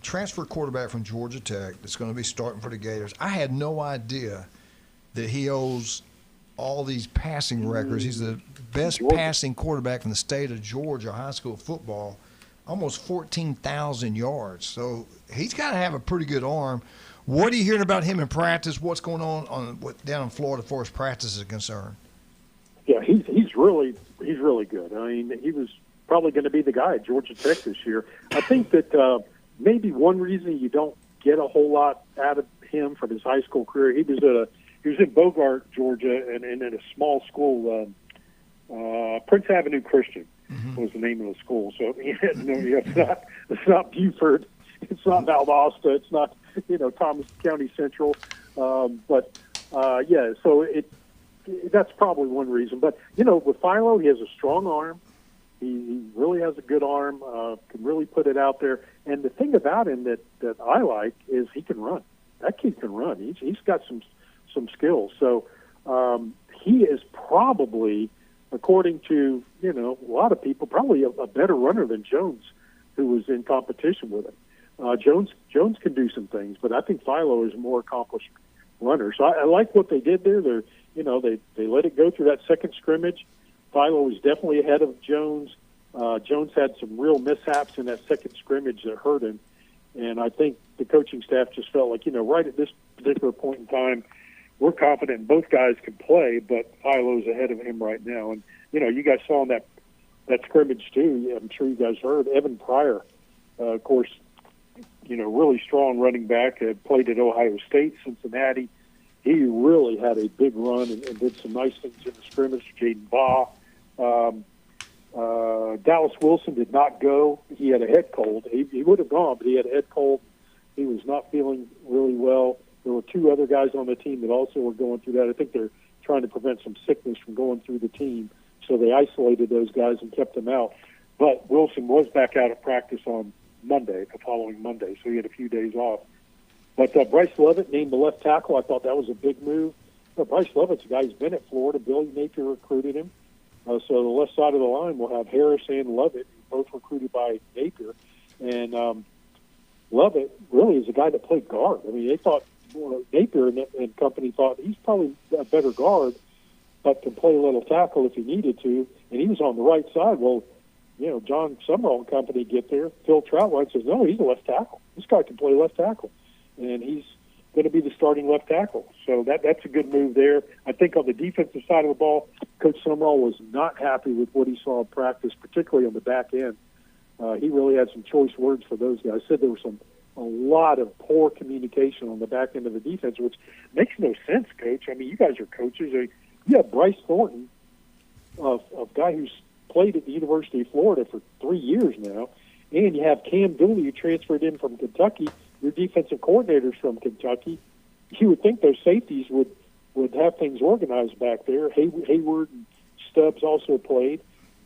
transfer quarterback from Georgia Tech that's going to be starting for the Gators. I had no idea that he owes all these passing records. He's the best passing quarterback in the state of Georgia, high school football, almost 14,000 yards. So he's got to have a pretty good arm. What are you hearing about him in practice? What's going on down in Florida as far as practice is concerned? Yeah, he's really good. I mean, he was probably going to be the guy at Georgia Tech this year. I think that maybe one reason you don't get a whole lot out of him from his high school career, he was in Bogart, Georgia, and in a small school, Prince Avenue Christian was the name of the school. So it's not Buford, it's not Valdosta, it's not Thomas County Central, So that's probably one reason. But with Philo, he has a strong arm. He really has a good arm, can really put it out there. And the thing about him that I like is he can run. That kid can run. He's got some skills. So he is probably, according to a lot of people, probably a better runner than Jones, who was in competition with him. Jones can do some things, but I think Philo is a more accomplished runner. So I like what they did there. They let it go through that second scrimmage. Philo was definitely ahead of Jones. Jones had some real mishaps in that second scrimmage that hurt him. And I think the coaching staff just felt like, right at this particular point in time, we're confident both guys can play, but Philo's ahead of him right now. And, you guys saw in that scrimmage too, I'm sure you guys heard, Evan Pryor, of course, really strong running back, played at Ohio State, Cincinnati. He really had a big run and did some nice things in the scrimmage. Jaden Baugh. Dallas Wilson did not go. He had a head cold. He would have gone, but he had a head cold. He was not feeling really well. There were 2 other guys on the team that also were going through that. I think they're trying to prevent some sickness from going through the team, so they isolated those guys and kept them out. But Wilson was back out at practice on Monday, the following Monday, so he had a few days off. But Bryce Lovett named the left tackle. I thought that was a big move. Bryce Lovett's a guy who's been at Florida. Billy Napier recruited him. So the left side of the line will have Harris and Lovett, both recruited by Napier. And Lovett really is a guy that played guard. I mean, they thought, Napier and company thought he's probably a better guard, but can play a little tackle if he needed to. And he was on the right side. Well, John Summerall and company get there. Phil Troutwine says, no, he's a left tackle. This guy can play left tackle. And he's going to be the starting left tackle. So that's a good move there. I think on the defensive side of the ball, Coach Summerall was not happy with what he saw in practice, particularly on the back end. He really had some choice words for those guys. Said there was a lot of poor communication on the back end of the defense, which makes no sense, Coach. I mean, you guys are coaches. You have Bryce Thornton, a guy who's played at the University of Florida for 3 years now, and you have Cam Dooley, who transferred in from Kentucky. Your defensive coordinator's from Kentucky. You would think those safeties would have things organized back there. Hayward and Stubbs also played,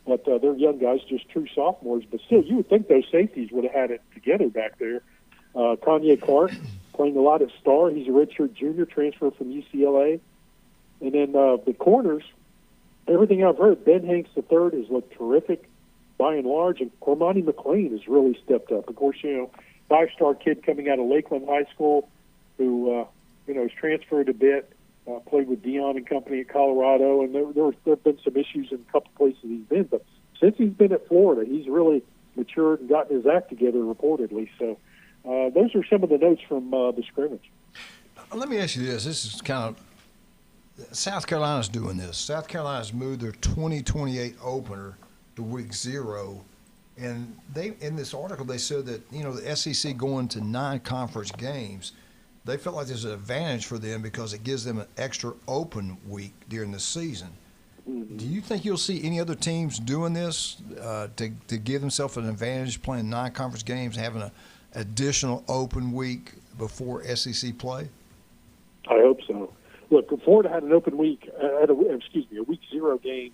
but they're young guys, just true sophomores. But still, you would think those safeties would have had it together back there. Kanye Clark playing a lot at Star. He's a redshirt junior, transfer from UCLA. And then the corners, everything I've heard, Ben Hanks III has looked terrific by and large, and Cormani McLean has really stepped up. Of course, 5-star kid coming out of Lakeland High School who, has transferred a bit, played with Dion and company at Colorado, and there have been some issues in a couple places he's been. But since he's been at Florida, he's really matured and gotten his act together, reportedly. So those are some of the notes from the scrimmage. Let me ask you this. This is kind of – South Carolina's doing this. South Carolina's moved their 2028 opener to week 0. And they, in this article, they said that, the SEC going to 9 conference games, they felt like there's an advantage for them because it gives them an extra open week during the season. Mm-hmm. Do you think you'll see any other teams doing this to give themselves an advantage playing 9 conference games and having an additional open week before SEC play? I hope so. Look, Florida had an open week, a week 0 game.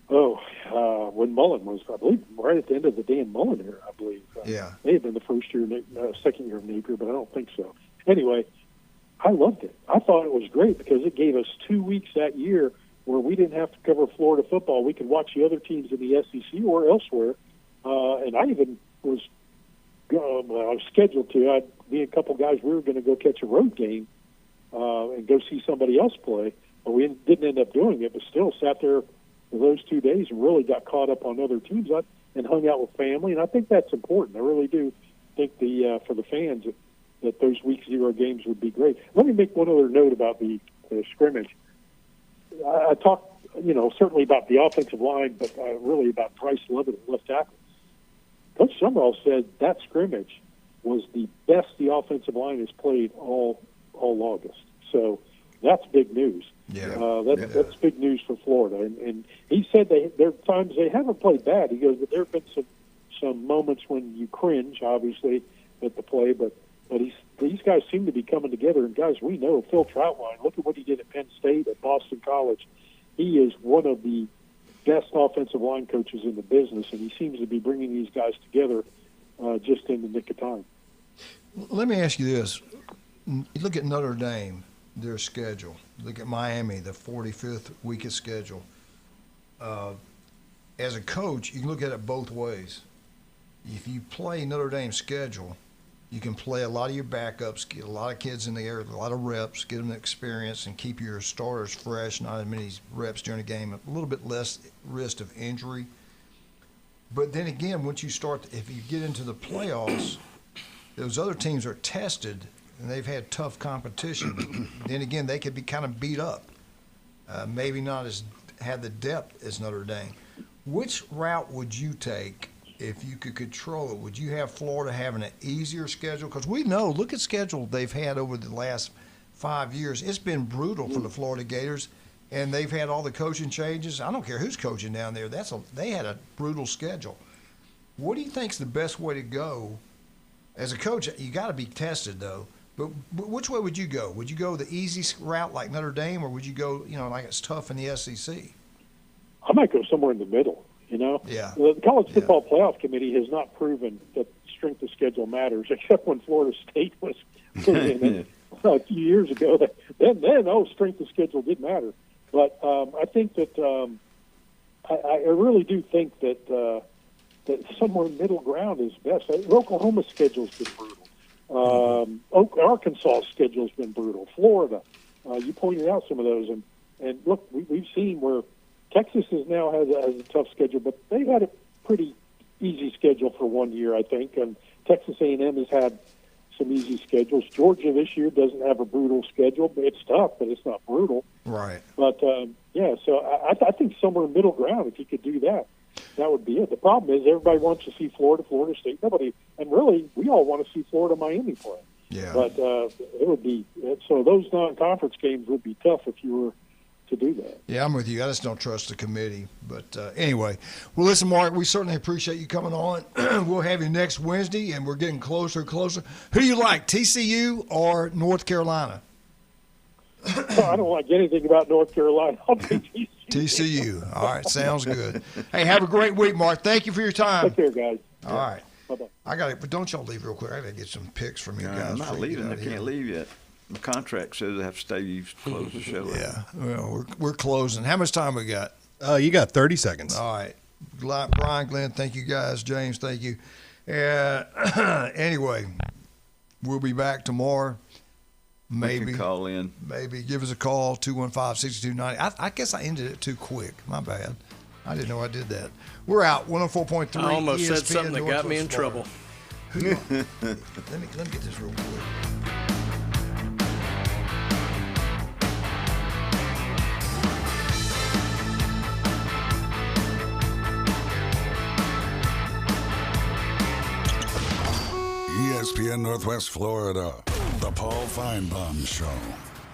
When Mullen was, I believe, right at the end of the Dan Mullen era, I believe. Yeah. May have been the second year of Napier, but I don't think so. Anyway, I loved it. I thought it was great because it gave us 2 weeks that year where we didn't have to cover Florida football. We could watch the other teams in the SEC or elsewhere. And I even was I was scheduled to. Me and a couple guys, we were going to go catch a road game and go see somebody else play. But we didn't end up doing it, but still sat there for those 2 days and really got caught up on other teams and hung out with family. And I think that's important. I really do think for the fans that those week 0 games would be great. Let me make one other note about the scrimmage. I talked, certainly about the offensive line, but really about Bryce Lovett at left tackle. Coach Summerall said that scrimmage was the best the offensive line has played all August. So that's big news. Yeah. That's big news for Florida. And he said there are times they haven't played bad. He goes, but there have been some moments when you cringe, obviously, at the play. But these guys seem to be coming together. And, guys, we know Phil Troutwine, look at what he did at Penn State, at Boston College. He is one of the best offensive line coaches in the business, and he seems to be bringing these guys together just in the nick of time. Let me ask you this. You look at Notre Dame, their schedule. Look at Miami, the 45th weekest schedule. As a coach, you can look at it both ways. If you play Notre Dame's schedule, you can play a lot of your backups, get a lot of kids in the air, a lot of reps, get them experience, and keep your starters fresh, not as many reps during the game, a little bit less risk of injury. But then again, once you start, if you get into the playoffs, those other teams are tested, and they've had tough competition. Then again, they could be kind of beat up. Maybe not have the depth as Notre Dame. Which route would you take if you could control it? Would you have Florida having an easier schedule? Because we know, look at schedule they've had over the last 5 years. It's been brutal for the Florida Gators, and they've had all the coaching changes. I don't care who's coaching down there. They had a brutal schedule. What do you think's the best way to go As a coach, you got to be tested, though. But which way would you go? Would you go the easy route like Notre Dame, or would you go, like it's tough in the SEC? I might go somewhere in the middle, Yeah. The College Football Playoff Committee has not proven that strength of schedule matters, except when Florida State was put in it a few years ago. Then strength of schedule did matter. But I think that I really do think that somewhere middle ground is best. Oklahoma's schedule's been brutal. Arkansas' schedule's been brutal. Florida, you pointed out some of those, and look, we've seen where Texas has a tough schedule, but they've had a pretty easy schedule for 1 year, I think, and Texas A&M has had some easy schedules. Georgia this year doesn't have a brutal schedule, but it's tough, but it's not brutal. Right. But so I think somewhere middle ground, if you could do that, that would be it. The problem is everybody wants to see Florida State. Nobody, and really, we all want to see Florida Miami play. Yeah. But it would be so those non-conference games would be tough if you were to do that. Yeah, I'm with you. I just don't trust the committee. But anyway, well, listen, Mark, we certainly appreciate you coming on. We'll have you next Wednesday, and we're getting closer and closer. Who do you like, TCU or North Carolina? I don't like anything about North Carolina. I'll take TCU. TCU. All right, sounds good. Hey, have a great week, Mark. Thank you for your time. Take care, guys. All right. Bye-bye. I got it, but don't y'all leave real quick. I got to get some picks from you guys. I'm not leaving. I can't leave yet. The contract says I have to stay. You close the show. Yeah. Well, we're closing. How much time we got? You got 30 seconds. All right. Brian, Glenn, thank you guys. James, thank you. Anyway, we'll be back tomorrow. Maybe. You can call in. Maybe. Give us a call, 215-6290. I guess I ended it too quick. My bad. I didn't know I did that. We're out, 104.3 I almost ESPN said something that got me in trouble. Let me get this real quick. ESPN Northwest Florida, the Paul Feinbaum Show.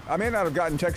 I may not have gotten text